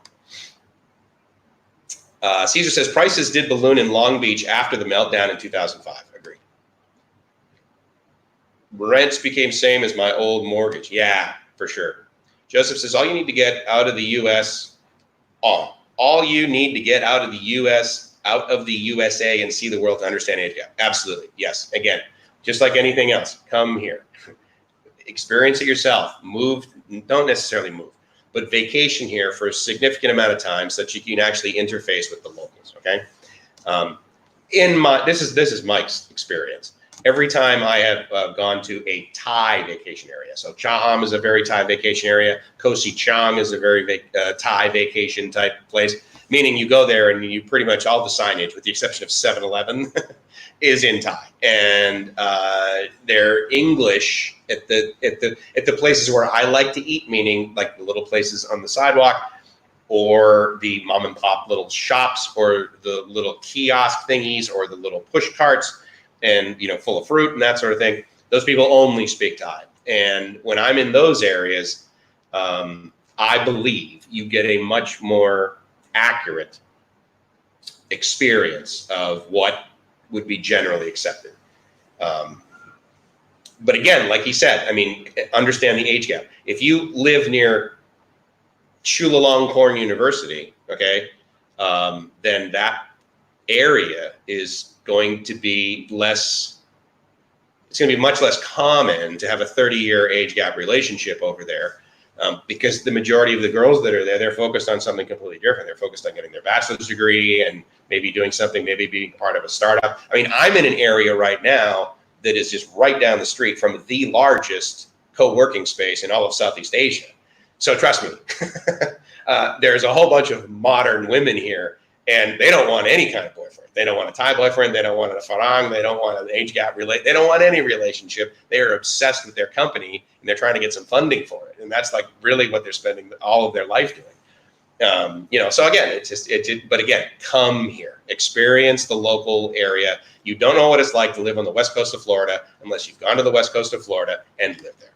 Caesar says prices did balloon in Long Beach after the meltdown in 2005. Agreed. Rents became same as my old mortgage. Yeah, for sure. Joseph says all you need to get out of the U.S. All you need to get out of the U.S. out of the USA and see the world to understand age gap. Absolutely. Yes. Again, just like anything else, come here. Experience it yourself. Move, don't necessarily move, but vacation here for a significant amount of time so that you can actually interface with the locals. Okay. This is Mike's experience. Every time I have gone to a Thai vacation area, so Chaham is a very Thai vacation area. Koh Sichang is a very Thai vacation type place, meaning you go there and you pretty much all the signage, with the exception of 7-Eleven, is in Thai, and their English at the places where I like to eat, meaning like the little places on the sidewalk, or the mom and pop little shops, or the little kiosk thingies, or the little push carts, and full of fruit and that sort of thing. Those people only speak Thai. And when I'm in those areas, I believe you get a much more accurate experience of what would be generally accepted. But again, like he said, I mean, understand the age gap. If you live near Chulalongkorn University, okay, then that area is going to be less, it's going to be much less common to have a 30-year age gap relationship over there, because the majority of the girls that are there, they're focused on something completely different. They're focused on getting their bachelor's degree and maybe doing something, maybe being part of a startup. I mean, I'm in an area right now that is just right down the street from the largest co-working space in all of Southeast Asia. So trust me, there's a whole bunch of modern women here, and they don't want any kind of boyfriend. They don't want a Thai boyfriend. They don't want a farang. They don't want an age gap They don't want any relationship. They are obsessed with their company, and they're trying to get some funding for it. And that's like really what they're spending all of their life doing. So again, but again, come here, experience the local area. You don't know what it's like to live on the west coast of Florida unless you've gone to the west coast of Florida and lived there.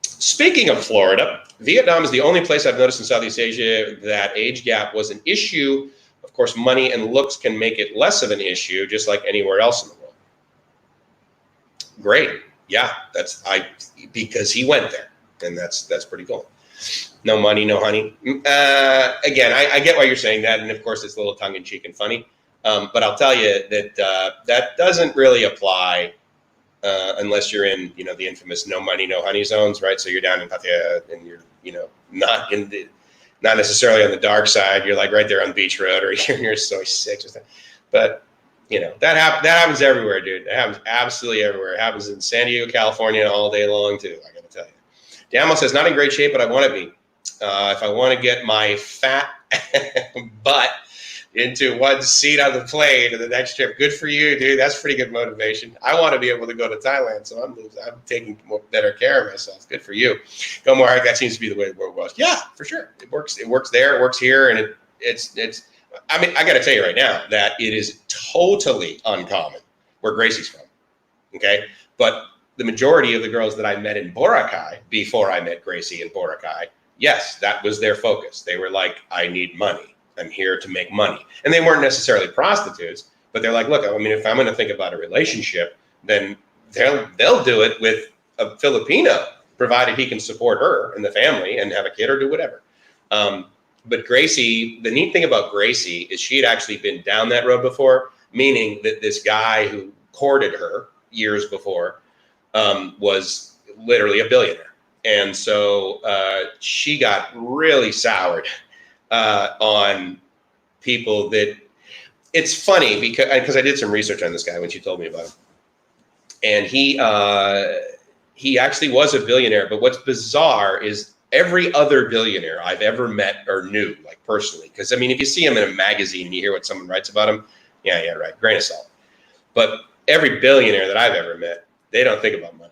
Speaking of Florida, Vietnam is the only place I've noticed in Southeast Asia that age gap was an issue. Of course, money and looks can make it less of an issue, just like anywhere else in the world. Great. Yeah, because he went there, and that's pretty cool. No money, no honey. Again, I get why you're saying that, and of course it's a little tongue-in-cheek and funny. But I'll tell you that that doesn't really apply unless you're in, the infamous no money, no honey zones, right? So you're down in Pattaya, and you're, not necessarily on the dark side. You're like right there on Beach Road, or you're near Soy 6 or something. But that happens everywhere, dude. It happens absolutely everywhere. It happens in San Diego, California, all day long too. I got to tell you. Damo says, not in great shape, but I want to be. If I want to get my fat butt into one seat on the plane to the next trip, good for you, dude. That's pretty good motivation. I want to be able to go to Thailand, so I'm taking better care of myself. Good for you. Go more. That seems to be the way the world was. Yeah, for sure. It works. It works there. It works here, and it's. I mean, I got to tell you right now that it is totally uncommon where Gracie's from. Okay, but the majority of the girls that I met in Boracay before I met Gracie in Boracay, yes, that was their focus. They were like, I need money. I'm here to make money. And they weren't necessarily prostitutes, but they're like, look, I mean, if I'm going to think about a relationship, then they'll do it with a Filipino, provided he can support her and the family and have a kid or do whatever. But Gracie, the neat thing about Gracie is she had actually been down that road before, meaning that this guy who courted her years before was literally a billionaire. And so she got really soured on people that, it's funny because I did some research on this guy when she told me about him. And he actually was a billionaire, but what's bizarre is every other billionaire I've ever met or knew, like personally, because I mean, if you see him in a magazine and you hear what someone writes about him, yeah, right, grain of salt. But every billionaire that I've ever met, they don't think about money.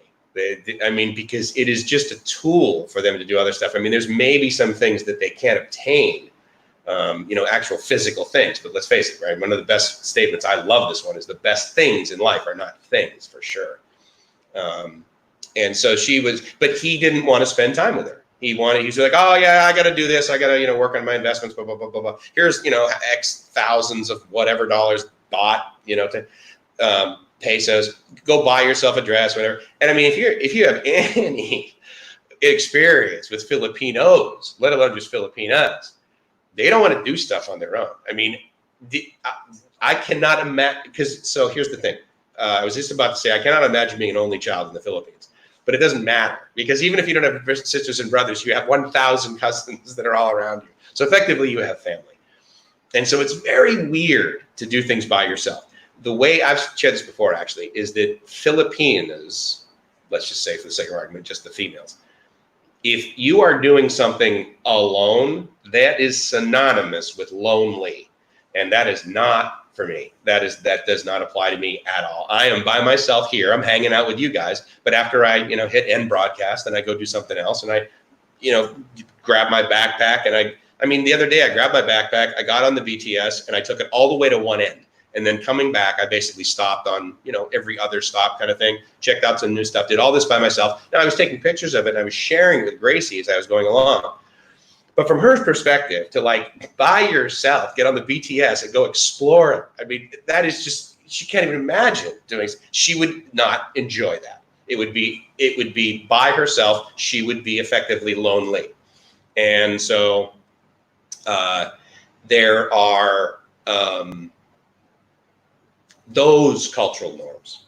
I mean, because it is just a tool for them to do other stuff. I mean, there's maybe some things that they can't obtain, actual physical things. But let's face it, right? One of the best statements, I love this one, is the best things in life are not things, for sure. And so but he didn't want to spend time with her. He was like, oh yeah, I got to do this. I got to, work on my investments, blah, blah, blah, blah, blah. Here's, X thousands of whatever dollars bought, pesos, go buy yourself a dress, whatever. And I mean, if you have any experience with Filipinos, let alone just Filipinas, they don't want to do stuff on their own. I mean, I cannot imagine, so here's the thing. I was just about to say, I cannot imagine being an only child in the Philippines, but it doesn't matter, because even if you don't have sisters and brothers, you have 1,000 cousins that are all around you. So effectively you have family. And so it's very weird to do things by yourself. The way I've shared this before, actually, is that Filipinas, let's just say for the sake of argument, just the females, if you are doing something alone, that is synonymous with lonely. And that is not for me. That does not apply to me at all. I am by myself here. I'm hanging out with you guys. But after I, hit end broadcast, and I go do something else, and I, grab my backpack, and I mean, the other day I grabbed my backpack, I got on the BTS, and I took it all the way to one end. And then coming back, I basically stopped on, every other stop kind of thing, checked out some new stuff, did all this by myself. Now I was taking pictures of it and I was sharing with Gracie as I was going along. But from her perspective, to like by yourself, get on the BTS and go explore, I mean, that is just, she can't even imagine doing. She would not enjoy that. It would be by herself. She would be effectively lonely. And so there are those cultural norms.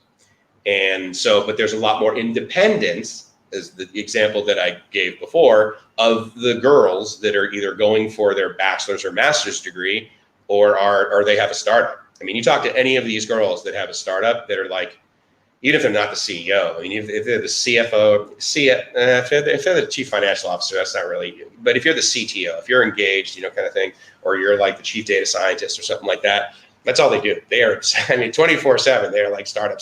And so, but there's a lot more independence, as the example that I gave before, of the girls that are either going for their bachelor's or master's degree, or they have a startup. I mean, you talk to any of these girls that have a startup that are like, even if they're not the CEO, I mean, if they're the CFO, if they're the chief financial officer, that's not really, but if you're the CTO, if you're engaged, kind of thing, or you're like the chief data scientist or something like that, that's all they do. They are, 24/7, they're like startup.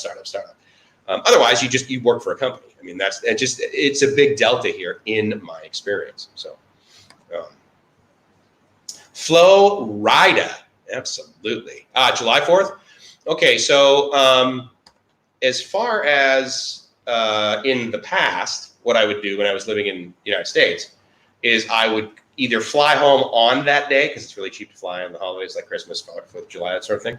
Otherwise, you work for a company. I mean, it's a big delta here in my experience. So, Flo Rida, absolutely. July 4th. Okay, so as far as in the past, what I would do when I was living in the United States is I would either fly home on that day, because it's really cheap to fly on the holidays like Christmas, 4th of July, that sort of thing.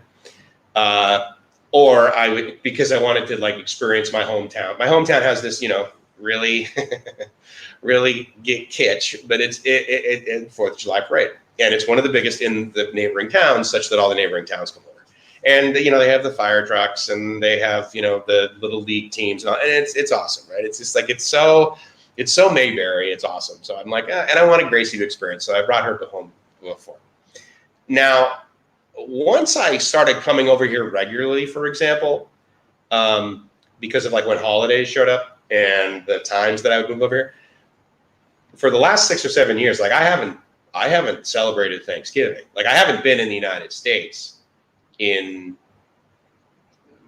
Or I would, because I wanted to like experience my hometown. My hometown has this, really, really get kitsch, but it's 4th of July parade. And it's one of the biggest in the neighboring towns, such that all the neighboring towns come over. And, they have the fire trucks and they have, the little league teams and it's awesome, right? It's just like, it's so Mayberry. It's awesome. So I'm like, and I wanted Gracie to experience. So I brought her to home before. Now, once I started coming over here regularly, for example, because of like when holidays showed up and the times that I would move over here, for the last 6 or 7 years, like I haven't celebrated Thanksgiving. Like I haven't been in the United States in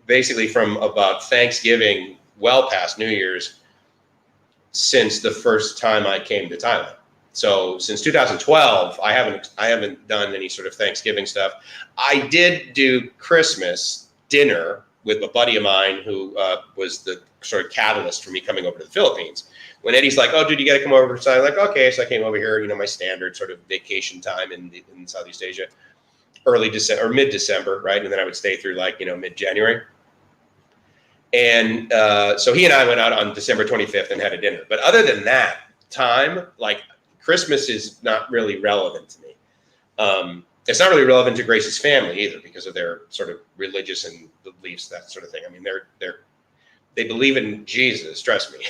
basically from about Thanksgiving well past New Year's since the first time I came to Thailand. So since 2012, I haven't done any sort of Thanksgiving stuff. I did do Christmas dinner with a buddy of mine who was the sort of catalyst for me coming over to the Philippines. When Eddie's like, "Oh, dude, you got to come over," so I'm like, "Okay." So I came over here, my standard sort of vacation time in Southeast Asia, early December or mid-December, right? And then I would stay through like mid-January. And so he and I went out on December 25th and had a dinner. But other than that time, like Christmas is not really relevant to me. It's not really relevant to Gracie's family either because of their sort of religious and beliefs, that sort of thing. I mean, they believe in Jesus, trust me.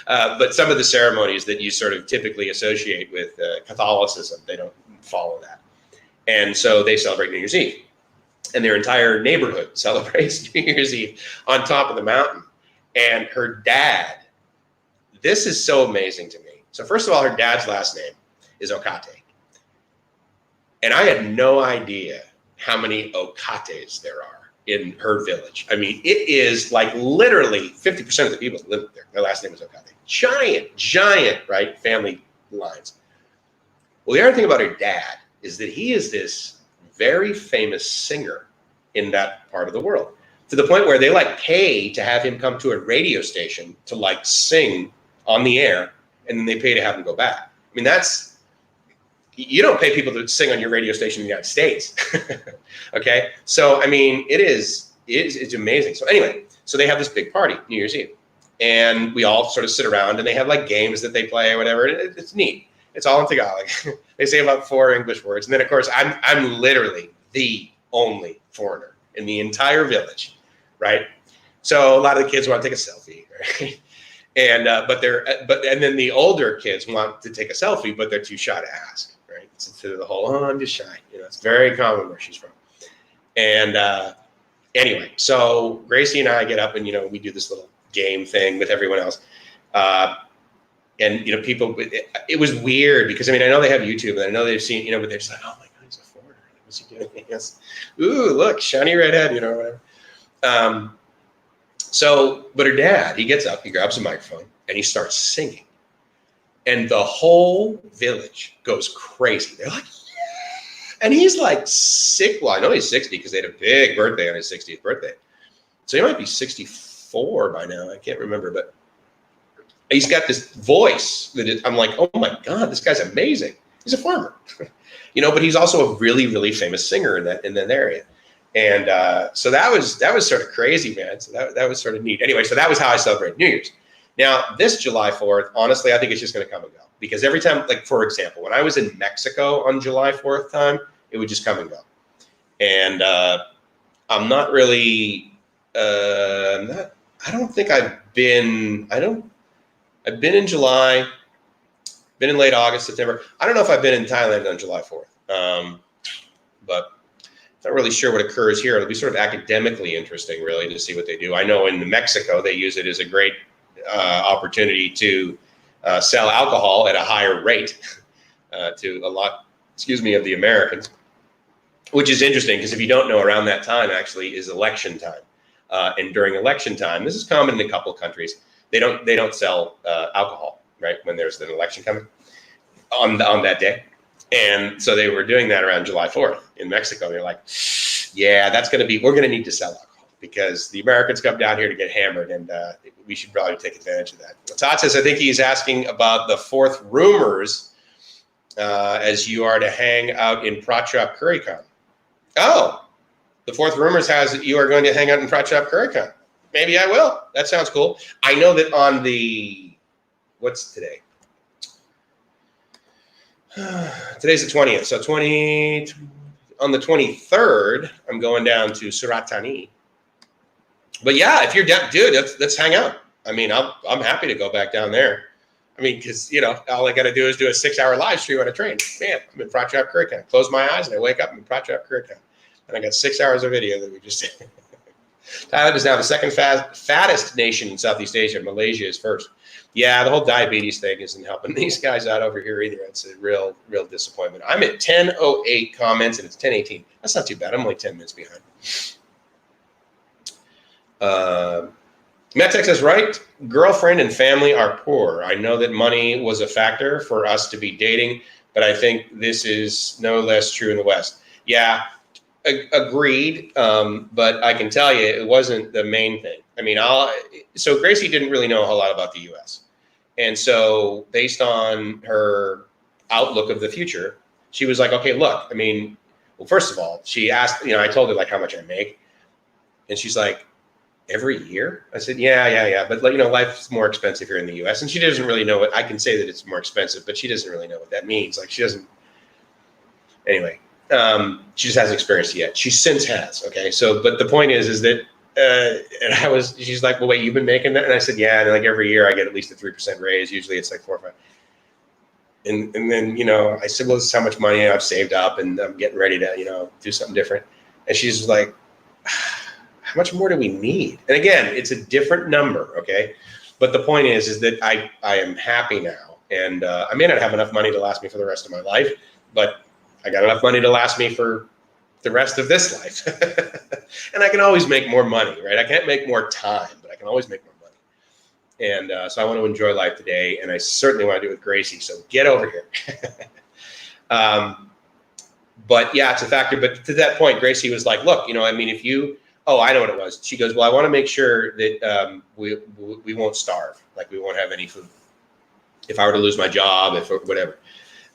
But some of the ceremonies that you sort of typically associate with Catholicism, they don't follow that. And so they celebrate New Year's Eve. And their entire neighborhood celebrates New Year's Eve on top of the mountain. And her dad, this is so amazing to me. So first of all, her dad's last name is Okate. And I had no idea how many Okates there are in her village. I mean, it is like literally 50% of the people that live there, their last name is Okate. Giant, right? Family lines. Well, the other thing about her dad is that he is this very famous singer in that part of the world, to the point where they like pay to have him come to a radio station to like sing on the air, and then they pay to have him go back. I mean, you don't pay people to sing on your radio station in the United States. Okay. So, I mean, it's amazing. So anyway, so they have this big party, New Year's Eve, and we all sort of sit around and they have like games that they play or whatever. It's neat. It's all in Tagalog. They say about 4 English words. And then of course I'm literally the only foreigner in the entire village. Right. So a lot of the kids want to take a selfie. Right. And, and then the older kids want to take a selfie, but they're too shy to ask. Right. So the whole, I'm just shy. It's very common where she's from. And anyway, so Gracie and I get up and, we do this little game thing with everyone else. And, people, it was weird because, I mean, I know they have YouTube and I know they've seen, but they're just like, oh my God, he's a foreigner. What's he doing? Yes. Ooh, look, shiny redhead, whatever. But her dad, he gets up, he grabs a microphone and he starts singing. And the whole village goes crazy. They're like, And he's like sick. Well, I know he's 60 because they had a big birthday on his 60th birthday. So he might be 64 by now. I can't remember, but he's got this voice that I'm like, oh my God, this guy's amazing. He's a farmer, but he's also a really, really famous singer in that area. And so that was sort of crazy, man. So that was sort of neat. Anyway, so that was how I celebrate New Year's. Now, this July 4th, honestly, I think it's just going to come and go. Because every time, like, for example, when I was in Mexico on July 4th time, it would just come and go. And I'm not really, I don't think I've been in July, been in late August, September. I don't know if I've been in Thailand on July 4th. But not really sure what occurs here. It'll be sort of academically interesting, really, to see what they do. I know in Mexico, they use it as a great opportunity to sell alcohol at a higher rate to a lot, of the Americans, which is interesting because if you don't know, around that time actually is election time. And during election time, this is common in a couple of countries, they don't sell alcohol, right, when there's an election coming on that day. And so they were doing that around July 4th in Mexico. They're like, yeah, we're going to need to sell alcohol because the Americans come down here to get hammered, and we should probably take advantage of that. Todd says, I think he's asking about the fourth rumors as you are to hang out in Pratchap Currycon. Oh, the fourth rumors has that you are going to hang out in Pratchap Currycon. Maybe I will. That sounds cool. I know that on what's today? Today's the 20th. So on the 23rd, I'm going down to Surat Thani. But yeah, if you're down, dude, let's hang out. I mean, I'm happy to go back down there. I mean, because, all I got to do is do a 6-hour live stream on a train. Man, I'm in Pratchap Currycon. Close my eyes and I wake up, I'm in Pratchap Currycon. And I got 6 hours of video that we just did. Thailand is now the second fattest nation in Southeast Asia. Malaysia is first. Yeah, the whole diabetes thing isn't helping these guys out over here either. It's a real disappointment. I'm at 10:08 comments and it's 10:18. That's not too bad. I'm only 10 minutes behind. Mattech says, right, girlfriend and family are poor. I know that money was a factor for us to be dating, but I think this is no less true in the West. Yeah, agreed. But I can tell you it wasn't the main thing. I mean, so Gracie didn't really know a whole lot about the U.S. And so based on her outlook of the future, she was like, okay, look, I mean, well, first of all, she asked, I told her like how much I make. And she's like, every year? I said, yeah. But life's more expensive here in the U.S. And she doesn't really know what, I can say that it's more expensive, but she doesn't really know what that means. Like she doesn't, anyway, she just hasn't experienced it yet. She since has, okay? So, but the point is that, and she's like, well, wait, you've been making that? And I said, yeah. And like every year I get at least a 3% raise. Usually it's like 4 or 5. And then, I said, well, this is how much money I've saved up and I'm getting ready to, do something different. And she's like, how much more do we need? And again, it's a different number. Okay. But the point is that I am happy now. And I may not have enough money to last me for the rest of my life, but I got enough money to last me for the rest of this life. And I can always make more money, right? I can't make more time, but I can always make more money. And so I want to enjoy life today. And I certainly want to do it with Gracie. So get over here. But yeah, it's a factor. But to that point, Gracie was like, look, I mean, if you, I know what it was. She goes, well, I want to make sure that we won't starve. Like we won't have any food. If I were to lose my job, if whatever.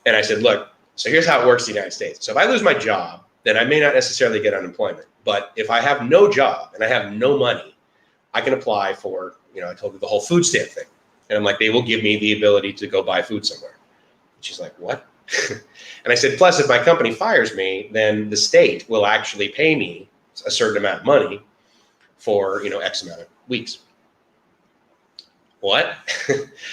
And I said, look, so here's how it works in the United States. So if I lose my job, then I may not necessarily get unemployment. But if I have no job and I have no money, I can apply for, I told her the whole food stamp thing. And I'm like, they will give me the ability to go buy food somewhere. And she's like, what? And I said, plus, if my company fires me, then the state will actually pay me a certain amount of money for, X amount of weeks. What?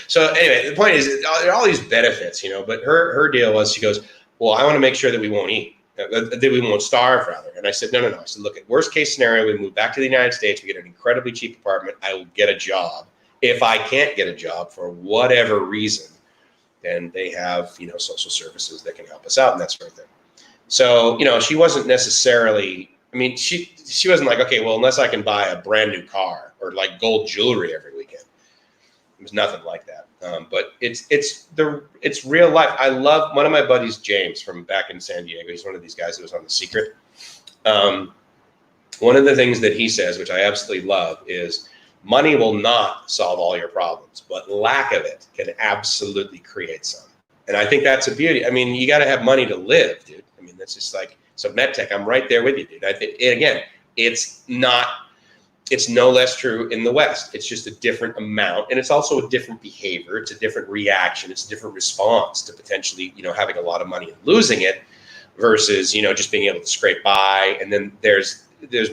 So anyway, the point is there are all these benefits, but her deal was, she goes, well, I want to make sure that we won't eat, that we won't starve rather. And I said, no. I said, look, at worst case scenario, we move back to the United States, we get an incredibly cheap apartment, I will get a job. If I can't get a job for whatever reason, then they have, social services that can help us out and that sort of thing. So, she wasn't necessarily, I mean, she wasn't like, okay, well, unless I can buy a brand new car or like gold jewelry every weekend. It was nothing like that. But it's real life. I love one of my buddies, James, from back in San Diego. He's one of these guys that was on The Secret. One of the things that he says, which I absolutely love, is money will not solve all your problems, but lack of it can absolutely create some. And I think that's a beauty. I mean, you got to have money to live, dude. I mean, that's just like, so MedTech, I'm right there with you, dude. I think, and again, it's no less true in the West. It's just a different amount. And it's also a different behavior. It's a different reaction. It's a different response to potentially, having a lot of money and losing it versus, just being able to scrape by. And then there's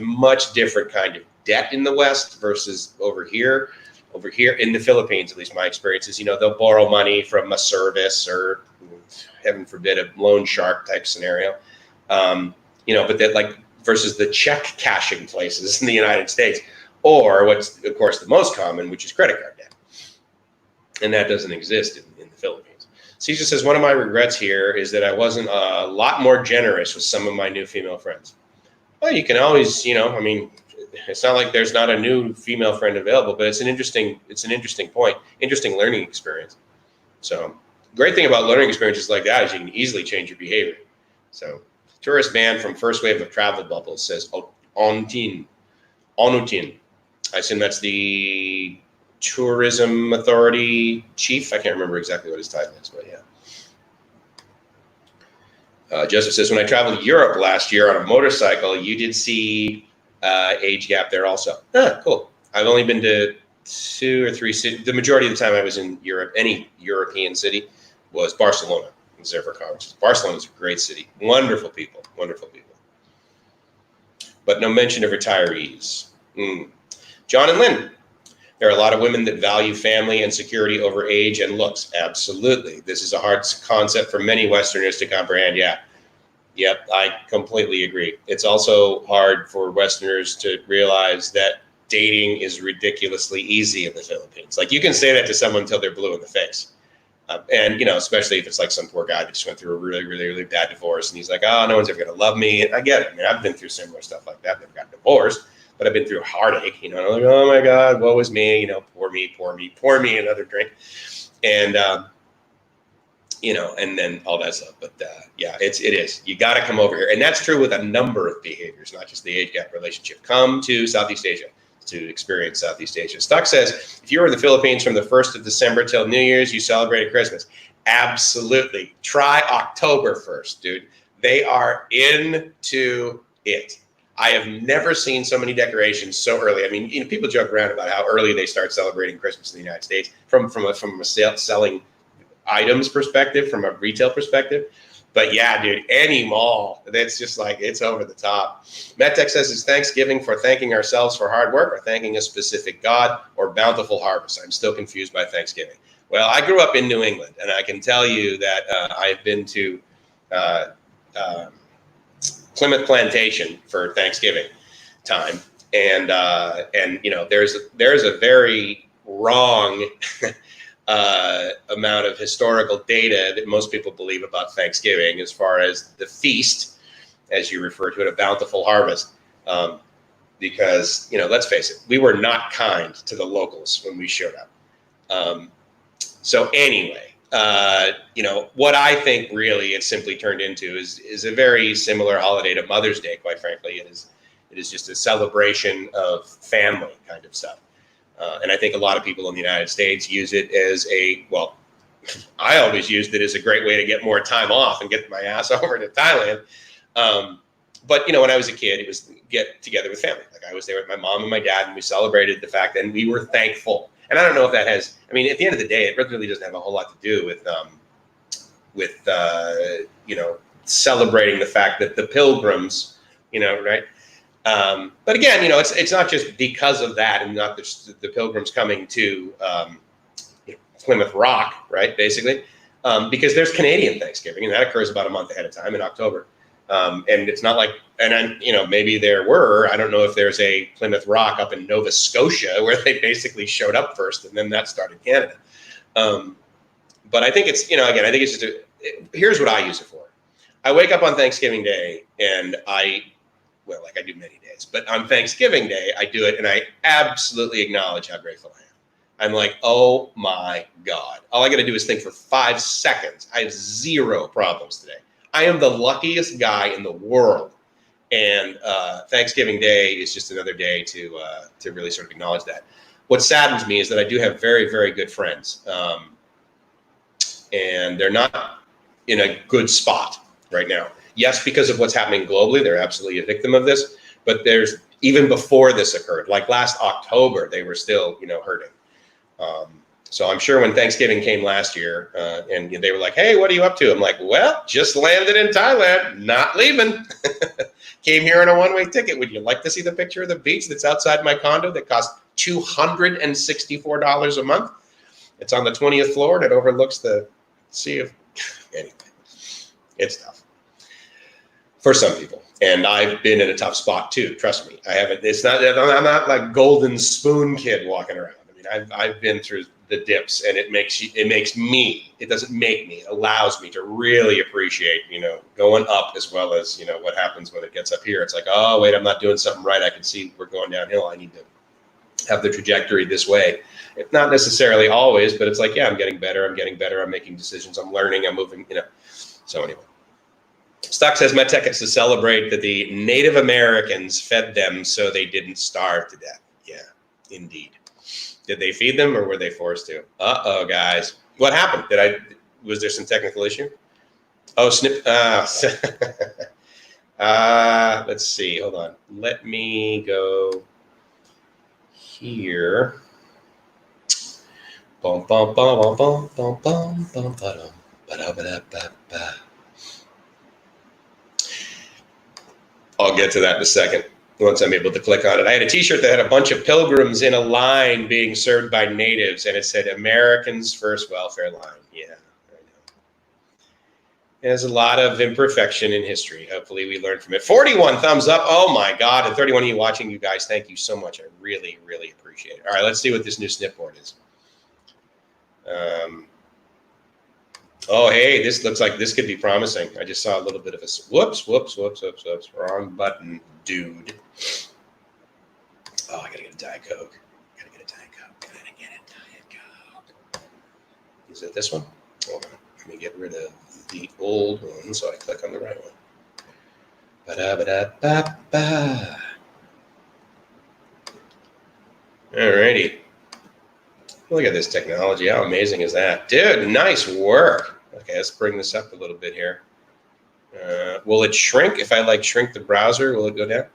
much different kind of debt in the West versus over here. Over here in the Philippines, at least my experience is, they'll borrow money from a service or, heaven forbid, a loan shark type scenario. But that, like, versus the check cashing places in the United States, or what's of course the most common, which is credit card debt. And that doesn't exist in the Philippines. Caesar says, one of my regrets here is that I wasn't a lot more generous with some of my new female friends. Well, you can always, it's not like there's not a new female friend available, but it's an interesting point, interesting learning experience. So great thing about learning experiences like that is you can easily change your behavior. So tourist man from first wave of travel bubbles says, Onutin. I assume that's the tourism authority chief. I can't remember exactly what his title is, but yeah. Joseph says, when I traveled to Europe last year on a motorcycle, you did see age gap there also. Cool. I've only been to 2 or 3 cities. The majority of the time I was in Europe, any European city, was Barcelona. I was there for conferences. Barcelona is a great city. Wonderful people. But no mention of retirees. John and Lynn. There are a lot of women that value family and security over age and looks. Absolutely. This is a hard concept for many Westerners to comprehend. Yeah. Yep, I completely agree. It's also hard for Westerners to realize that dating is ridiculously easy in the Philippines. Like, you can say that to someone until they're blue in the face. And, especially if it's like some poor guy that just went through a really, really, really bad divorce. And he's like, oh, no one's ever going to love me. And I get it. I mean, I've been through similar stuff like that. Never got divorced, but I've been through heartache, and I'm like, oh my God, woe is me, pour me another drink. And, and then all that stuff. But yeah, it is. You got to come over here. And that's true with a number of behaviors, not just the age gap relationship. Come to Southeast Asia to experience Southeast Asia. Stuck says, if you were in the Philippines from the 1st of December till New Year's, you celebrated Christmas. Absolutely. Try October 1st, dude. They are into it. I have never seen so many decorations so early. I mean, people joke around about how early they start celebrating Christmas in the United States from a selling items perspective, from a retail perspective. But yeah, dude, any mall, that's just like, it's over the top. MedTech says, it's Thanksgiving for thanking ourselves for hard work, or thanking a specific God, or bountiful harvest. I'm still confused by Thanksgiving. Well, I grew up in New England, and I can tell you that I've been to Plymouth Plantation for Thanksgiving time. And there's a very wrong amount of historical data that most people believe about Thanksgiving as far as the feast, as you refer to it, a bountiful harvest. Because, let's face it, we were not kind to the locals when we showed up. So anyway, what I think really it simply turned into is a very similar holiday to Mother's Day, quite frankly. It is just a celebration of family kind of stuff. And I think a lot of people in the United States use it as I always used it as a great way to get more time off and get my ass over to Thailand. But, when I was a kid, it was get together with family. Like, I was there with my mom and my dad, and we celebrated the fact that we were thankful. And I don't know if that has, at the end of the day, it really doesn't have a whole lot to do with celebrating the fact that the pilgrims, right? But again, it's not just because of that, and not the pilgrims coming to Plymouth Rock, right? Basically, because there's Canadian Thanksgiving, and that occurs about a month ahead of time in October. And it's not like, maybe there were, I don't know if there's a Plymouth Rock up in Nova Scotia where they basically showed up first, and then that started Canada. But I think it's, I think it's just here's what I use it for. I wake up on Thanksgiving Day, and I do many days, but on Thanksgiving Day, I do it, and I absolutely acknowledge how grateful I am. I'm like, oh my God. All I got to do is think for 5 seconds. I have 0 problems today. I am the luckiest guy in the world. And Thanksgiving Day is just another day to really sort of acknowledge that. What saddens me is that I do have very, very good friends. And they're not in a good spot right now. Yes, because of what's happening globally, they're absolutely a victim of this. But there's even before this occurred, like last October, they were still, hurting. So I'm sure when Thanksgiving came last year, and they were like, "Hey, what are you up to?" I'm like, "Well, just landed in Thailand, not leaving. Came here on a one-way ticket. Would you like to see the picture of the beach that's outside my condo that costs $264 a month? It's on the 20th floor and it overlooks the sea of." Anyway, it's tough for some people, and I've been in a tough spot too. Trust me, I haven't. It's not. I'm not like golden spoon kid walking around. I mean, I've been through the dips, and it makes me. It doesn't make me. It allows me to really appreciate, going up as well as what happens when it gets up here. It's like, oh wait, I'm not doing something right. I can see we're going downhill. I need to have the trajectory this way. Not necessarily always, but it's like, yeah, I'm getting better. I'm making decisions. I'm learning. I'm moving. So anyway. Stuck says met tickets to celebrate that the Native Americans fed them so they didn't starve to death. Yeah, indeed. Did they feed them or were they forced to? Uh-oh, guys. What happened? Was there some technical issue? Oh, snip. Let's see. Hold on. Let me go here. Bum, bum, bum, bum, bum, bum, bum, ba-dum, ba-da-ba-da-ba-ba. I'll get to that in a second once I'm able to click on it. I had a t-shirt that had a bunch of pilgrims in a line being served by natives, and it said Americans First Welfare Line. Yeah, I know. There's a lot of imperfection in history. Hopefully we learn from it. 41 thumbs up. Oh my God. And 31 of you watching, you guys, thank you so much. I really, really appreciate it. All right, let's see what this new snip board is. Oh, hey, this looks like this could be promising. I just saw a little bit of a whoops. Wrong button, dude. Oh, I gotta get a Diet Coke. Gotta get a Diet Coke. Is it this one? Hold on. Let me get rid of the old one so I click on the right one. Ba-da-ba-da-ba-ba. Alrighty. Look at this technology. How amazing is that? Dude, nice work. Okay, let's bring this up a little bit here. Will it shrink? If I shrink the browser, will it go down?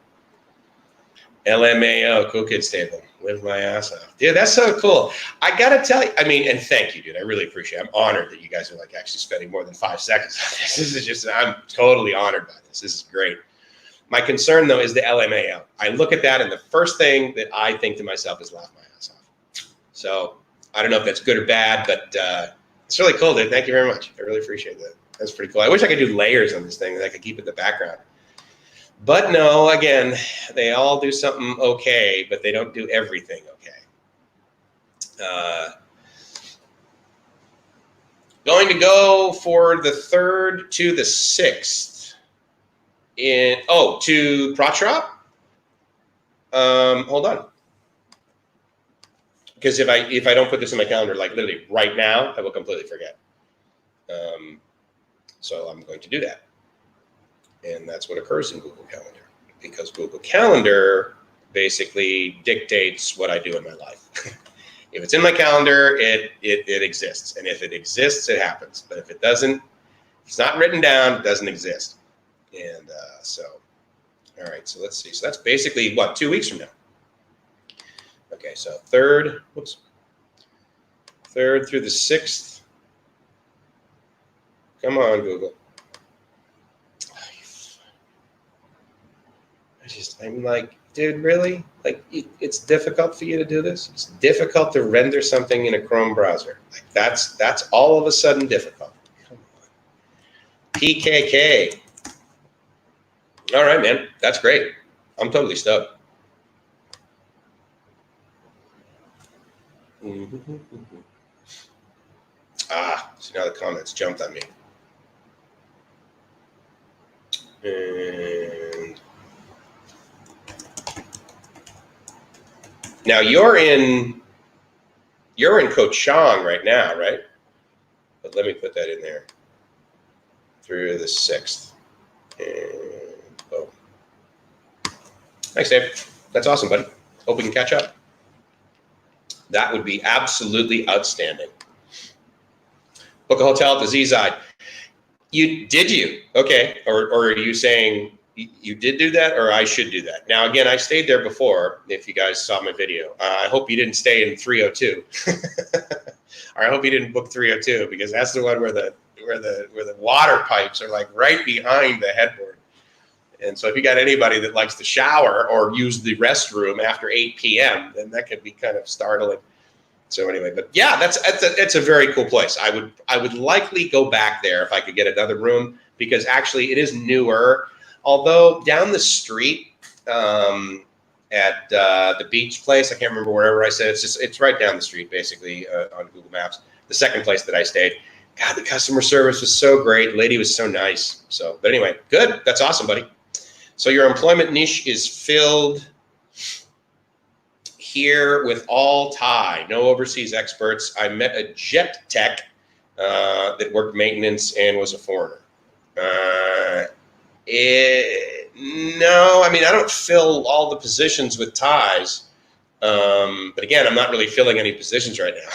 LMAO, Cool Kids Table. Live my ass off. Dude, that's so cool. I got to tell you, and thank you, dude. I really appreciate it. I'm honored that you guys are actually spending more than 5 seconds on this. This is just, I'm totally honored by this. This is great. My concern, though, is the LMAO. I look at that, and the first thing that I think to myself is laugh my ass off. So I don't know if that's good or bad, but it's really cool, dude. Thank you very much. I really appreciate that. That's pretty cool. I wish I could do layers on this thing that I could keep in the background. But no, again, they all do something okay, but they don't do everything okay. Going to go for the 3rd to the 6th to Pratrap. Hold on. Because if I don't put this in my calendar, literally right now, I will completely forget. So I'm going to do that. And that's what occurs in Google Calendar, because Google Calendar basically dictates what I do in my life. If it's in my calendar, it exists. And if it exists, it happens. But if it doesn't, if it's not written down, it doesn't exist. And all right, so let's see. So that's basically, 2 weeks from now? Okay, so 3rd through the 6th. Come on, Google. I'm like, dude, really? It's difficult for you to do this? It's difficult to render something in a Chrome browser. That's all of a sudden difficult. Come on. PKK. All right, man. That's great. I'm totally stoked. So now the comments jumped on me. And now you're in You're in Koh Chong right now, right? But let me put that in there. Through the 6th. And boom. Thanks, Dave. That's awesome, buddy. Hope we can catch up. That would be absolutely outstanding. Book a hotel at the Z-side. Did you? Okay. Or are you saying you did do that, or I should do that? Now, again, I stayed there before, if you guys saw my video. I hope you didn't stay in 302. Or I hope you didn't book 302, because that's the one where the water pipes are like right behind the headboard. And so if you got anybody that likes to shower or use the restroom after 8 p.m., then that could be kind of startling. So anyway, but yeah, it's a very cool place. I would likely go back there if I could get another room, because actually it is newer. Although down the street at the beach place, I can't remember wherever I said, it's right down the street basically on Google Maps. The second place that I stayed, God, the customer service was so great. The lady was so nice. So, but anyway, good. That's awesome, buddy. So your employment niche is filled here with all Thai, no overseas experts. I met a jet tech that worked maintenance and was a foreigner. No, I mean, I don't fill all the positions with Thais. But again, I'm not really filling any positions right now.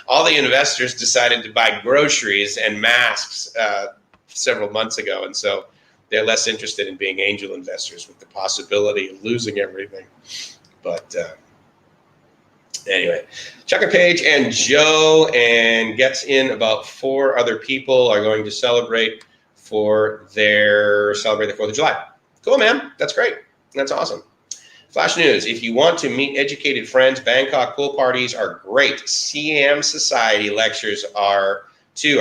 All the investors decided to buy groceries and masks several months ago. And so they're less interested in being angel investors with the possibility of losing everything. But anyway, Chuck Page and Joe and gets in about 4 other people are going to celebrate their 4th of July. Cool, man. That's great. That's awesome. Flash news. If you want to meet educated friends, Bangkok pool parties are great. CM Society lectures are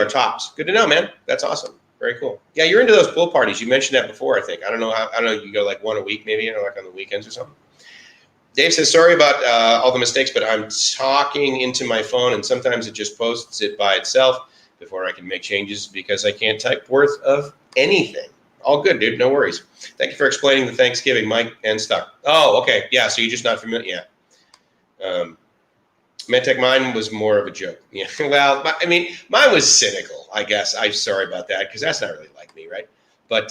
tops. Good to know, man. That's awesome. Very cool. Yeah, you're into those pool parties. You mentioned that before, I think. I don't know. You go like one a week, maybe, like on the weekends or something. Dave says, sorry about all the mistakes, but I'm talking into my phone and sometimes it just posts it by itself before I can make changes because I can't type worth of anything. All good, dude. No worries. Thank you for explaining the Thanksgiving, Mike and Stuck. Oh, okay. Yeah, so you're just not familiar. Yeah. MedTech, mine was more of a joke. Yeah. Well, I mean, mine was cynical, I guess. I'm sorry about that because that's not really like me, right? But,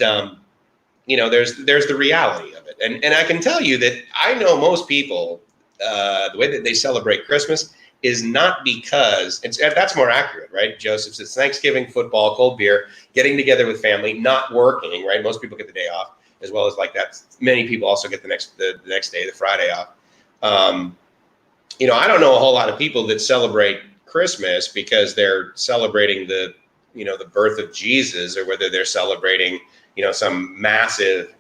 there's the reality of it. And I can tell you that I know most people, the way that they celebrate Christmas is not because, that's more accurate, right, Joseph? It's Thanksgiving, football, cold beer, getting together with family, not working, right? Most people get the day off, as well as like that. Many people also get the next day, the Friday off. I don't know a whole lot of people that celebrate Christmas because they're celebrating the birth of Jesus, or whether they're celebrating, some massive,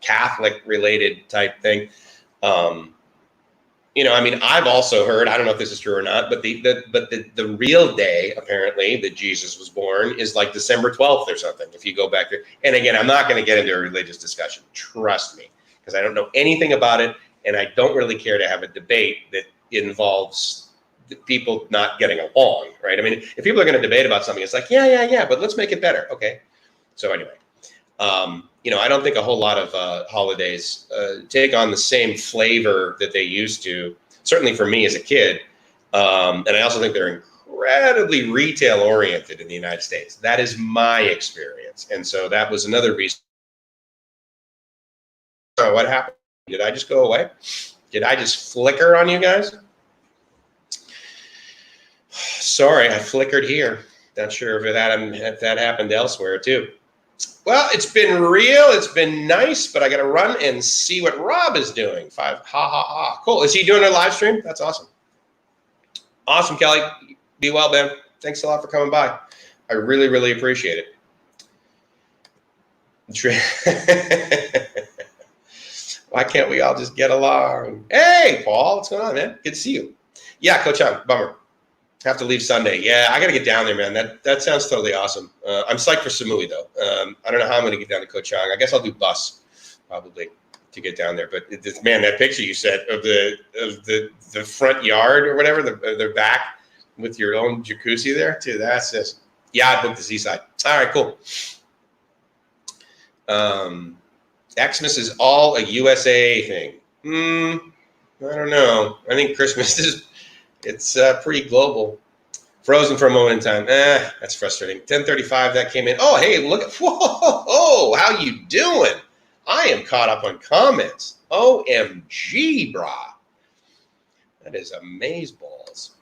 Catholic related type thing. I've also heard, I don't know if this is true or not, but the real day, apparently, that Jesus was born is like December 12th or something, if you go back there. And again, I'm not going to get into a religious discussion, trust me, because I don't know anything about it, and I don't really care to have a debate that involves people not getting along, right? I mean, if people are going to debate about something, it's like, yeah, but let's make it better, okay? So anyway. I don't think a whole lot of holidays take on the same flavor that they used to, certainly for me as a kid. And I also think they're incredibly retail oriented in the United States. That is my experience. And so that was another reason. Oh, what happened? Did I just go away? Did I just flicker on you guys? Sorry, I flickered here. Not sure if that happened elsewhere too. Well, it's been real. It's been nice, but I got to run and see what Rob is doing. Cool. Is he doing a live stream? That's awesome. Awesome, Kelly. Be well, man. Thanks a lot for coming by. I really, really appreciate it. Why can't we all just get along? Hey, Paul, what's going on, man? Good to see you. Yeah, Coach Chong, bummer. Have to leave Sunday. Yeah, I got to get down there, man. That sounds totally awesome. I'm psyched for Samui, though. I don't know how I'm going to get down to Koh Chang. I guess I'll do bus, probably, to get down there. But, man, that picture you said of the front yard or whatever, the back with your own jacuzzi there, too, that's just, yeah, I booked the seaside. All right, cool. Xmas is all a USA thing. I don't know. I think Christmas is It's pretty global. Frozen for a moment in time. That's frustrating. 10:35, that came in. Oh, hey, look at, whoa, how you doing? I am caught up on comments. OMG, brah. That is amazeballs.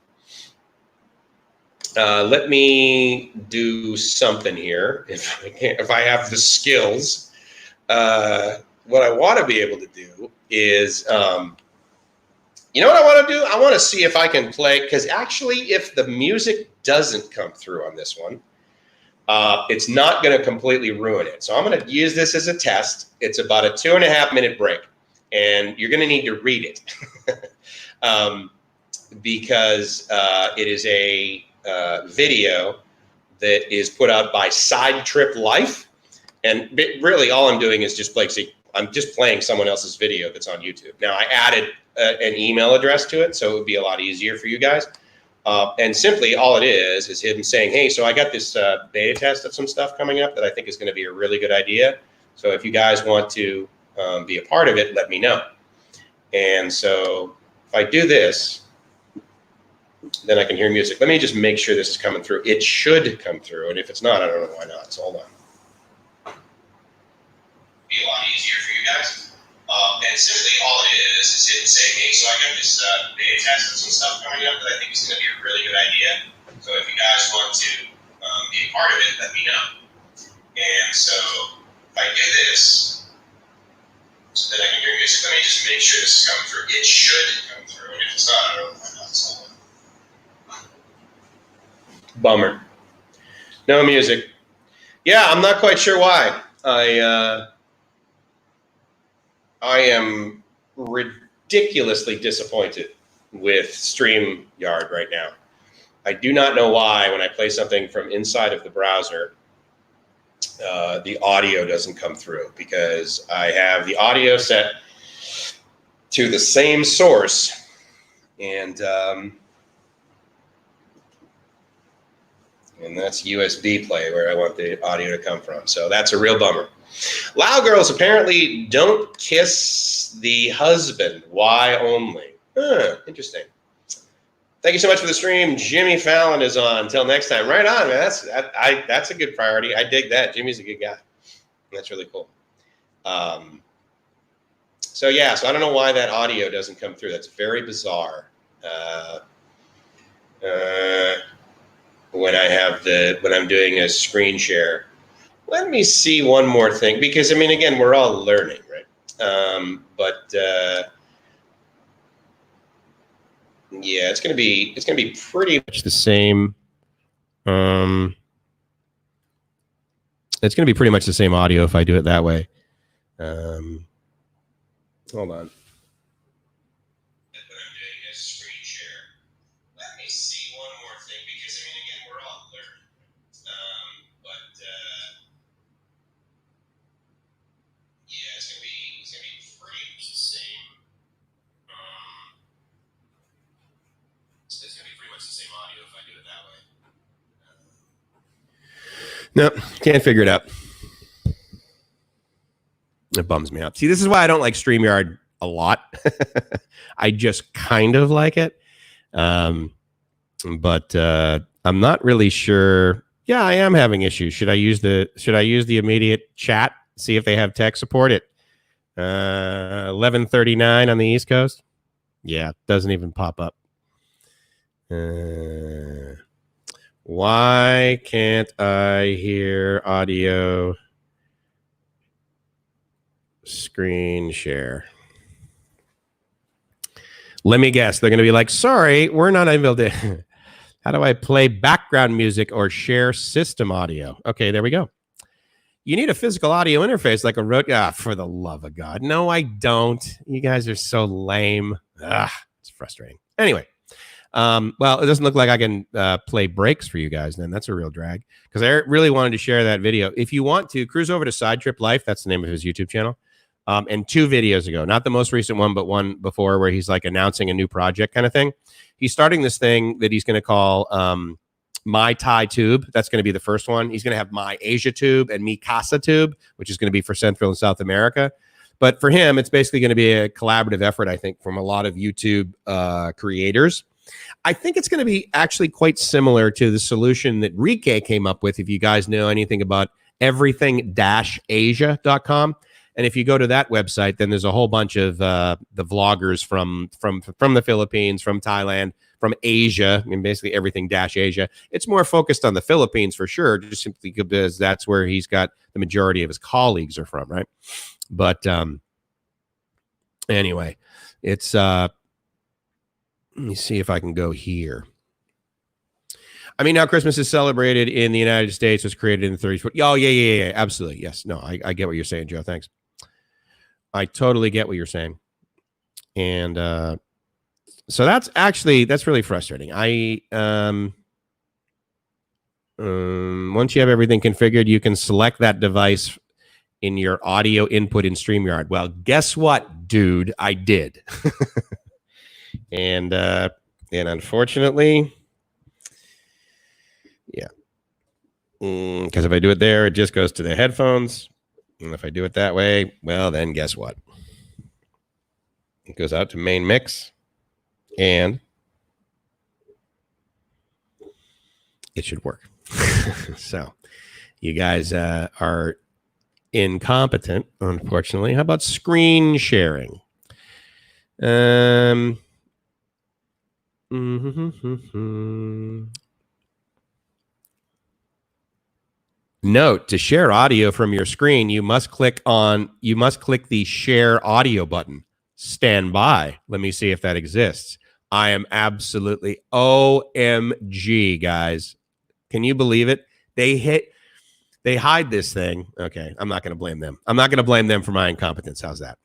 Let me do something here. If I have the skills, what I want to be able to do is, you know what I want to do? I want to see if I can play, because actually, if the music doesn't come through on this one, it's not going to completely ruin it. So I'm going to use this as a test. It's about a 2.5-minute break, and you're going to need to read it because it is a video that is put out by Side Trip Life, and really all I'm doing is just I'm just playing someone else's video that's on YouTube. Now I added an email address to it, so it would be a lot easier for you guys. And simply all it is him saying, hey, so I got this beta test of some stuff coming up that I think is going to be a really good idea. So if you guys want to be a part of it, let me know. And so if I do this, then I can hear music. Let me just make sure this is coming through. It should come through. And if it's not, I don't know why not. So hold on. Be a lot easier for you guys. And simply all it is him saying, hey, so I got this beta test of some stuff coming up that I think is going to be a really good idea. So if you guys want to be a part of it, let me know. And so if I do this, then I can hear music. Let me just make sure this is coming through. It should come through. And if it's not, I don't know why not. So bummer. No music. Yeah, I'm not quite sure why. I am ridiculously disappointed with StreamYard right now. I do not know why when I play something from inside of the browser, the audio doesn't come through, because I have the audio set to the same source, and that's USB play where I want the audio to come from. So that's a real bummer. Lao girls apparently don't kiss the husband. Why only? Interesting. Thank you so much for the stream. Jimmy Fallon is on. Until next time. Right on, man. That's a good priority. I dig that. Jimmy's a good guy. That's really cool. So yeah, so I don't know why that audio doesn't come through. That's very bizarre. When I'm doing a screen share. Let me see one more thing, because I mean, again, we're all learning, right? Yeah, it's gonna be pretty much the same. It's gonna be pretty much the same audio if I do it that way. Hold on. No, can't figure it out. It bums me out. See, this is why I don't like StreamYard a lot. I just kind of like it. But I'm not really sure. Yeah, I am having issues. Should I use the immediate chat? See if they have tech support at 11:39 on the East Coast? Yeah, doesn't even pop up. Why can't I hear audio screen share? Let me guess. They're going to be like, sorry, we're not able to. How do I play background music or share system audio? Okay, there we go. You need a physical audio interface like a road. For the love of God. No, I don't. You guys are so lame. It's frustrating. Anyway. Well, it doesn't look like I can play breaks for you guys then. That's a real drag, because I really wanted to share that video. If you want to, cruise over to Side Trip Life. That's the name of his YouTube channel. And 2 videos ago, not the most recent one, but one before, where he's like announcing a new project kind of thing. He's starting this thing that he's going to call My Thai Tube. That's going to be the first one. He's going to have My Asia Tube and Mi Casa Tube, which is going to be for Central and South America. But for him, it's basically going to be a collaborative effort, I think, from a lot of YouTube creators. I think it's going to be actually quite similar to the solution that Rike came up with. If you guys know anything about everything-asia.com. And if you go to that website, then there's a whole bunch of the vloggers from the Philippines, from Thailand, from Asia. I mean, basically everything-Asia. It's more focused on the Philippines for sure, just simply because that's where he's got the majority of his colleagues are from, right? But anyway, it's let me see if I can go here. I mean, now Christmas is celebrated in the United States, was created in the 30s. Oh, yeah, absolutely. Yes. No, I get what you're saying, Joe. Thanks. I totally get what you're saying. And so that's really frustrating. Once you have everything configured, you can select that device in your audio input in StreamYard. Well, guess what, dude? I did. And unfortunately, yeah. Because if I do it there, it just goes to the headphones. And if I do it that way, well, then guess what? It goes out to main mix. And it should work. So you guys are incompetent, unfortunately. How about screen sharing? Note, to share audio from your screen, you must click the share audio button. Stand by. Let me see if that exists. I am absolutely OMG, guys. Can you believe it? They hide this thing. Okay, I'm not going to blame them. I'm not going to blame them for my incompetence. How's that?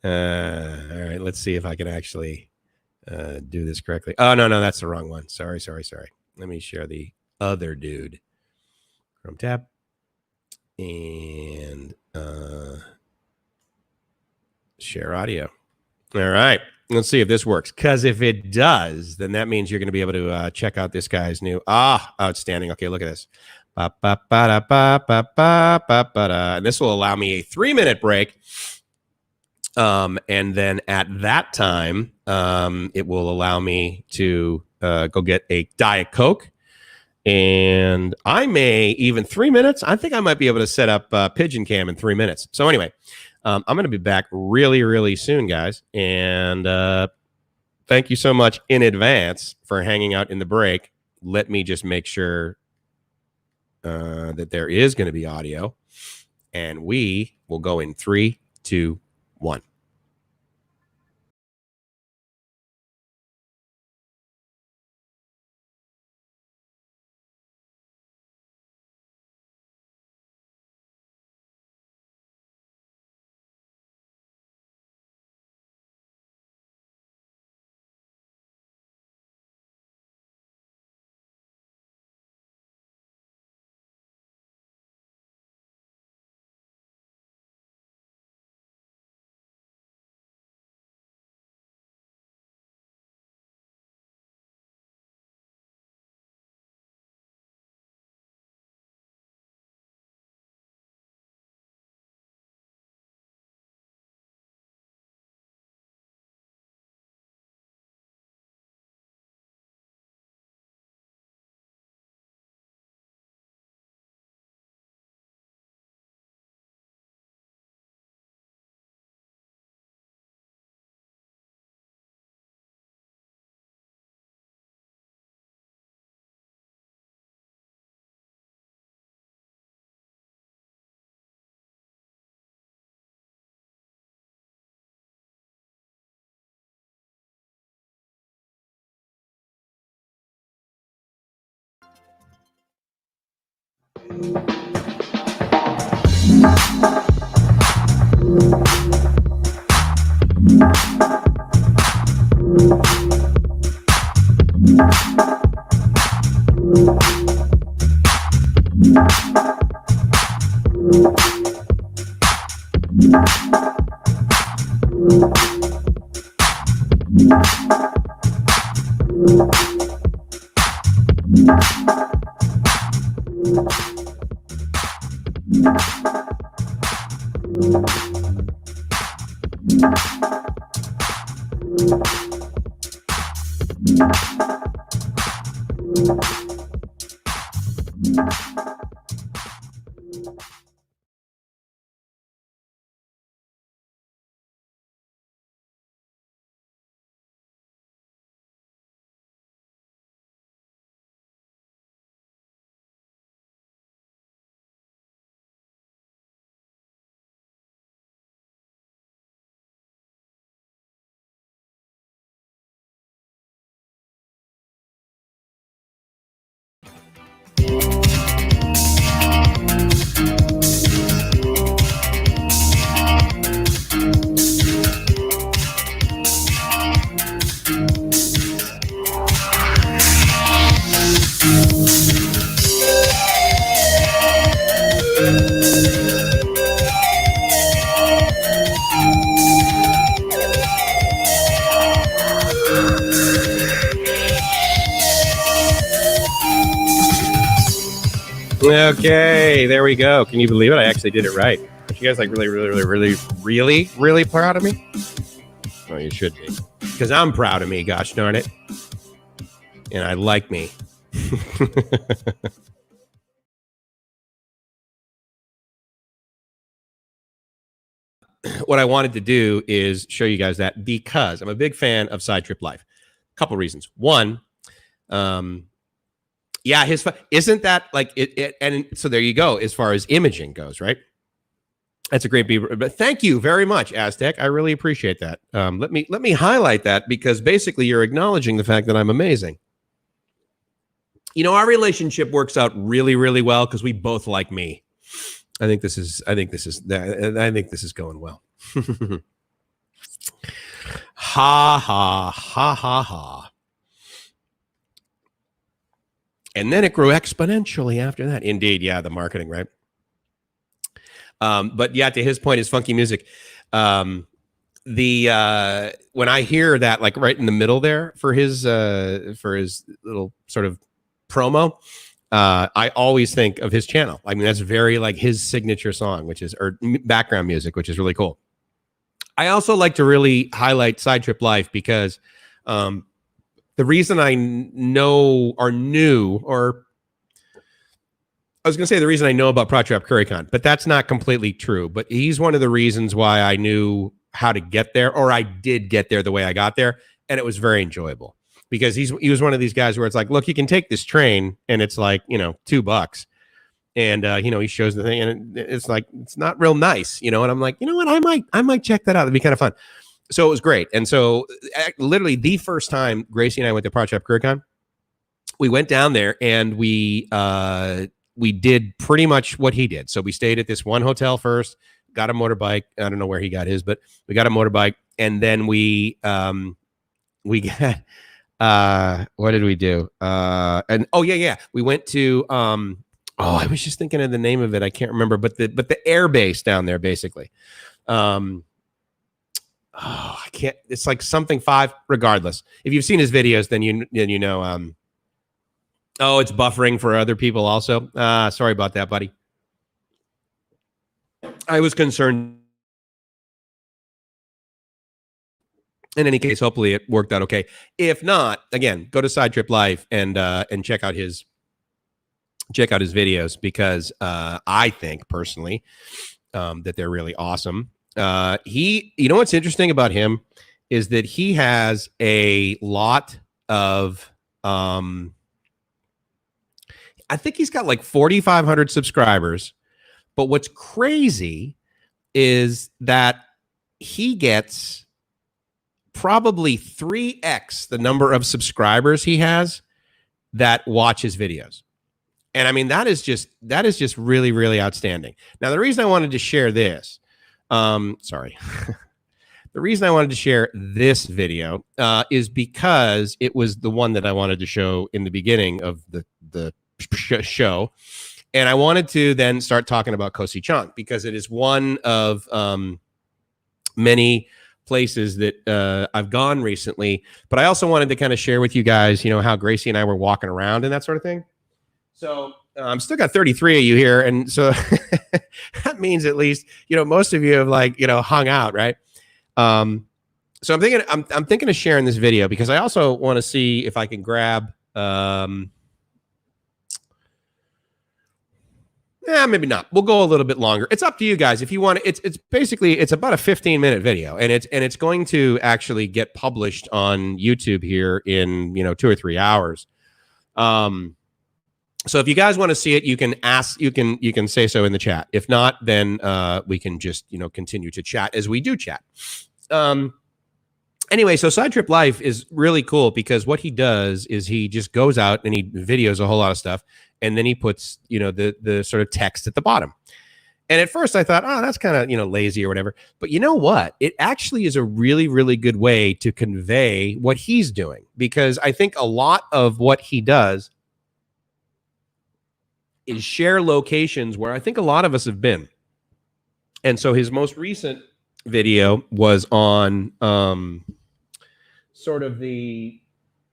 All right, let's see if I can actually do this correctly. Oh, no, that's the wrong one. Sorry. Let me share the other dude. Chrome tab. And share audio. All right. Let's see if this works. Because if it does, then that means you're going to be able to check out this guy's new. Outstanding. Okay, look at this. And this will allow me a 3-minute break. And then at that time, it will allow me to go get a Diet Coke. And I may even 3 minutes. I think I might be able to set up Pigeon Cam in 3 minutes. So anyway, I'm going to be back really, really soon, guys. And thank you so much in advance for hanging out in the break. Let me just make sure that there is going to be audio. And we will go in 3, 2, 1. Okay, there we go. Can you believe it? I actually did it right. Aren't you guys like really proud of me? Oh, you should be. Because I'm proud of me, gosh darn it. And I like me. What I wanted to do is show you guys that because I'm a big fan of Side Trip Life. A couple reasons. One, yeah, isn't that like it? And so there you go. As far as imaging goes, right? That's a great beaver. But thank you very much, Aztec. I really appreciate that. Let me highlight that because basically you're acknowledging the fact that I'm amazing. You know, our relationship works out really, really well because we both like me. I think this is going well. Ha ha ha ha ha. And then it grew exponentially after that. Indeed, yeah, the marketing, right? But yeah, to his point, is funky music. When I hear that, like right in the middle there for his little sort of promo, I always think of his channel. I mean, that's very like his signature song, or background music, which is really cool. I also like to really highlight Side Trip Life because the reason I know or knew, or I was going to say the reason I know about PropTrap CurryCon, but that's not completely true. But he's one of the reasons why I knew how to get there, or I did get there the way I got there. And it was very enjoyable because he was one of these guys where it's like, look, you can take this train and it's like, you know, $2. And, you know, he shows the thing and it's like, it's not real nice, you know? And I'm like, you know what? I might check that out. It'd be kind of fun. So it was great. And so literally the first time Gracie and I went to PropTrap CurryCon, we went down there and we did pretty much what he did. So we stayed at this one hotel first, got a motorbike. I don't know where he got his, but we got a motorbike. And then we got, what did we do? We went to, I was just thinking of the name of it. I can't remember, but the air base down there, basically. I can't, it's like something 5 regardless. If you've seen his videos, then you know, it's buffering for other people also. Sorry about that, buddy. I was concerned. In any case, hopefully it worked out okay. If not, again, go to Side Trip Life and check out his videos because I think personally that they're really awesome. You know what's interesting about him is that he has a lot of I think he's got like 4,500 subscribers, but what's crazy is that he gets probably 3x the number of subscribers he has that watch his videos. And I mean, that is just really, really outstanding. Now, the reason I wanted to share this, the reason I wanted to share this video is because it was the one that I wanted to show in the beginning of the show. And I wanted to then start talking about Koh Sichang because it is one of many places that I've gone recently. But I also wanted to kind of share with you guys, you know, how Gracie and I were walking around and that sort of thing. So I'm still got 33 of you here. And so that means at least, you know, most of you have like, you know, hung out, right? So I'm thinking of sharing this video because I also want to see if I can grab. Maybe not. We'll go a little bit longer. It's up to you guys if you want. It's basically it's about a 15-minute video, and it's going to actually get published on YouTube here in 2 or 3 hours. So if you guys want to see it, you can ask. You can say so in the chat. If not, then we can just continue to chat as we do chat. Anyway, so Side Trip Life is really cool because what he does is he just goes out and he videos a whole lot of stuff, and then he puts the sort of text at the bottom. And at first I thought, oh, that's kind of lazy or whatever. But you know what? It actually is a really, really good way to convey what he's doing, because I think a lot of what he does is share locations where I think a lot of us have been. And so his most recent video was on sort of the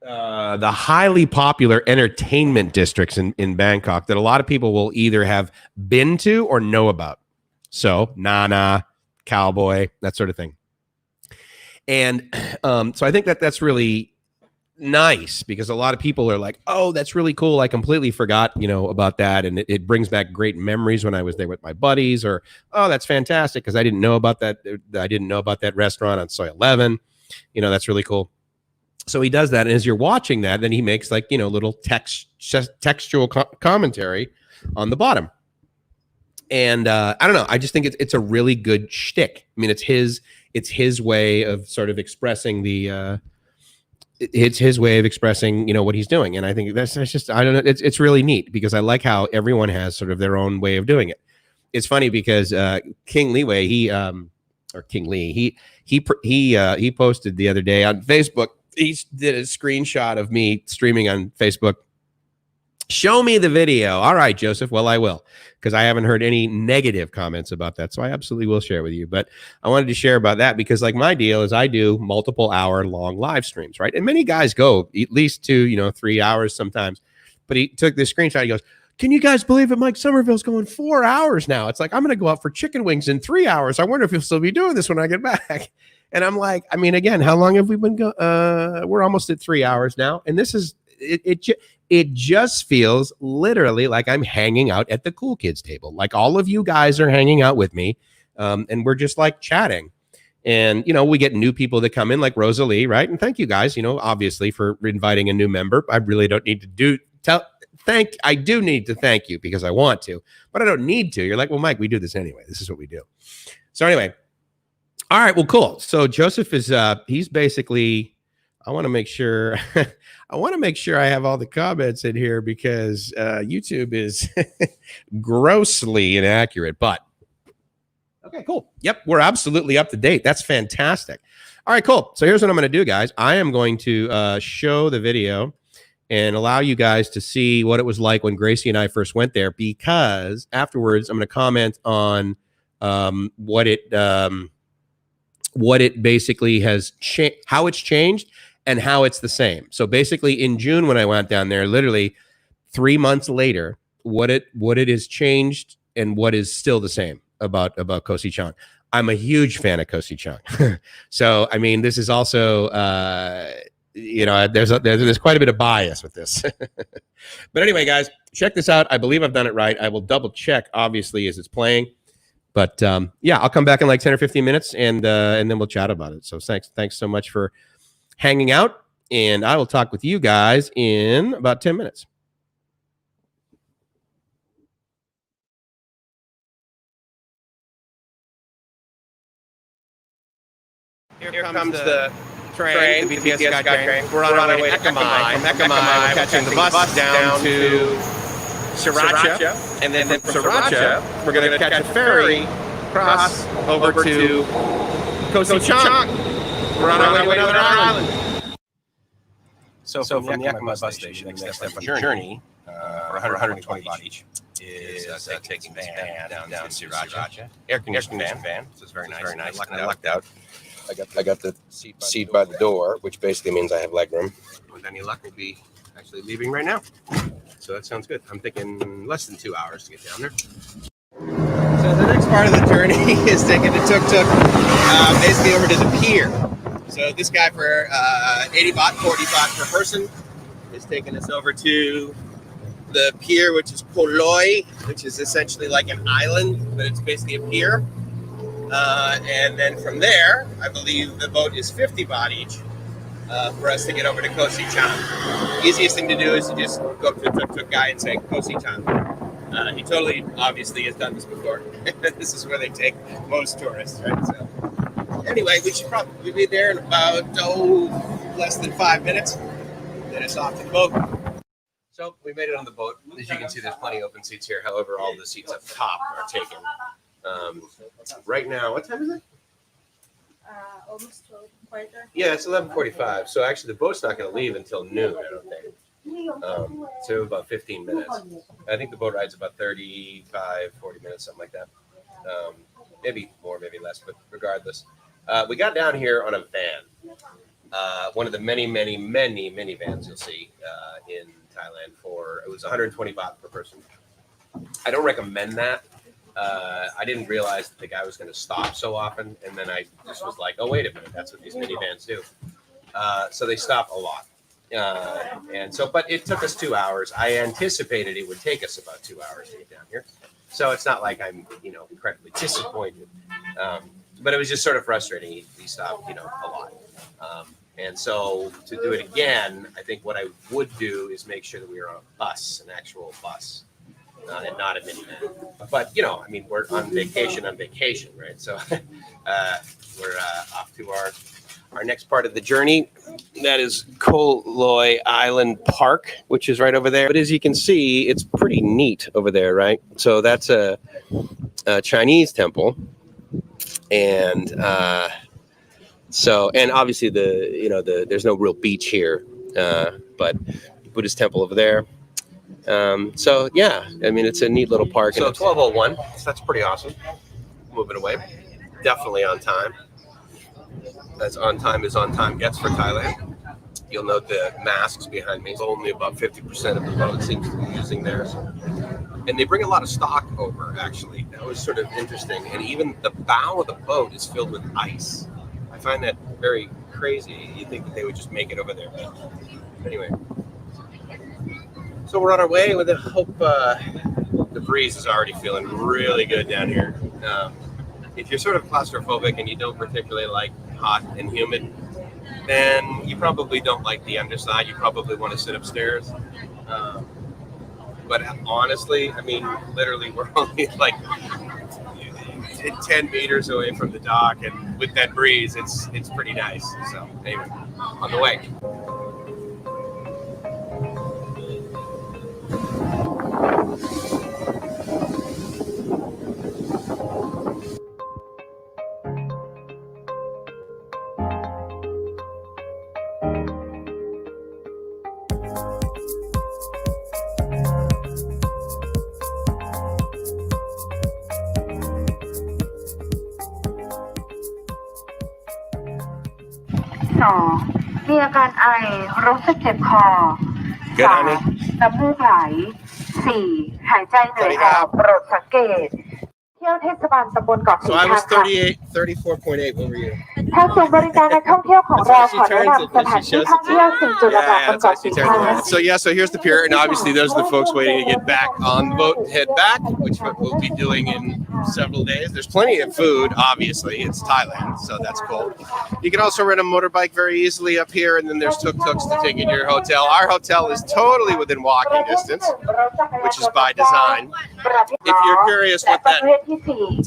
highly popular entertainment districts in Bangkok that a lot of people will either have been to or know about. So Nana, Cowboy, that sort of thing. And so I think that's really nice because a lot of people are like, oh, that's really cool. I completely forgot, about that. And it brings back great memories when I was there with my buddies, or, oh, that's fantastic because I didn't know about that. I didn't know about that restaurant on Soy 11. That's really cool. So he does that. And as you're watching that, then he makes little textual commentary on the bottom. And I don't know. I just think it's a really good shtick. I mean, it's his way of sort of expressing it's his way of expressing, what he's doing. And I think that's just, I don't know. It's really neat because I like how everyone has sort of their own way of doing it. It's funny because King Leeway, King Lee, he posted the other day on Facebook. He did a screenshot of me streaming on Facebook. Show me the video. All right, Joseph. Well, I will, because I haven't heard any negative comments about that. So I absolutely will share with you. But I wanted to share about that because my deal is I do multiple hour long live streams, right? And many guys go at least 2, 3 hours sometimes. But he took this screenshot. He goes, can you guys believe it? Mike Somerville's going 4 hours now. It's like, I'm going to go out for chicken wings in 3 hours. I wonder if he'll still be doing this when I get back. And I'm like, I mean, again, how long have we been going? We're almost at 3 hours now. And this is, it just feels literally like I'm hanging out at the cool kids table. Like all of you guys are hanging out with me. And we're just like chatting. And, we get new people that come in like Rosalie, right? And thank you guys, obviously for inviting a new member. I really don't need to I do need to thank you because I want to, but I don't need to. You're like, well, Mike, we do this anyway. This is what we do. So anyway, all right, well, cool. So Joseph is, he's basically, I want to make sure, I have all the comments in here because YouTube is grossly inaccurate, but okay, cool. Yep, we're absolutely up to date. That's fantastic. All right, cool. So here's what I'm going to do, guys. I am going to show the video and allow you guys to see what it was like when Gracie and I first went there, because afterwards I'm going to comment on what it basically has changed, how it's changed and how it's the same. So basically in June when I went down there, literally 3 months later, what it has changed and what is still the same about Koh Sichang. I'm a huge fan of Koh Sichang. So, I mean, this is also, there's quite a bit of bias with this. But anyway, guys, check this out. I believe I've done it right. I will double check, obviously, as it's playing. But yeah, I'll come back in like 10 or 15 minutes and then we'll chat about it. So thanks so much for hanging out. And I will talk with you guys in about 10 minutes. Here comes the train, the BTS SkyTrain. We're on our way to Ekamai. From Ekamai, we're catching the bus down to Sriracha. And then from Sriracha, we're going to catch a ferry across over to Koh Sichang. We're on our way to another island. So from the Ekamai bus station, next step on the journey, for 120 baht each, is taking this van down to Sriracha. Air-conditioned van, so it's very nice. I lucked out. I got the seat by the door, which basically means I have leg room. With any luck, we'll be actually leaving right now. So that sounds good. I'm thinking less than 2 hours to get down there. So the next part of the journey is taking the tuk-tuk basically over to the pier. So this guy for 80 baht, 40 baht per person is taking us over to the pier, which is Koh Loi, which is essentially like an island, but it's basically a pier. And then from there, I believe the boat is 50 baht each for us to get over to Koh Sichang. Easiest thing to do is to just go up to the tuk-tuk guy and say Koh Sichang. He totally, obviously, has done this before. This is where they take most tourists, right? So, anyway, we should probably be there in about, less than 5 minutes. Then it's off to the boat. So, we made it on the boat. As you can see, there's plenty of open seats here. However, all the seats up top are taken. Right now, what time is it? Almost 12, quarter. Yeah, it's 11:45. So, actually, the boat's not going to leave until noon, I don't think. So about 15 minutes. I think the boat ride's about 35, 40 minutes, something like that. Maybe more, maybe less, but regardless. We got down here on a van. One of the many vans you'll see in Thailand it was 120 baht per person. I don't recommend that. I didn't realize that the guy was going to stop so often. And then I just was like, oh, wait a minute, that's what these minivans do. So they stop a lot. But it took us 2 hours. I anticipated it would take us about 2 hours to get down here. So it's not like I'm, incredibly disappointed. But it was just sort of frustrating. He stopped, a lot. And so to do it again, I think what I would do is make sure that we are on a bus, an actual bus, and not a minivan. But, we're on vacation, right? So we're off to our next part of the journey. That is Koh Loi Island Park, which is right over there. But as you can see, it's pretty neat over there, right? So that's a Chinese temple. And and obviously there's no real beach here, but Buddhist temple over there. It's a neat little park. So 12:01, so that's pretty awesome. Moving away, definitely on time. As on time as on time gets for Thailand. You'll note the masks behind me. Only about 50% of the boat seems to be using theirs. And they bring a lot of stock over, actually. That was sort of interesting. And even the bow of the boat is filled with ice. I find that very crazy. You'd think that they would just make it over there. But anyway. So we're on our way with hope. The breeze is already feeling really good down here. If you're sort of claustrophobic and you don't particularly like hot and humid, then you probably don't like the underside. You probably want to sit upstairs. But honestly, literally we're only like 10 meters away from the dock, and with that breeze, it's pretty nice. So anyway, on the way.มีอาการไอรู้สึกเจ็บคอ 3 น้ำมูกไหล 4 หายใจเหนื่อยหอบโปรดสังเกตเที่ยวเทศบาลตำบลเกาะสีชัง So I was 34.8. What were you? ทางศูนย์บริการนักท่องเที่ยวของเราขอแนะนำสถานที่ท่องเที่ยว4จุดหลักๆบนเกาะสีชัง So here's the pier, and obviously those are the folks waiting to get back on the boat, head back, which we'll be doing in several days. There's plenty of food, obviously. It's Thailand, so that's cool. You can also rent a motorbike very easily up here, and then there's tuk-tuks to take you to your hotel. Our hotel is totally within walking distance, which is by design. If you're curious what that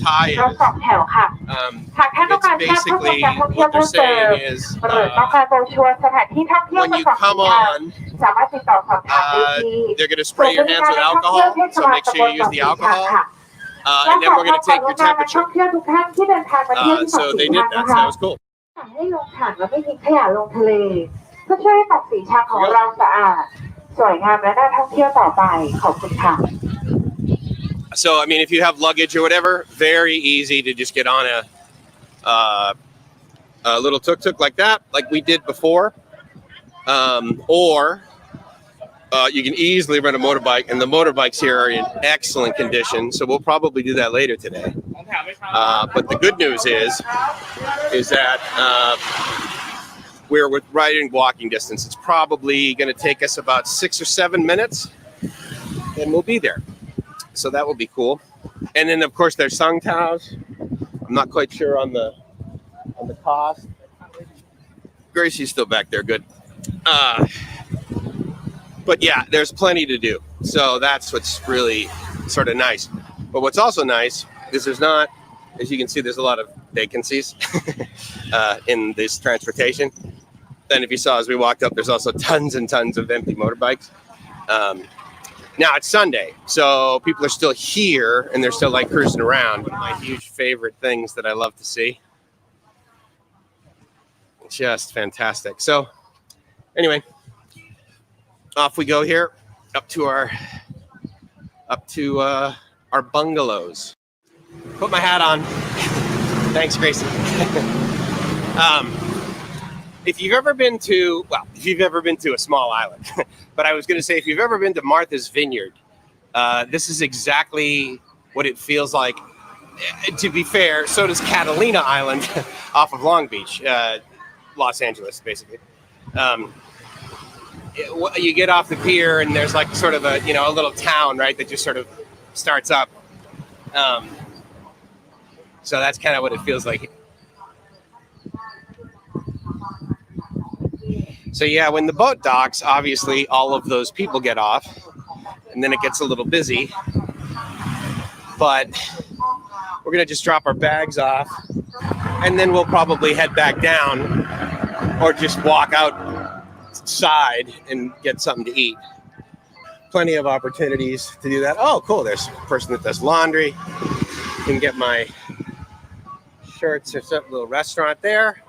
Thai is, it's basically what they're saying is when you come on, they're going to spray your hands with alcohol, so make sure you use the alcohol. And then we're going to take your temperature. So they did that, so that was cool. ให้ลงถังและไม่ทิ้งขยะลงทะเลเพื่อช่วยให้เกาะสีชังของเราสะอาดสวยงามและน่าท่องเที่ยวต่อไปขอบคุณค่ะ So if you have luggage or whatever, very easy to just get on a little tuk-tuk like that, like we did before, or you can easily rent a motorbike, and the motorbikes here are in excellent condition, so we'll probably do that later today. But the good news is that we're right in walking distance. It's probably going to take us about 6 or 7 minutes, and we'll be there. So that will be cool. And then of course there's Sung Tao's. I'm not quite sure on the cost. Gracie's still back there, good. But yeah, there's plenty to do. So that's what's really sort of nice. But what's also nice is there's not, as you can see, there's a lot of vacancies in this transportation. Then if you saw as we walked up, there's also tons and tons of empty motorbikes. Now it's Sunday, so people are still here and they're still like cruising around. One of my huge favorite things that I love to see. Just fantastic. So anyway, off we go here up to our bungalows. Put my hat on. Thanks, Gracie. If you've ever been to, a small island, but I was going to say, if you've ever been to Martha's Vineyard, this is exactly what it feels like. To be fair, so does Catalina Island off of Long Beach, Los Angeles, basically. You get off the pier and there's like sort of a little town, right, that just sort of starts up. So that's kind of what it feels like. So yeah, when the boat docks, obviously all of those people get off and then it gets a little busy. But we're gonna just drop our bags off and then we'll probably head back down or just walk outside and get something to eat. Plenty of opportunities to do that. Oh, cool, there's a person that does laundry. Can get my shirts. There's a little restaurant there.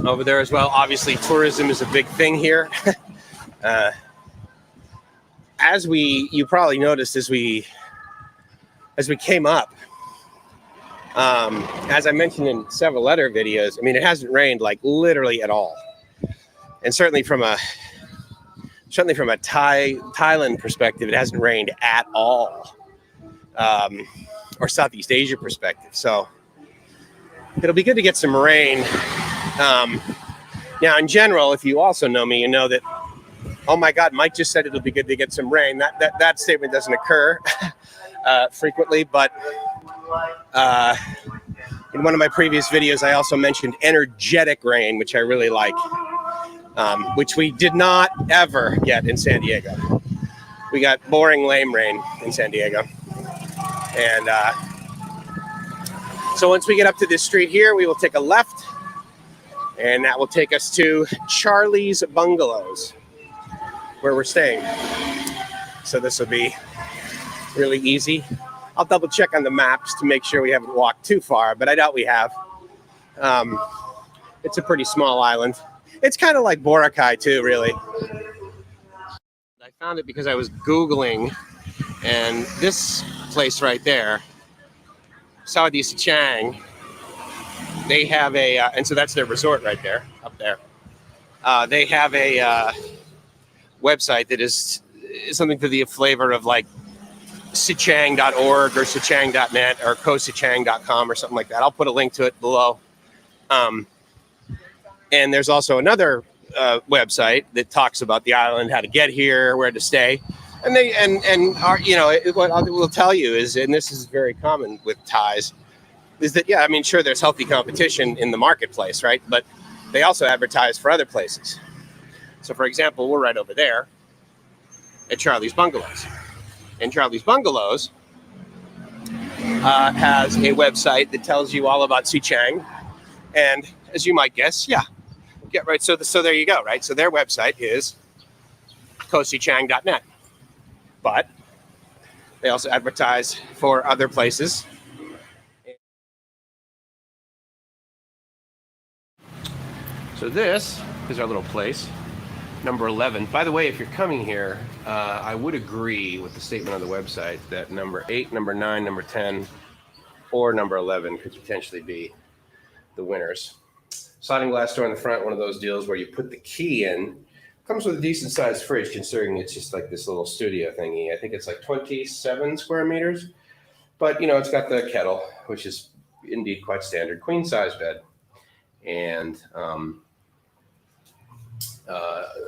Over there as well. Obviously, tourism is a big thing here. You probably noticed as we came up, as I mentioned in several other videos, I mean, it hasn't rained like literally at all. And certainly from a Thailand perspective, it hasn't rained at all. Or Southeast Asia perspective. So it'll be good to get some rain. Now, in general, if you also know me, you know that, oh my God, Mike just said it'll be good to get some rain. That statement doesn't occur frequently, but in one of my previous videos, I also mentioned energetic rain, which I really like, which we did not ever get in San Diego. We got boring, lame rain in San Diego. And so once we get up to this street here, we will take a left. And that will take us to Charlie's Bungalows, where we're staying. So this will be really easy. I'll double check on the maps to make sure we haven't walked too far, but I doubt we have. It's a pretty small island. It's kind of like Boracay too, really. I found it because I was Googling, and this place right there, Saudi Sichang, they have a, and so that's their resort right there, up there. They have a website that is something to the flavor of like Sichang.org or Sichang.net or KohSichang.com or something like that. I'll put a link to it below. And there's also another website that talks about the island, how to get here, where to stay. And they are, what I will tell you is, and this is very common with Thais, is that, yeah, I mean, sure, there's healthy competition in the marketplace, right? But they also advertise for other places. So, for example, we're right over there at Charlie's Bungalows. And Charlie's Bungalows has a website that tells you all about Sichang. And as you might guess, yeah, get right. So there you go, right? So their website is KohSichang.net. But they also advertise for other places. So this is our little place, number 11. By the way, if you're coming here, I would agree with the statement on the website that number 8, number 9, number 10, or number 11 could potentially be the winners. Sliding glass door in the front, one of those deals where you put the key in. Comes with a decent sized fridge, considering it's just like this little studio thingy. I think it's like 27 square meters, but it's got the kettle, which is indeed quite standard. Queen size bed. and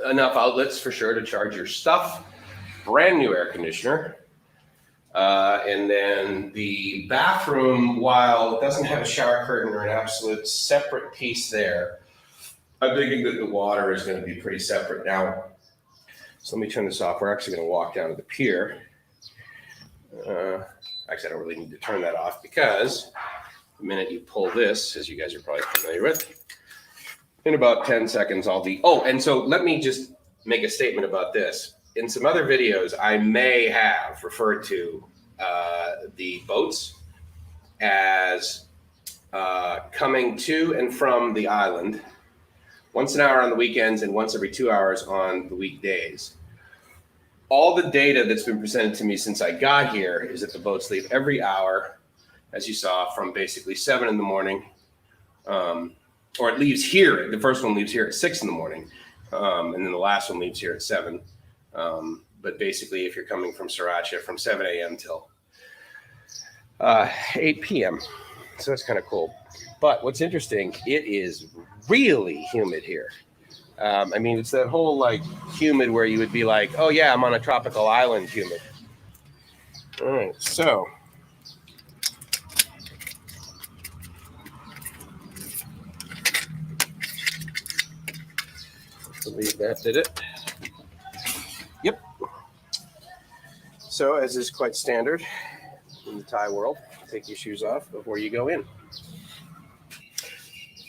enough outlets for sure to charge your stuff. Brand new air conditioner. And then the bathroom, while it doesn't have a shower curtain or an absolute separate piece there, I'm thinking that the water is going to be pretty separate now. So let me turn this off. We're actually going to walk down to the pier. Actually, I don't really need to turn that off because the minute you pull this, as you guys are probably familiar with, in about 10 seconds, I'll be... Oh, and so let me just make a statement about this. In some other videos, I may have referred to the boats as coming to and from the island once an hour on the weekends and once every 2 hours on the weekdays. All the data that's been presented to me since I got here is that the boats leave every hour, as you saw, from basically 7 in the morning, or it leaves here. The first one leaves here at 6 in the morning, and then the last one leaves here at 7. But basically, if you're coming from Sriracha, from 7 a.m. till 8 p.m. So that's kind of cool. But what's interesting, it is really humid here. I mean, it's that whole like humid where you would be like, oh yeah, I'm on a tropical island humid. All right, so. I believe that did it. Yep. So as is quite standard in the Thai world, take your shoes off before you go in.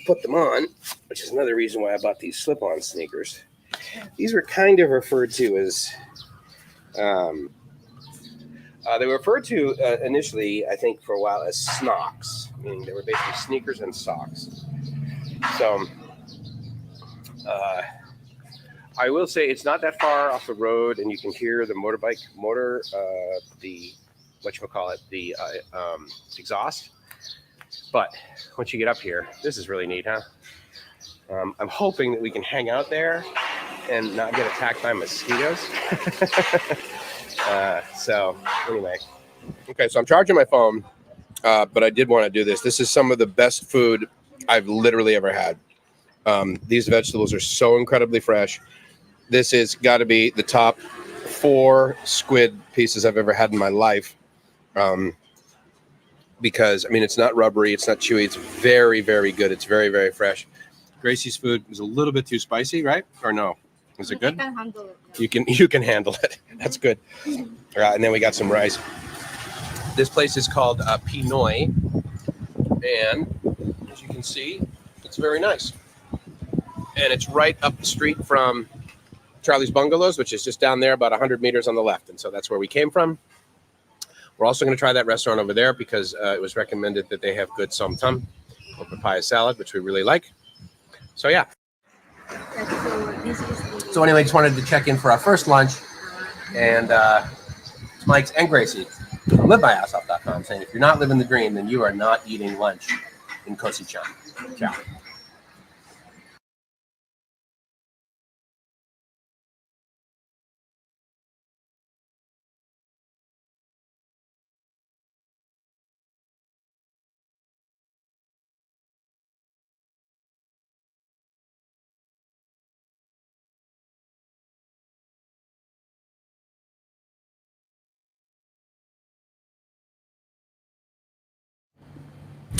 Put them on, which is another reason why I bought these slip-on sneakers. These were kind of referred to as, they were referred to initially, I think, for a while as snocks, meaning they were basically sneakers and socks. So I will say it's not that far off the road, and you can hear the the exhaust. But once you get up here, this is really neat, huh? I'm hoping that we can hang out there and not get attacked by mosquitoes. So anyway, okay, so I'm charging my phone, but I did want to do this. This is some of the best food I've literally ever had. These vegetables are so incredibly fresh. This has got to be the top 4 squid pieces I've ever had in my life. Because, I mean, it's not rubbery, it's not chewy, it's very, very good. It's very, very fresh. Gracie's food is a little bit too spicy, right? Or no? Is it good? I can handle it. You can handle it. That's good. And then we got some rice. This place is called Pinoy, and as you can see, it's very nice. And it's right up the street from Charlie's Bungalows, which is just down there about 100 meters on the left. And so that's where we came from. We're also going to try that restaurant over there because it was recommended that they have good som tam or papaya salad, which we really like. So, yeah. So anyway, just wanted to check in for our first lunch. And it's Mike's and Gracie from livemyassoff.com saying, if you're not living the dream, then you are not eating lunch in Koh Sichang. Ciao.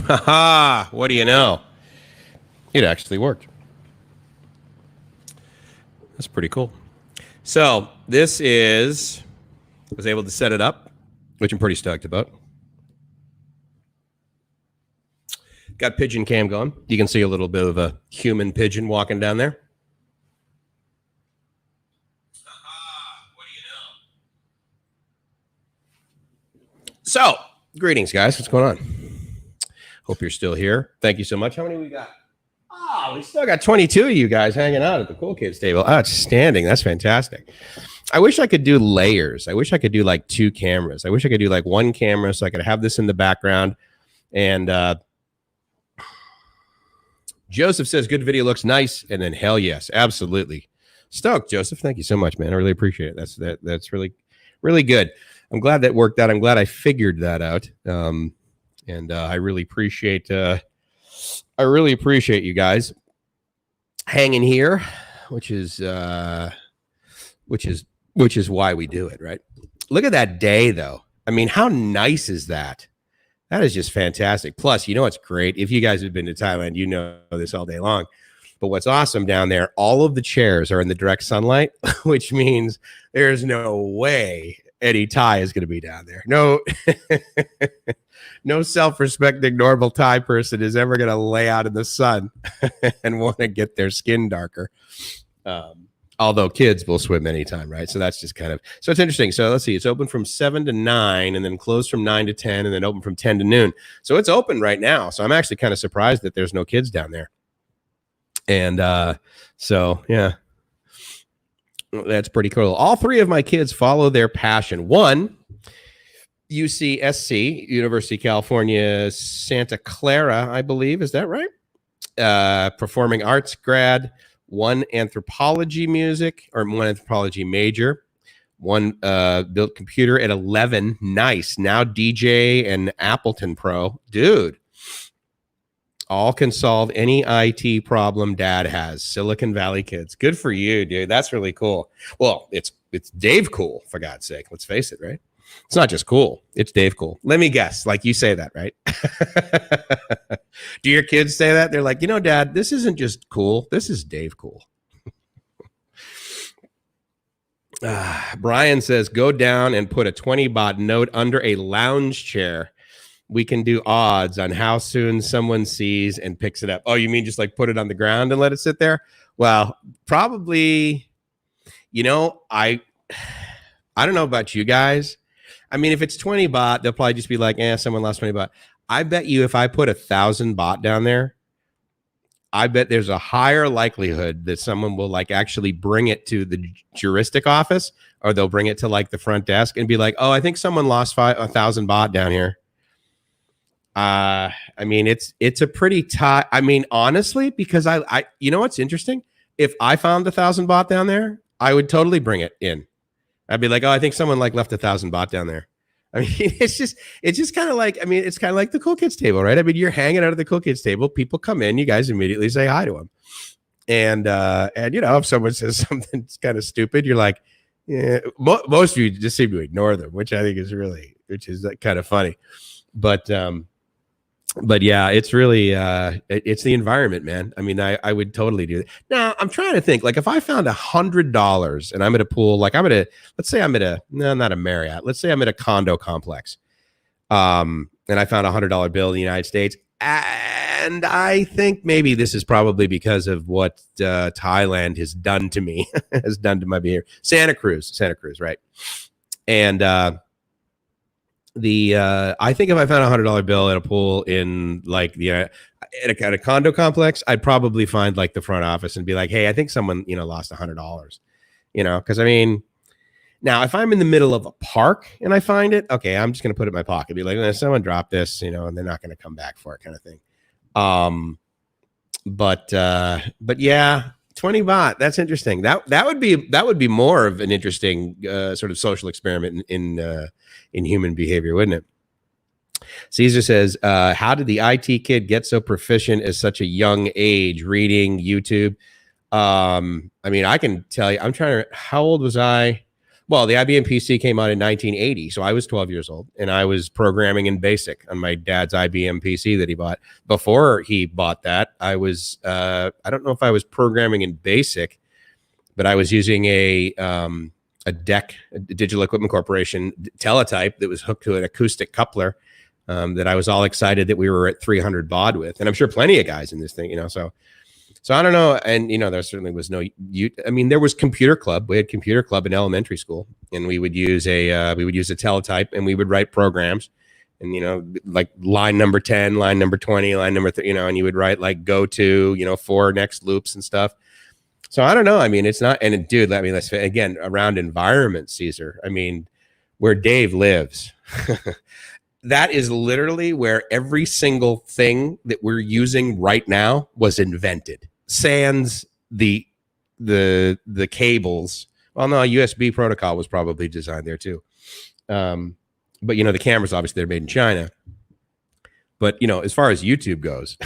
Haha, what do you know? It actually worked. That's pretty cool. So this is, I was able to set it up, which I'm pretty stoked about. Got pigeon cam going. You can see a little bit of a human pigeon walking down there. What do you know? So, greetings, guys. What's going on? Hope you're still here. Thank you so much. How many we got? Oh, we still got 22 of you guys hanging out at the Cool Kids table. Outstanding. That's fantastic. I wish I could do layers. I wish I could do like 2 cameras. I wish I could do like 1 camera so I could have this in the background. And Joseph says, good video, looks nice. And then hell yes, absolutely. Stoked, Joseph. Thank you so much, man. I really appreciate it. That's really, really good. I'm glad that worked out. I'm glad I figured that out. And I really appreciate I really appreciate you guys hanging here, which is why we do it, right? Look at that day, though. I mean, how nice is that? That is just fantastic. Plus, you know what's great? If you guys have been to Thailand, you know this all day long. But what's awesome down there, all of the chairs are in the direct sunlight, which means there's no way any Thai is going to be down there. No, no self-respecting normal Thai person is ever going to lay out in the sun and want to get their skin darker. Although kids will swim anytime, right? So that's just kind of, so it's interesting. So let's see, it's open from 7 to 9 and then closed from 9 to 10 and then open from 10 to noon. So it's open right now. So I'm actually kind of surprised that there's no kids down there. And so, yeah, that's pretty cool. All three of my kids follow their passion. One, UCSC, University of California, Santa Clara, I believe. Is that right? Performing arts grad. One anthropology major, one built computer at 11. Nice. Now DJ and Appleton Pro. Dude, all can solve any IT problem dad has. Silicon Valley kids. Good for you, dude. That's really cool. Well, it's Dave cool, for God's sake. Let's face it, right? It's not just cool. It's Dave cool. Let me guess. Like, you say that, right? Do your kids say that? They're like, Dad, this isn't just cool. This is Dave cool. Brian says, go down and put a 20 baht note under a lounge chair. We can do odds on how soon someone sees and picks it up. Oh, you mean just like put it on the ground and let it sit there? Well, probably, I don't know about you guys. I mean, if it's 20 baht, they'll probably just be like, someone lost 20 baht. I bet you if I put 1,000 baht down there, I bet there's a higher likelihood that someone will like actually bring it to the juristic office, or they'll bring it to like the front desk and be like, oh, I think someone lost 1,000 baht down here. I mean, it's a pretty tight. I mean, honestly, because I what's interesting? If I found 1,000 baht down there, I would totally bring it in. I'd be like, oh, I think someone like left 1,000 baht down there. I mean, it's just kind of like, it's kind of like the cool kids table, right? I mean, you're hanging out at the cool kids table. People come in, you guys immediately say hi to them. And if someone says something kind of stupid, you're like, yeah, most of you just seem to ignore them, which I think is kind of funny. But yeah, it's really, it's the environment, man. I mean, I would totally do that. Now I'm trying to think, like if I found $100 and I'm at a pool, like let's say I'm at not a Marriott. Let's say I'm at a condo complex. And I found $100 bill in the United States. And I think maybe this is probably because of what Thailand has done to me, has done to my behavior. Santa Cruz, right? And, I think if I found $100 bill at a pool in like at a condo complex, I'd probably find like the front office and be like, hey, I think someone, lost $100, because I mean, now if I'm in the middle of a park and I find it, okay, I'm just going to put it in my pocket, be like, someone dropped this, and they're not going to come back for it kind of thing. But yeah, 20 baht. That's interesting. That would be more of an interesting sort of social experiment in human behavior, wouldn't it? Caesar says, how did the IT kid get so proficient at such a young age reading YouTube? I mean, I can tell you, how old was I? Well, the IBM PC came out in 1980, so I was 12 years old, and I was programming in BASIC on my dad's IBM PC that he bought. Before he bought that, I was, I don't know if I was programming in BASIC, but I was using a DEC, a Digital Equipment Corporation teletype that was hooked to an acoustic coupler that I was all excited that we were at 300 baud with. And I'm sure plenty of guys in this thing, So I don't know. And, there certainly was there was computer club. We had computer club in elementary school, and we would use a teletype, and we would write programs, and, like line number 10, line number 20, line number, and you would write like go to, 4 next loops and stuff. So I don't know. I mean, it's not, and dude, let's again, around environment, Caesar. I mean, where Dave lives, that is literally where every single thing that we're using right now was invented. Sans the cables. Well, no, USB protocol was probably designed there too. But the cameras, obviously, they're made in China. But, as far as YouTube goes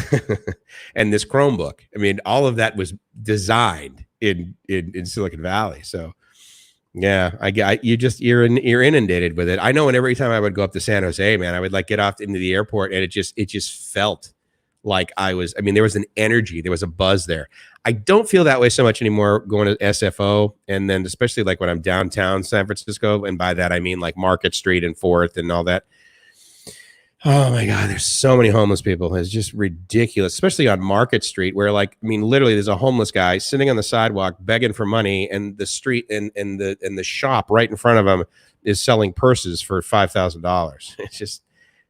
and this Chromebook, I mean, all of that was designed in Silicon Valley. So yeah, you're inundated with it. I know, and every time I would go up to San Jose, man, I would like get off into the airport, and it just felt like there was an energy, there was a buzz there. I don't feel that way so much anymore going to SFO. And then especially like when I'm downtown San Francisco, and by that I mean like Market Street and 4th and all that. Oh my God, there's so many homeless people. It's just ridiculous, especially on Market Street, where literally there's a homeless guy sitting on the sidewalk begging for money, and the street and the shop right in front of him is selling purses for $5,000. It's just,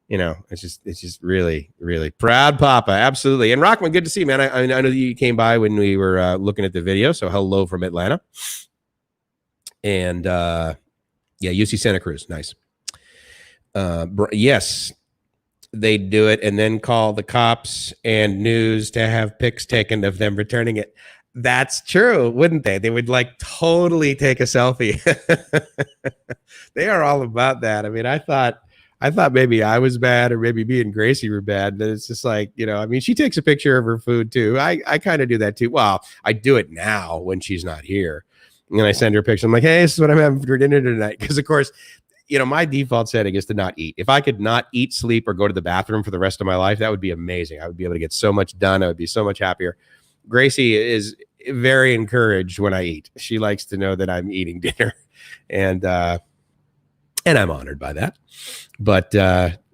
it's just really, really proud Papa. Absolutely. And Rockman, good to see you, man. I know that you came by when we were looking at the video. So hello from Atlanta. And UC Santa Cruz. Nice. Yes. They do it and then call the cops and news to have pics taken of them returning it. That's true, wouldn't they? They would like totally take a selfie. They are all about that. I mean, I thought maybe I was bad, or maybe me and Gracie were bad, but it's just like, she takes a picture of her food too. I kind of do that too. Well, I do it now when she's not here. And I send her a picture. I'm like, hey, this is what I'm having for dinner tonight. Because of course, my default setting is to not eat. If I could not eat, sleep, or go to the bathroom for the rest of my life, that would be amazing. I would be able to get so much done. I would be so much happier. Gracie is very encouraged when I eat. She likes to know that I'm eating dinner, and I'm honored by that. But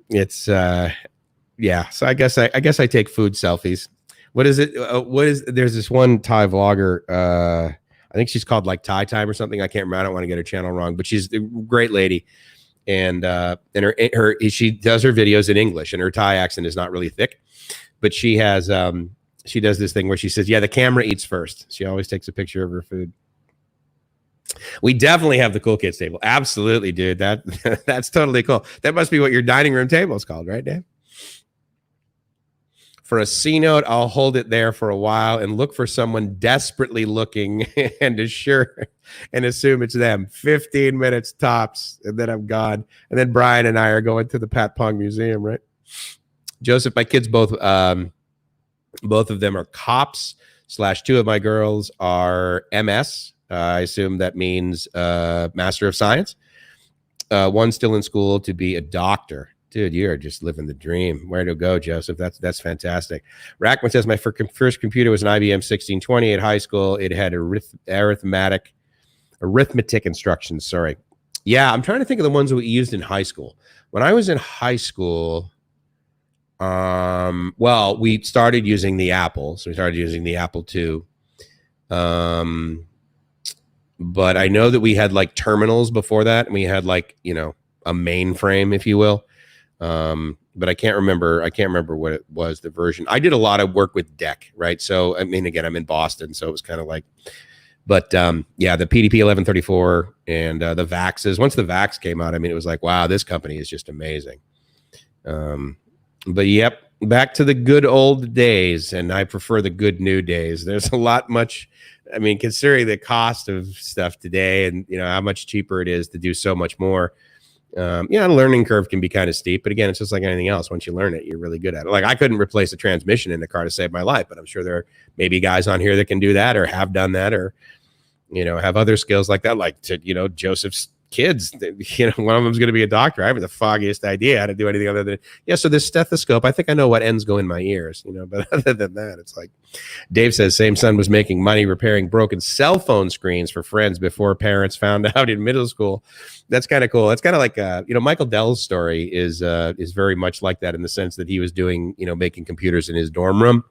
it's yeah. So I guess I take food selfies. What is it? There's this one Thai vlogger. I think she's called like Thai Time or something. I can't remember. I don't want to get her channel wrong, but she's a great lady. And she does her videos in English, and her Thai accent is not really thick, but she has, she does this thing where she says, yeah, the camera eats first. She always takes a picture of her food. We definitely have the cool kids table. Absolutely, dude. That's totally cool. That must be what your dining room table is called, right, Dan? For a C note, I'll hold it there for a while and look for someone desperately looking and assume it's them. 15 minutes tops, and then I'm gone. And then Brian and I are going to the Pat Pong Museum, right? Joseph, my kids both of them are cops / 2 of my girls are MS. I assume that means Master of Science. One's still in school to be a doctor. Dude, you're just living the dream. Where to go, Joseph? That's fantastic. Rackman says, my first computer was an IBM 1620 at high school. It had arithmetic instructions. Sorry. Yeah, I'm trying to think of the ones that we used in high school. When I was in high school, well, we started using the Apple. So we started using the Apple II. But I know that we had like terminals before that, and we had like, a mainframe, if you will. But I can't remember what it was, the version. I did a lot of work with DEC, right? So, I mean, again, I'm in Boston, so it was kind of like, but yeah, the PDP 1134 and the VAXs. Once the VAX came out, I mean, it was like, wow, this company is just amazing. But yep, back to the good old days, and I prefer the good new days. There's I mean, considering the cost of stuff today, and how much cheaper it is to do so much more. The learning curve can be kind of steep, but again, it's just like anything else. Once you learn it, you're really good at it. Like I couldn't replace a transmission in the car to save my life, but I'm sure there are maybe guys on here that can do that, or have done that, or have other skills like that. Like Joseph's kids, one of them's going to be a doctor. I haven't the foggiest idea how to do anything other than so this stethoscope, I think I know what ends go in my ears, but other than that, it's like Dave says, same son was making money repairing broken cell phone screens for friends before parents found out in middle school. That's kind of cool. It's kind of like Michael Dell's story is very much like that, in the sense that he was doing making computers in his dorm room,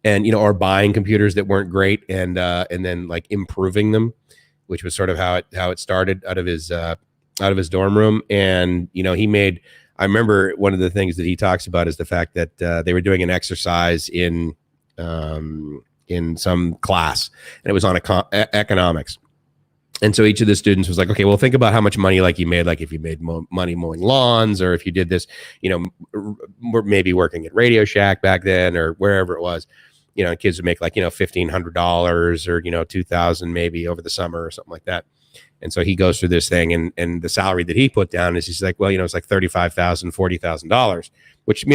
and or buying computers that weren't great, and then like improving them, which was sort of how it started out of his dorm room. And he made, I remember one of the things that he talks about is the fact that they were doing an exercise in some class, and it was on economics. And so each of the students was like, okay, well, think about how much money like you made, like if you made money mowing lawns, or if you did this, maybe working at Radio Shack back then, or wherever it was. Kids would make like, $1,500 or, $2,000 maybe over the summer or something like that. And so he goes through this thing, and the salary that he put down is, he's like, well, it's like $35,000, $40,000, which,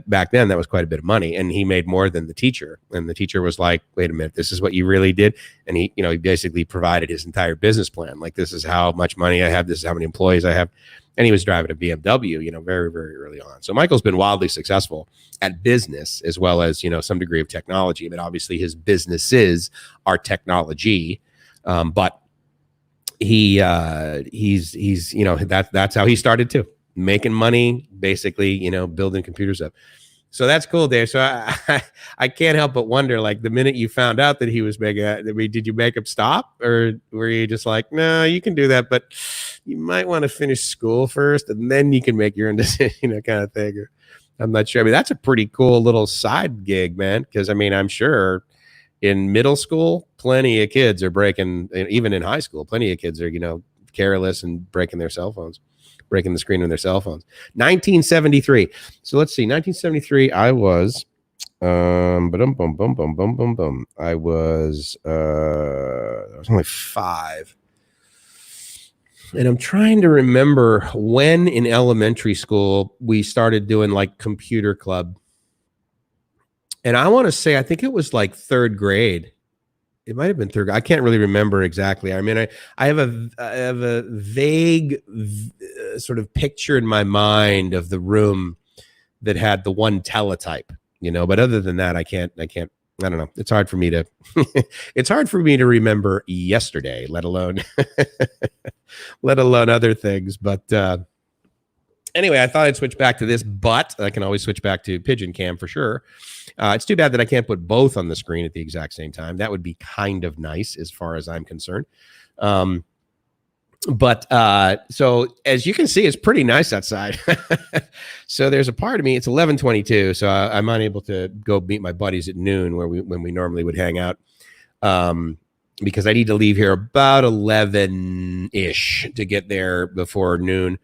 back then that was quite a bit of money. And he made more than the teacher. And the teacher was like, wait a minute, this is what you really did. And he basically provided his entire business plan. Like, this is how much money I have. This is how many employees I have. And he was driving a BMW, very, very early on. So Michael's been wildly successful at business, as well as, some degree of technology. But obviously his businesses are technology. But he's that's how he started too, making money, basically, building computers up. So that's cool, Dave. So I can't help but wonder, like, the minute you found out that he was did you make him stop, or were you just like, no, you can do that, but you might want to finish school first and then you can make your own decision, kind of thing? Or, I'm not sure. I mean, that's a pretty cool little side gig, man. Because I'm sure in middle school, plenty of kids are breaking, even in high school, plenty of kids are, careless and breaking their cell phones, breaking the screen on their cell phones. 1973. So let's see. 1973, I was, I was only 5. And I'm trying to remember when in elementary school we started doing like computer club. And I want to say, I think it was like 3rd grade. It might have been 3rd. I can't really remember exactly. I mean, I have a vague sort of picture in my mind of the room that had the one teletype, but other than that, I don't know. It's hard for me to, remember yesterday, let alone other things. But, anyway, I thought I'd switch back to this, but I can always switch back to Pigeon Cam for sure. It's too bad that I can't put both on the screen at the exact same time. That would be kind of nice as far as I'm concerned. But so as you can see, it's pretty nice outside. So there's a part of me, it's 11:22. So I'm unable to go meet my buddies at noon when we normally would hang out. Because I need to leave here about 11-ish to get there before noon,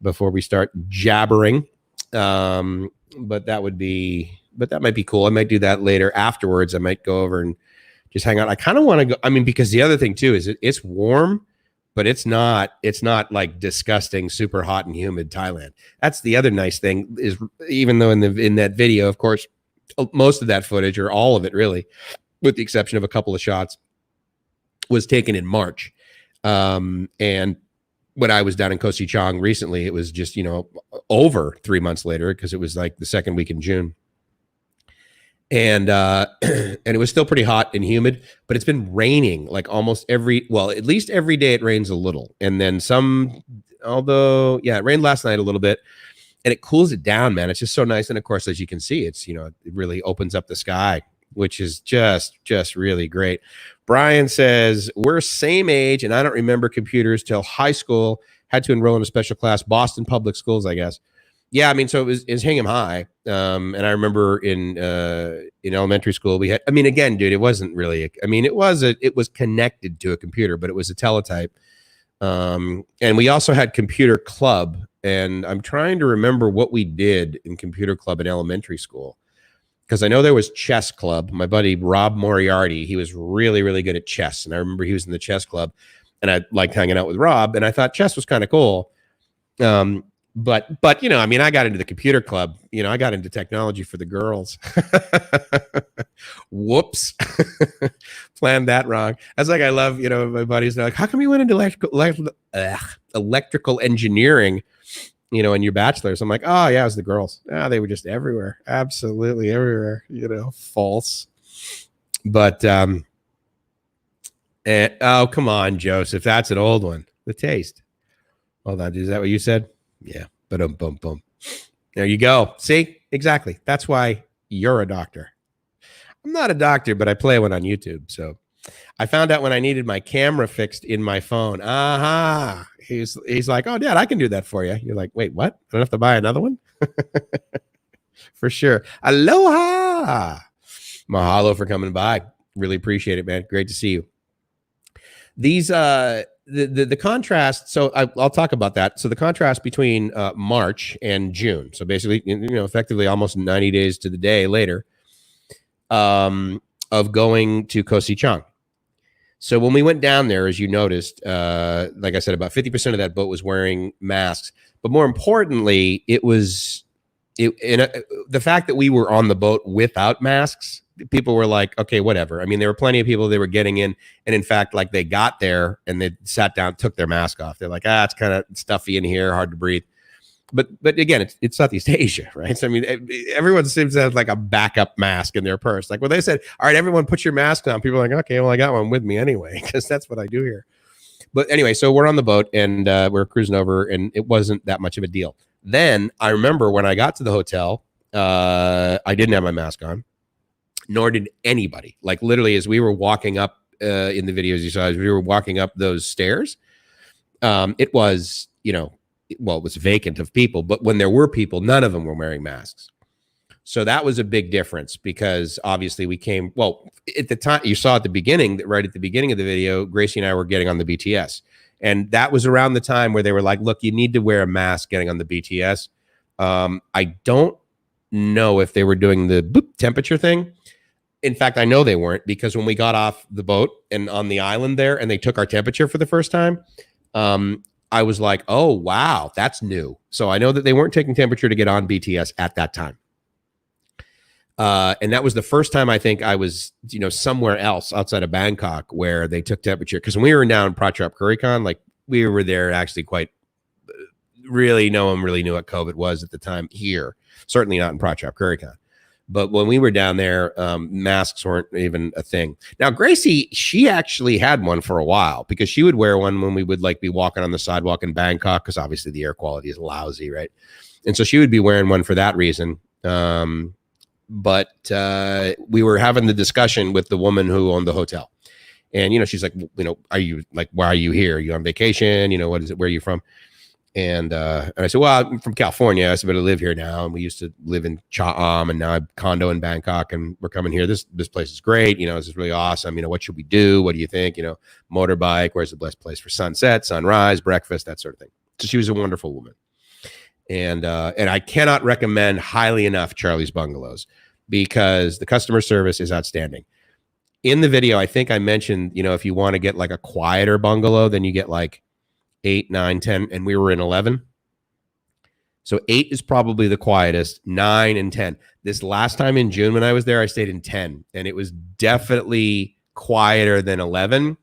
before we start jabbering. But that might be cool. I might do that later afterwards. I might go over and just hang out. I kind of want to go. Because the other thing too is it's warm, but it's not like disgusting, super hot and humid Thailand. That's the other nice thing, is even though in that video, of course, most of that footage, or all of it really, with the exception of a couple of shots, was taken in March. And when I was down in Koh Sichang recently, it was just, over 3 months later, because it was like the 2nd week in June. And it was still pretty hot and humid, but it's been raining like almost at least every day it rains a little. And then it rained last night a little bit, and it cools it down, man. It's just so nice. And of course, as you can see, it's, it really opens up the sky, which is just really great. Brian says, we're same age, and I don't remember computers till high school. Had to enroll in a special class, Boston Public Schools, I guess. Yeah, so it was Hingham High. And I remember in elementary school, we had, again, dude, it wasn't really, it was connected to a computer, but it was a teletype. And we also had computer club, and I'm trying to remember what we did in computer club in elementary school. Because I know there was chess club. My buddy, Rob Moriarty, he was really, really good at chess. And I remember he was in the chess club, and I liked hanging out with Rob, and I thought chess was kind of cool. But I got into the computer club. I got into technology for the girls. Whoops. Planned that wrong. That's like, I love, my buddies are like, how come you went into electrical engineering, in your bachelor's? I'm like, oh yeah, it was the girls. They were just everywhere. Absolutely everywhere, false. But, oh, come on, Joseph. That's an old one. The Taste. Hold on. Is that what you said? Yeah. Boom. There you go. See? Exactly. That's why you're a doctor. I'm not a doctor, but I play one on YouTube. So I found out when I needed my camera fixed in my phone. Aha. He's like, oh, Dad, I can do that for you. You're like, wait, what? I don't have to buy another one? For sure. Aloha. Mahalo for coming by. Really appreciate it, man. Great to see you. These, the contrast. So I'll talk about that. So the contrast between March and June. So basically, effectively almost 90 days to the day later, of going to Koh Sichang. So when we went down there, as you noticed, like I said, about 50% of that boat was wearing masks. But more importantly, the fact that we were on the boat without masks, people were like, okay, whatever. I mean, there were plenty of people that were getting in. And in fact, like they got there and they sat down, took their mask off. They're like, it's kind of stuffy in here, hard to breathe. But again, it's Southeast Asia, right? So I mean, everyone seems to have like a backup mask in their purse. Like when they said, all right, everyone put your mask on, people are like, okay, well, I got one with me anyway, because that's what I do here. But anyway, so we're on the boat and we're cruising over and it wasn't that much of a deal. Then I remember when I got to the hotel, I didn't have my mask on, nor did anybody. Like literally as we were walking up in the videos you saw, as we were walking up those stairs, it was, it was vacant of people, but when there were people, none of them were wearing masks. So that was a big difference because obviously we came, at the time you saw at the beginning, right at the beginning of the video, Gracie and I were getting on the BTS. And that was around the time where they were like, look, you need to wear a mask getting on the BTS. I don't know if they were doing the boop temperature thing. In fact, I know they weren't because when we got off the boat and on the island there and they took our temperature for the first time, I was like, oh, wow, that's new. So I know that they weren't taking temperature to get on BTS at that time. And that was the first time I think I was, somewhere else outside of Bangkok where they took temperature. Because when we were down in Prachuap Khiri Khan, like we were there actually quite really, no one really knew what COVID was at the time here. Certainly not in Prachuap Khiri Khan. But when we were down there, masks weren't even a thing. Now, Gracie, she actually had one for a while because she would wear one when we would like be walking on the sidewalk in Bangkok because obviously the air quality is lousy, right? And so she would be wearing one for that reason. But we were having the discussion with the woman who owned the hotel. And, she's like, are you like, why are you here? Are you on vacation? What is it? Where are you from? And I said, well, I'm from California. I said, but I live here now. And we used to live in Chong and now I have a condo in Bangkok and we're coming here. This place is great. This is really awesome. What should we do? What do you think? Motorbike, where's the best place for sunset, sunrise, breakfast, that sort of thing. So she was a wonderful woman. And I cannot recommend highly enough Charlie's Bungalows because the customer service is outstanding. In the video, I think I mentioned, if you want to get like a quieter bungalow, then you get like 8, 9, 10, and we were in 11. So 8 is probably the quietest, 9 and 10. This last time in June when I was there, I stayed in 10, and it was definitely quieter than 11.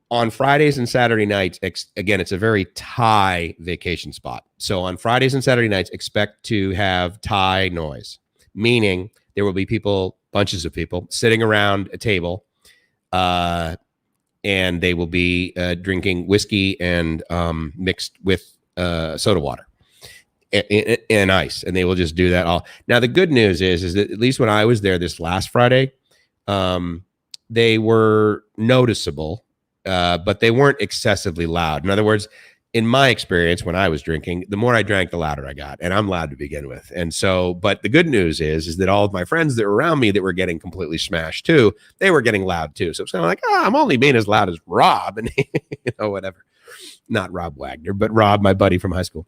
On Fridays and Saturday nights, again, it's a very Thai vacation spot. So on Fridays and Saturday nights, expect to have Thai noise, meaning there will be people, bunches of people, sitting around a table, and they will be drinking whiskey and mixed with soda water and ice, and they will just do that all. Now, the good news is that at least when I was there this last Friday, they were noticeable, but they weren't excessively loud. In other words, in my experience, when I was drinking, the more I drank, the louder I got, and I'm loud to begin with. And so, but the good news is that all of my friends that were around me that were getting completely smashed too, they were getting loud too. So it's kind of like, I'm only being as loud as Rob, and whatever. Not Rob Wagner, but Rob, my buddy from high school.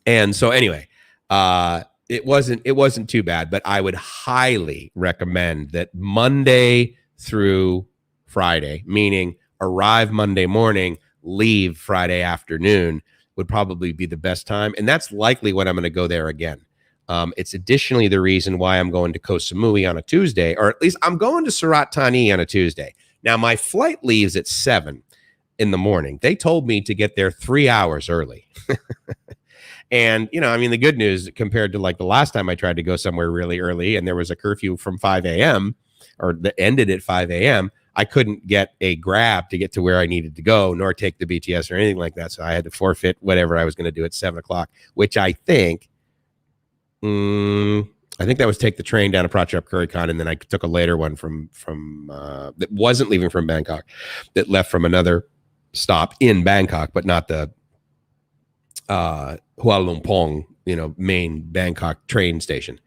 And so anyway, it wasn't too bad, but I would highly recommend that Monday through Friday, meaning arrive Monday morning, leave Friday afternoon, would probably be the best time. And that's likely when I'm going to go there again. It's additionally the reason why I'm going to Koh Samui on a Tuesday, or at least I'm going to Surat Thani on a Tuesday. Now, my flight leaves at 7 in the morning. They told me to get there 3 hours early. And, the good news compared to like the last time I tried to go somewhere really early and there was a curfew from 5 a.m. or that ended at 5 a.m., I couldn't get a Grab to get to where I needed to go, nor take the BTS or anything like that. So I had to forfeit whatever I was going to do at 7 o'clock, which I think that was take the train down to Prachuap Khiri Khan, and then I took a later one from that wasn't leaving from Bangkok, that left from another stop in Bangkok, but not the Hua Lumpong, main Bangkok train station.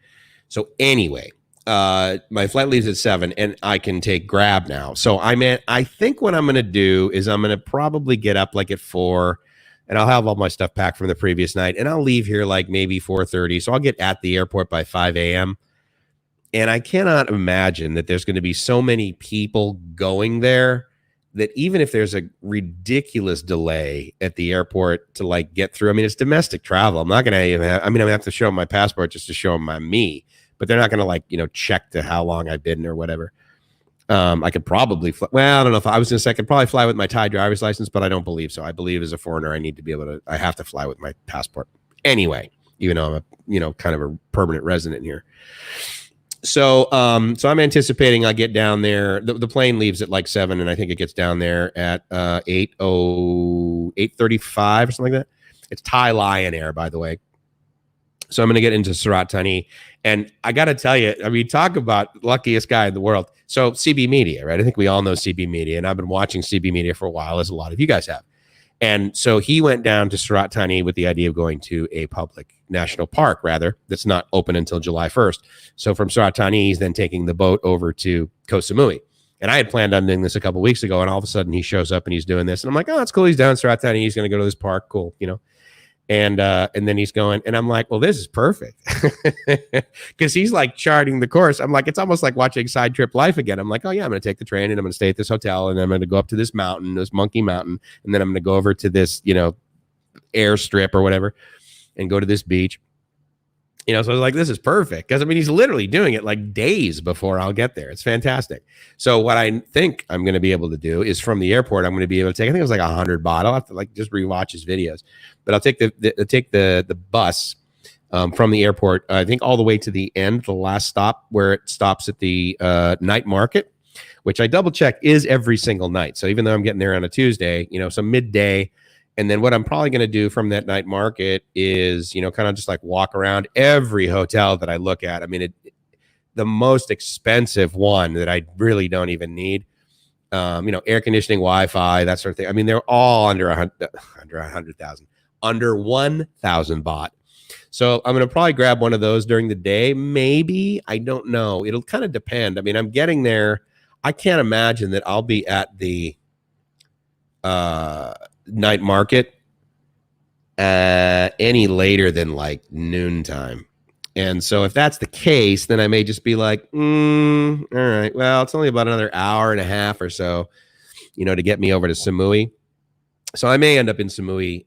So anyway, my flight leaves at 7 and I can take Grab now. So I think what I'm going to do is I'm going to probably get up like at 4 and I'll have all my stuff packed from the previous night and I'll leave here like maybe 4:30. So I'll get at the airport by 5 a.m. And I cannot imagine that there's going to be so many people going there that even if there's a ridiculous delay at the airport to like get through, I mean, it's domestic travel. I'm not going to even have, I mean, I'm going to have to show them my passport just to show them I'm me, but they're not going to like, you know, check to how long I've been or whatever. I could probably fly. Well, I don't know if I was going to say I could probably fly with my Thai driver's license, but I don't believe so. I believe as a foreigner, I need to be able to, I have to fly with my passport anyway, even though I'm a, you know, kind of a permanent resident here. So, so I'm anticipating I get down there. The plane leaves at like 7, and I think it gets down there at 8:35 or something like that. It's Thai Lion Air, by the way. So I'm going to get into Surat Thani, and I got to tell you, I mean, talk about luckiest guy in the world. So CB Media, right? I think we all know CB Media, and I've been watching CB Media for a while, as a lot of you guys have. And so he went down to Surat Thani with the idea of going to a public national park, rather, that's not open until July 1st. So from Surat Thani, he's then taking the boat over to Koh Samui. And I had planned on doing this a couple of weeks ago, and all of a sudden he shows up and he's doing this. And I'm like, oh, that's cool. He's down in Surat Thani. He's going to go to this park. Cool, you know. And then he's going, and I'm like, well, this is perfect. Because he's like charting the course. I'm like, it's almost like watching Side Trip Life again. I'm like, oh yeah, I'm going to take the train and I'm going to stay at this hotel, and I'm going to go up to this mountain, this Monkey Mountain, and then I'm going to go over to this, you know, airstrip or whatever, and go to this beach. You know, so I was like, this is perfect. Because I mean, he's literally doing it like days before I'll get there. It's fantastic. So what I think I'm going to be able to do is from the airport, I'm going to be able to take, I think it was like 100 baht. I'll have to like just rewatch his videos, but I'll take the bus from the airport, I think all the way to the end, the last stop where it stops at the night market, which I double check is every single night. So even though I'm getting there on a Tuesday, you know, so midday. And then what I'm probably going to do from that night market is, you know, kind of just like walk around every hotel that I look at. I mean, the most expensive one that I really don't even need, you know, air conditioning, Wi-Fi, that sort of thing. I mean, they're all under 100,000, under 1,000 baht. So I'm going to probably grab one of those during the day. Maybe, I don't know. It'll kind of depend. I mean, I'm getting there. I can't imagine that I'll be at the night market any later than like noontime. And so if that's the case, then I may just be like, all right, well, it's only about another hour and a half or so, you know, to get me over to Samui. So I may end up in Samui,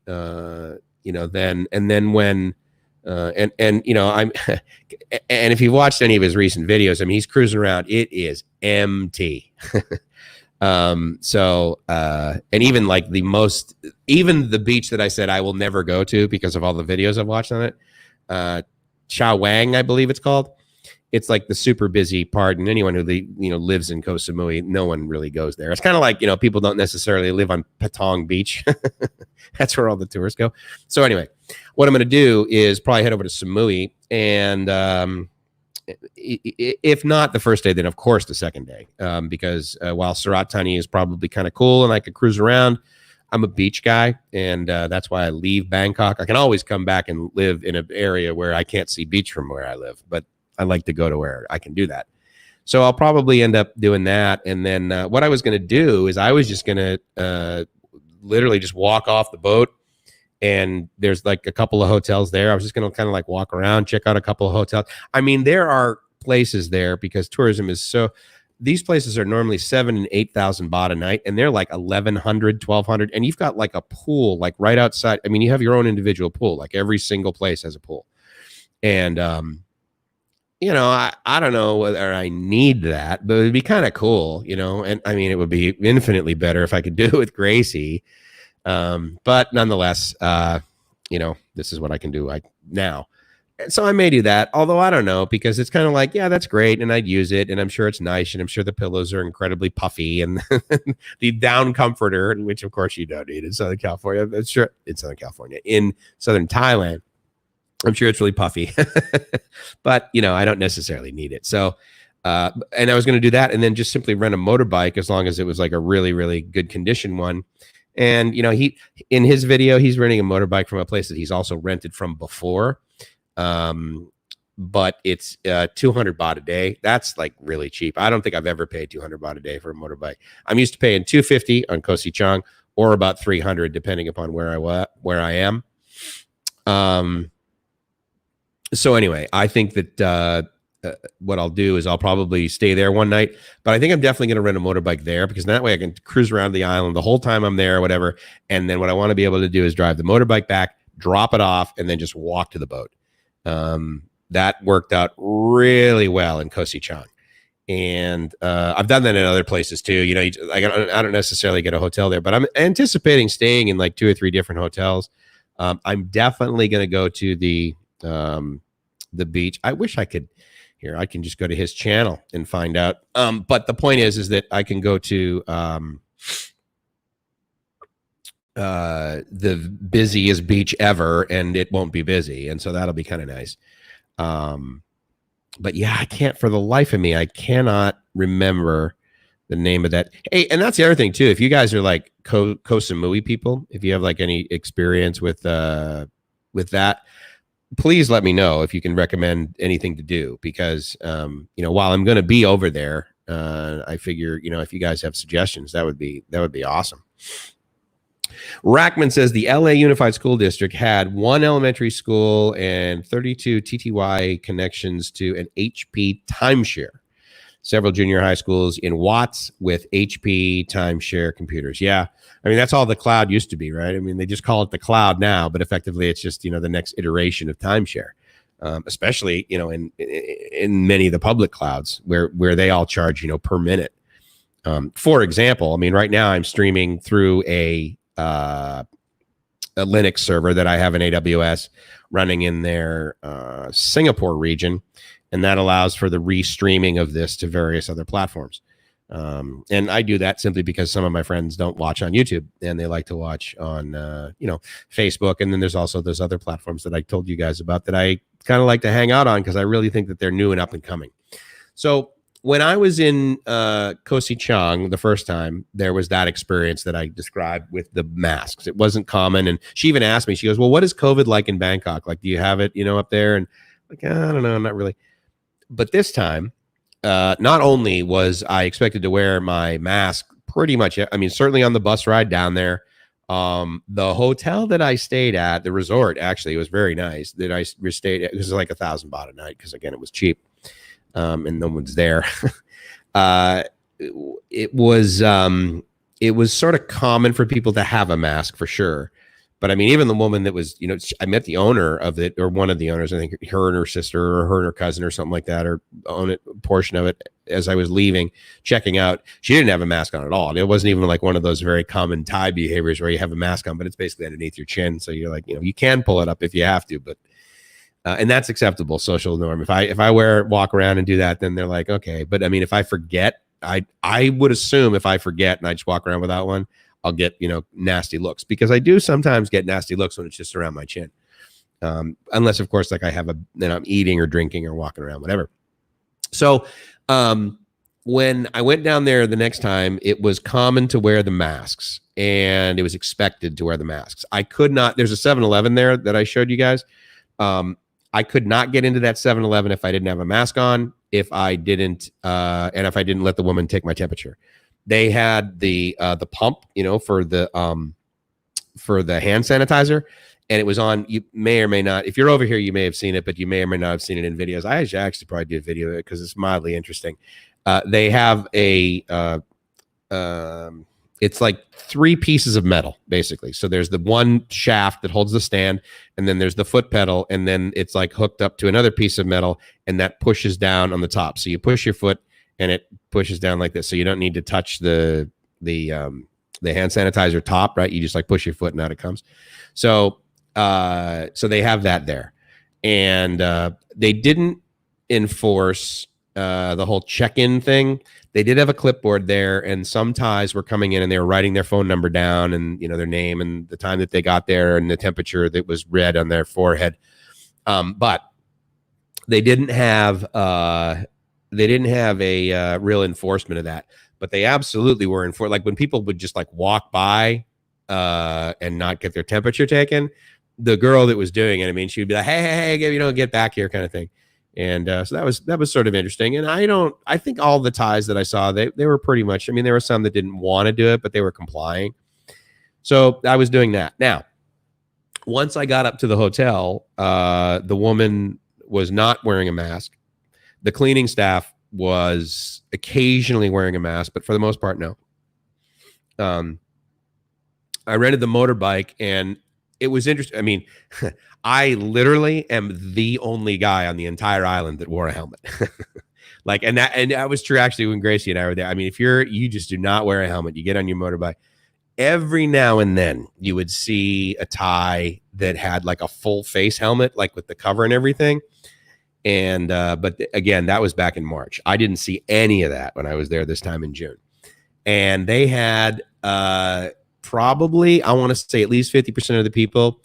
you know, then, and then when, and, you know, I'm, and if you've watched any of his recent videos, I mean, he's cruising around, it is empty. So, and even like even the beach that I said I will never go to because of all the videos I've watched on it, Chow Wang, I believe it's called. It's like the super busy part, and anyone who you know lives in Koh Samui, no one really goes there. It's kind of like, you know, people don't necessarily live on Patong Beach. That's where all the tourists go. So anyway, what I'm going to do is probably head over to Samui, and if not the first day, then of course the second day, because while Surat Thani is probably kind of cool and I could cruise around, I'm a beach guy, and that's why I leave Bangkok. I can always come back and live in an area where I can't see beach from where I live, but I like to go to where I can do that. So I'll probably end up doing that. And then what I was going to do is I was just going to literally just walk off the boat, and there's like a couple of hotels there. I was just going to kind of like walk around, check out a couple of hotels. I mean, there are places there because tourism is so, these places are normally 7,000 and 8,000 baht a night, and they're like 1,100, 1,200. And you've got like a pool, like right outside. I mean, you have your own individual pool, like every single place has a pool. And, you know, I don't know whether I need that, but it'd be kind of cool, you know? And I mean, it would be infinitely better if I could do it with Gracie. But nonetheless, you know, this is what I can do now. And so I may do that, although I don't know, because it's kind of like, yeah, that's great. And I'd use it, and I'm sure it's nice. And I'm sure the pillows are incredibly puffy, and the down comforter, which of course you don't need in Southern California. I'm sure in Southern California, in Southern Thailand, I'm sure it's really puffy, but you know, I don't necessarily need it. So, and I was going to do that, and then just simply rent a motorbike as long as it was like a really, really good condition one. And, you know, in his video, he's renting a motorbike from a place that he's also rented from before. But it's 200 baht a day. That's like really cheap. I don't think I've ever paid 200 baht a day for a motorbike. I'm used to paying 250 on Koh Sichang, or about 300, depending upon where I am. So anyway, I think that what I'll do is I'll probably stay there one night, but I think I'm definitely going to rent a motorbike there because that way I can cruise around the island the whole time I'm there or whatever. And then what I want to be able to do is drive the motorbike back, drop it off, and then just walk to the boat. That worked out really well in Koh Sichang. And I've done that in other places too. You know, I don't necessarily get a hotel there, but I'm anticipating staying in like 2 or 3 different hotels. I'm definitely going to go to the beach. I wish I could. Here, I can just go to his channel and find out. But the point is that I can go to the busiest beach ever, and it won't be busy, and so that'll be kind of nice. But yeah, I can't for the life of me. I cannot remember the name of that. Hey, and that's the other thing too. If you guys are like Koh Samui people, if you have like any experience with that, please let me know if you can recommend anything to do because, you know, while I'm going to be over there, I figure, you know, if you guys have suggestions, that would be awesome. Rackman says the LA Unified School District had 1 elementary school and 32 TTY connections to an HP timeshare. Several junior high schools in Watts with HP timeshare computers. Yeah. I mean, that's all the cloud used to be, right? I mean, they just call it the cloud now, but effectively it's just, you know, the next iteration of timeshare, especially, you know, in many of the public clouds where they all charge, you know, per minute. For example, I mean, right now I'm streaming through a Linux server that I have in AWS running in their Singapore region. And that allows for the restreaming of this to various other platforms. And I do that simply because some of my friends don't watch on YouTube and they like to watch on, you know, Facebook. And then there's also those other platforms that I told you guys about that I kind of like to hang out on because I really think that they're new and up and coming. So when I was in Koh Sichang the first time, there was that experience that I described with the masks. It wasn't common. And she even asked me, she goes, well, what is COVID like in Bangkok? Like, do you have it, you know, up there? And like, I don't know, not really. But this time, not only was I expected to wear my mask pretty much, I mean, certainly on the bus ride down there, the hotel that I stayed at, the resort, actually, it was very nice that I stayed at. It was like 1,000 baht a night because, again, it was cheap and no one's there. It was sort of common for people to have a mask for sure. But I mean, even the woman that was, you know, I met the owner of it, or one of the owners, I think her and her sister, or her and her cousin, or something like that, or own it, a portion of it. As I was leaving, checking out, she didn't have a mask on at all. And it wasn't even like one of those very common Thai behaviors where you have a mask on, but it's basically underneath your chin. So you're like, you know, you can pull it up if you have to, but and that's acceptable social norm. If I walk around and do that, then they're like, okay. But I mean, if I forget, I would assume if I forget and I just walk around without one, I'll get, you know, nasty looks, because I do sometimes get nasty looks when it's just around my chin. Unless, of course, like I have then I'm eating or drinking or walking around, whatever. So when I went down there the next time, it was common to wear the masks and it was expected to wear the masks. I could not, there's a 7-Eleven there that I showed you guys. I could not get into that 7-Eleven if I didn't have a mask on, if I didn't, and if I didn't let the woman take my temperature. They had the pump, you know, for the hand sanitizer, and it was on. You may or may not, if you're over here, you may have seen it, but you may or may not have seen it in videos. I actually probably do a video of it because it's mildly interesting. They have it's like 3 pieces of metal, basically. So there's the one shaft that holds the stand, and then there's the foot pedal, and then it's like hooked up to another piece of metal, and that pushes down on the top. So you push your foot, and it pushes down like this. So you don't need to touch the hand sanitizer top, right? You just like push your foot and out it comes. So they have that there. And they didn't enforce the whole check-in thing. They did have a clipboard there, and some Thais were coming in and they were writing their phone number down and, you know, their name and the time that they got there and the temperature that was read on their forehead. But they didn't have a real enforcement of that, but they absolutely were like when people would just like walk by and not get their temperature taken, the girl that was doing it, I mean, she would be like, hey, you know, get back here kind of thing. And so that was sort of interesting. And I think all the Thais that I saw, they were pretty much, I mean, there were some that didn't want to do it, but they were complying. So I was doing that. Now, once I got up to the hotel, the woman was not wearing a mask. The cleaning staff was occasionally wearing a mask, but for the most part, no. I rented the motorbike, and it was interesting. I mean, I literally am the only guy on the entire island that wore a helmet. Like, and that was true actually when Gracie and I were there. I mean, if you just do not wear a helmet, you get on your motorbike. Every now and then you would see a Thai that had like a full face helmet, like with the cover and everything. And, but again, that was back in March. I didn't see any of that when I was there this time in June. And they had, probably, I want to say at least 50% of the people,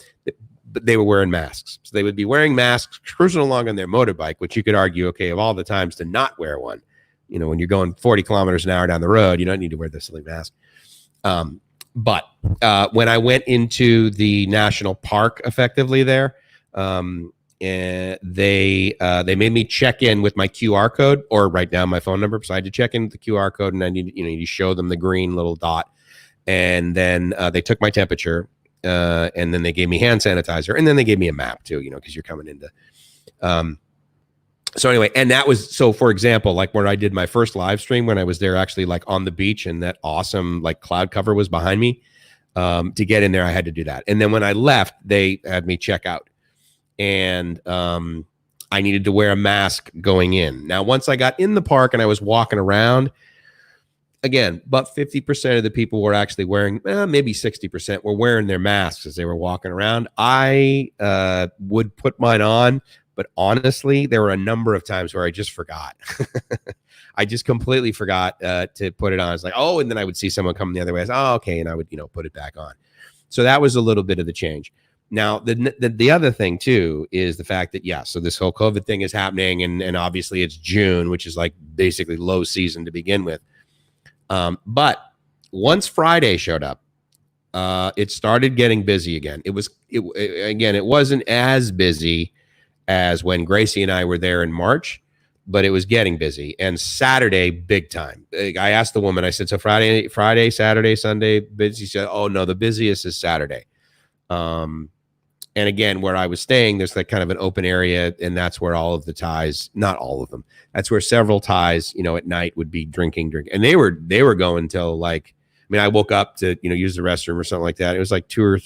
but they were wearing masks. So they would be wearing masks, cruising along on their motorbike, which you could argue, okay, of all the times to not wear one, you know, when you're going 40 kilometers an hour down the road, you don't need to wear the silly mask. But when I went into the national park effectively there, and they made me check in with my QR code or write down my phone number. So I had to check in with the QR code, and I need, you know, you show them the green little dot. And then they took my temperature, and then they gave me hand sanitizer, and then they gave me a map too, you know, because you're coming into. So anyway, and that was, so for example, like where I did my first live stream when I was there actually like on the beach, and that awesome like cloud cover was behind me. To get in there, I had to do that. And then when I left, they had me check out, and I needed to wear a mask going in. Now, once I got in the park and I was walking around, again, about 50% of the people were actually wearing, maybe 60% were wearing their masks as they were walking around. I would put mine on, but honestly, there were a number of times where I just forgot. I just completely forgot to put it on. I was like, oh, and then I would see someone coming the other way. I was, oh, okay, and I would, you know, put it back on. So that was a little bit of the change. Now, the other thing too is the fact that, yeah, so this whole COVID thing is happening, and obviously it's June, which is like basically low season to begin with. But once Friday showed up, it started getting busy again. It wasn't as busy as when Gracie and I were there in March, but it was getting busy. And Saturday, big time. I asked the woman, I said, so Friday, Saturday, Sunday, busy? She said, oh no, the busiest is Saturday. And again, where I was staying, there's like kind of an open area, and that's where all of the Thais, not all of them, that's where several Thais, you know, at night would be drinking. And they were going till like, I mean, I woke up to, you know, use the restroom or something like that. It was like I don't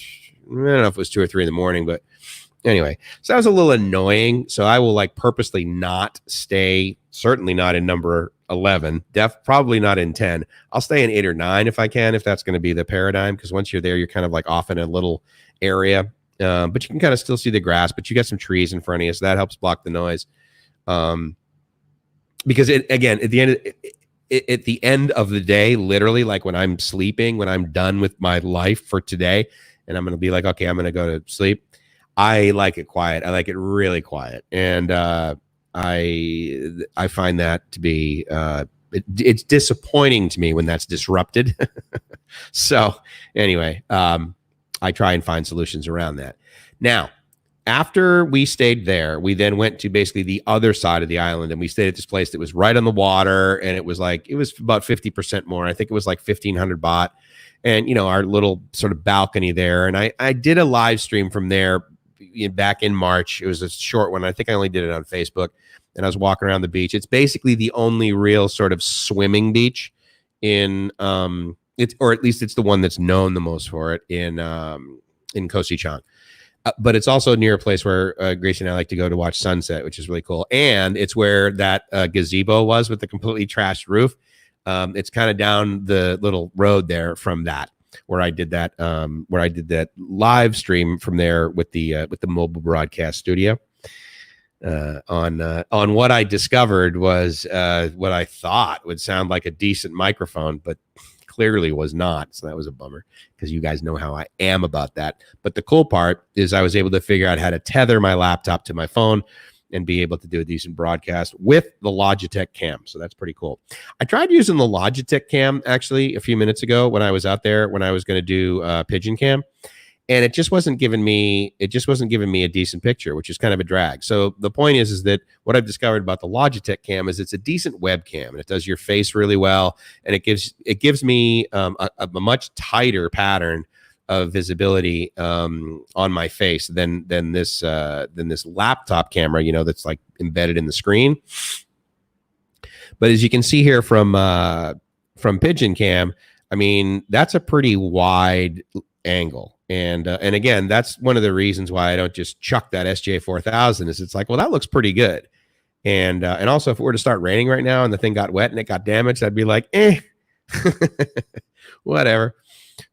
know if it was 2 or 3 in the morning, but anyway, so that was a little annoying. So I will like purposely not stay, certainly not in number 11, probably not in 10. I'll stay in 8 or 9 if I can, if that's going to be the paradigm. Because once you're there, you're kind of like off in a little area. But you can kind of still see the grass, but you got some trees in front of you, so that helps block the noise. Because again, at the end of the day, literally, like when I'm sleeping, when I'm done with my life for today, and I'm going to be like, okay, I'm going to go to sleep. I like it quiet. I like it really quiet, and I find that to be it's disappointing to me when that's disrupted. So anyway. I try and find solutions around that. Now, after we stayed there, we then went to basically the other side of the island, and we stayed at this place that was right on the water, and it was about 50% more. I think it was like 1,500 baht, and you know, our little sort of balcony there. And I did a live stream from there back in March. It was a short one. I think I only did it on Facebook, and I was walking around the beach. It's basically the only real sort of swimming beach in or at least it's the one that's known the most for it in Koh Sichang. But it's also near a place where Gracie and I like to go to watch sunset, which is really cool. And it's where that gazebo was with the completely trashed roof. It's kind of down the little road there from that, where I did that live stream from there with the mobile broadcast studio. On what I discovered was what I thought would sound like a decent microphone, but clearly was not. So that was a bummer, because you guys know how I am about that. But the cool part is I was able to figure out how to tether my laptop to my phone and be able to do a decent broadcast with the Logitech cam. So that's pretty cool. I tried using the Logitech cam actually a few minutes ago when I was out there, when I was going to do pigeon cam. And it just wasn't giving me a decent picture, which is kind of a drag. So the point is that what I've discovered about the Logitech cam is it's a decent webcam, and it does your face really well, and it gives me a much tighter pattern of visibility on my face than this laptop camera, you know, that's like embedded in the screen. But as you can see here from Pigeon Cam, I mean, that's a pretty wide angle. And again, that's one of the reasons why I don't just chuck that SJ 4000 is it's like, well, that looks pretty good. And also if it were to start raining right now and the thing got wet and it got damaged, I'd be like, whatever.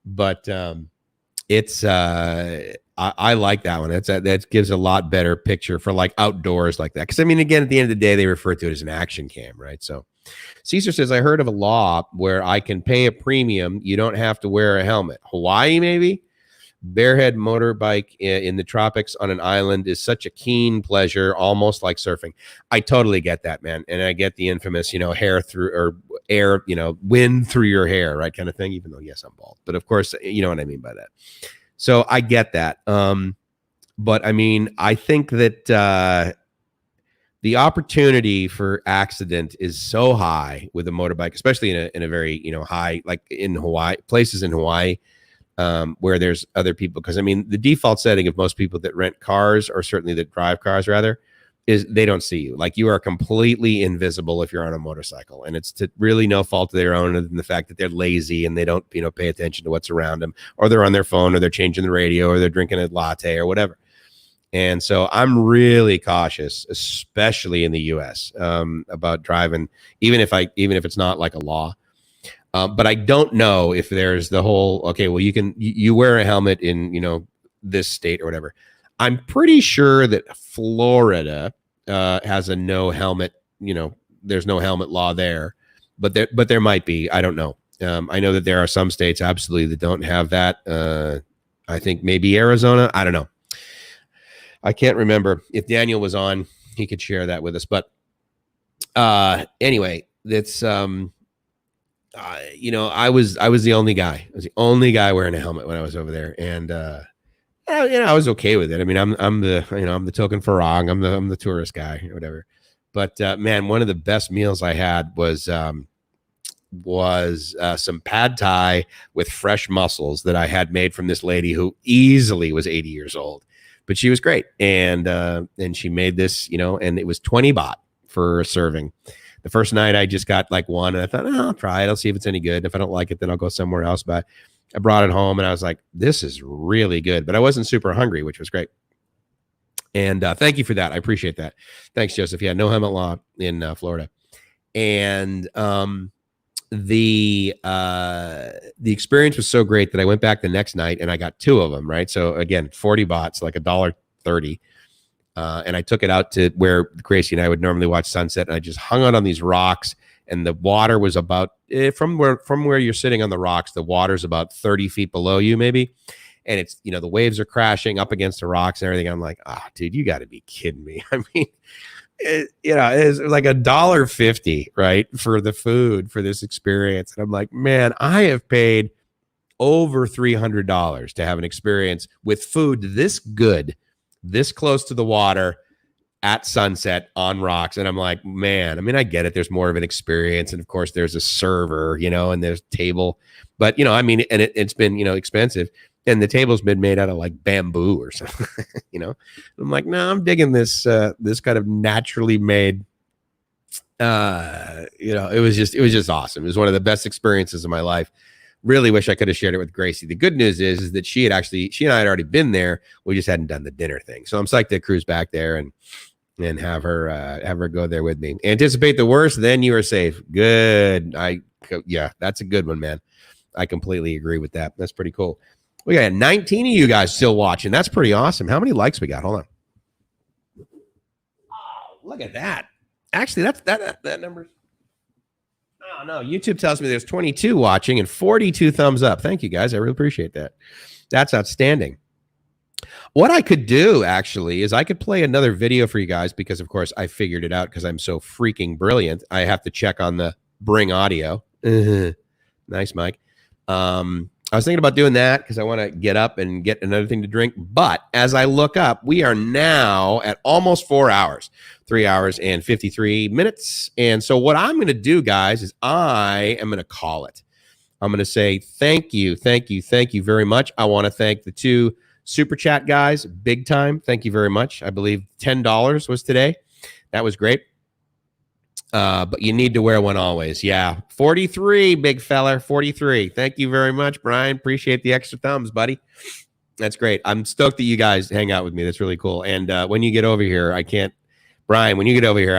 But it's I like that one. That gives a lot better picture for like outdoors like that. Because I mean, again, at the end of the day, they refer to it as an action cam, right? So Caesar says, I heard of a law where I can pay a premium. You don't have to wear a helmet. Hawaii, maybe? Barehead motorbike in the tropics on an island is such a keen pleasure, almost like surfing. I totally get that, man. And I get the infamous, hair through or air, wind through your hair, right? Kind of thing, even though, yes, I'm bald. But of course, you know what I mean by that. So I get that. But I mean, I think that the opportunity for accident is so high with a motorbike, especially in a very, high, like in Hawaii, places in Hawaii, where there's other people. Because I mean, the default setting of most people that rent cars, or certainly that drive cars rather, is they don't see you. Like you are completely invisible if you're on a motorcycle, and it's to really no fault of their own other than the fact that they're lazy and they don't, pay attention to what's around them, or they're on their phone, or they're changing the radio, or they're drinking a latte or whatever. And so I'm really cautious, especially in the U.S., about driving, even if it's not like a law. But I don't know if there's the whole, okay, well, you wear a helmet in, this state or whatever. I'm pretty sure that Florida has a no helmet, there's no helmet law there, but there might be, I don't know. I know that there are some states absolutely that don't have that. I think maybe Arizona. I don't know. I can't remember. If Daniel was on, he could share that with us. But anyway, that's, I was the only guy. I was the only guy wearing a helmet when I was over there, and I was okay with it. I mean, I'm the token farang. I'm the tourist guy or whatever. But man, one of the best meals I had was some pad thai with fresh mussels that I had made from this lady who easily was 80 years old, but she was great. And she made this, and it was 20 baht for a serving. The first night I just got like one, and I thought, I'll try it. I'll see if it's any good. If I don't like it, then I'll go somewhere else. But I brought it home and I was like, this is really good. But I wasn't super hungry, which was great. And thank you for that. I appreciate that. Thanks, Joseph. Yeah, no helmet law in Florida. And the experience was so great that I went back the next night and I got two of them, right? So again, 40 bahts, like $1.30. And I took it out to where Gracie and I would normally watch sunset, and I just hung out on these rocks, and the water was about from where you're sitting on the rocks, the water's about 30 feet below you, maybe. And it's, the waves are crashing up against the rocks and everything. I'm like, dude, you got to be kidding me. I mean, it's like $1.50, right, for the food for this experience. And I'm like, man, I have paid over $300 to have an experience with food this good, this close to the water at sunset on rocks. And I'm like, man, I mean, I get it. There's more of an experience. And of course there's a server, and there's a table, but I mean, and it's been, expensive, and the table's been made out of like bamboo or something, I'm like, no, I'm digging this, this kind of naturally made, it was just awesome. It was one of the best experiences of my life. Really wish I could have shared it with Gracie. The good news is that she and I had already been there. We just hadn't done the dinner thing. So I'm psyched to cruise back there and have her go there with me. Anticipate the worst, then you are safe. Good. Yeah, that's a good one, man. I completely agree with that. That's pretty cool. We got 19 of you guys still watching. That's pretty awesome. How many likes we got? Hold on. Oh, look at that. Actually, that number. Oh, no. YouTube tells me there's 22 watching and 42 thumbs up. Thank you, guys. I really appreciate that. That's outstanding. What I could do, actually, is I could play another video for you guys because, of course, I figured it out because I'm so freaking brilliant. I have to check on the bring audio. Nice, Mike. I was thinking about doing that because I want to get up and get another thing to drink. But as I look up, we are now at almost 4 hours, 3 hours and 53 minutes. And so what I'm going to do, guys, is I am going to call it. I'm going to say thank you very much. I want to thank the two super chat guys, big time. Thank you very much. I believe $10 was today. That was great. But you need to wear one always. Yeah. 43, big fella. 43. Thank you very much, Brian. Appreciate the extra thumbs, buddy. That's great. I'm stoked that you guys hang out with me. That's really cool. And when you get over here, Brian, when you get over here,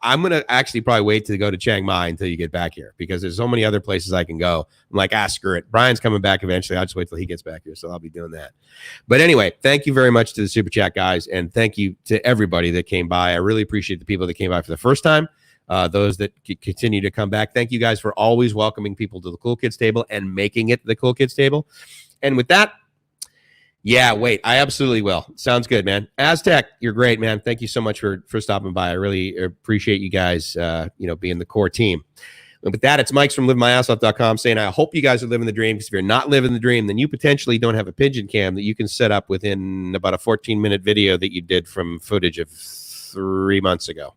I'm going to actually probably wait to go to Chiang Mai until you get back here because there's so many other places I can go. I'm like, screw it. Brian's coming back eventually. I'll just wait till he gets back here. So I'll be doing that. But anyway, thank you very much to the Super Chat guys. And thank you to everybody that came by. I really appreciate the people that came by for the first time. Those that continue to come back. Thank you guys for always welcoming people to the Cool Kids table and making it the Cool Kids table. And with that, yeah, wait, I absolutely will. Sounds good, man. Aztec, you're great, man. Thank you so much for stopping by. I really appreciate you guys, being the core team. And with that, it's Mike's from livemyassoff.com saying, I hope you guys are living the dream, because if you're not living the dream, then you potentially don't have a pigeon cam that you can set up within about a 14-minute video that you did from footage of 3 months ago.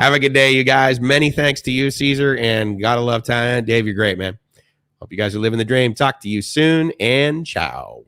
Have a good day, you guys. Many thanks to you, Caesar, and gotta love Thailand. Dave, you're great, man. Hope you guys are living the dream. Talk to you soon, and ciao.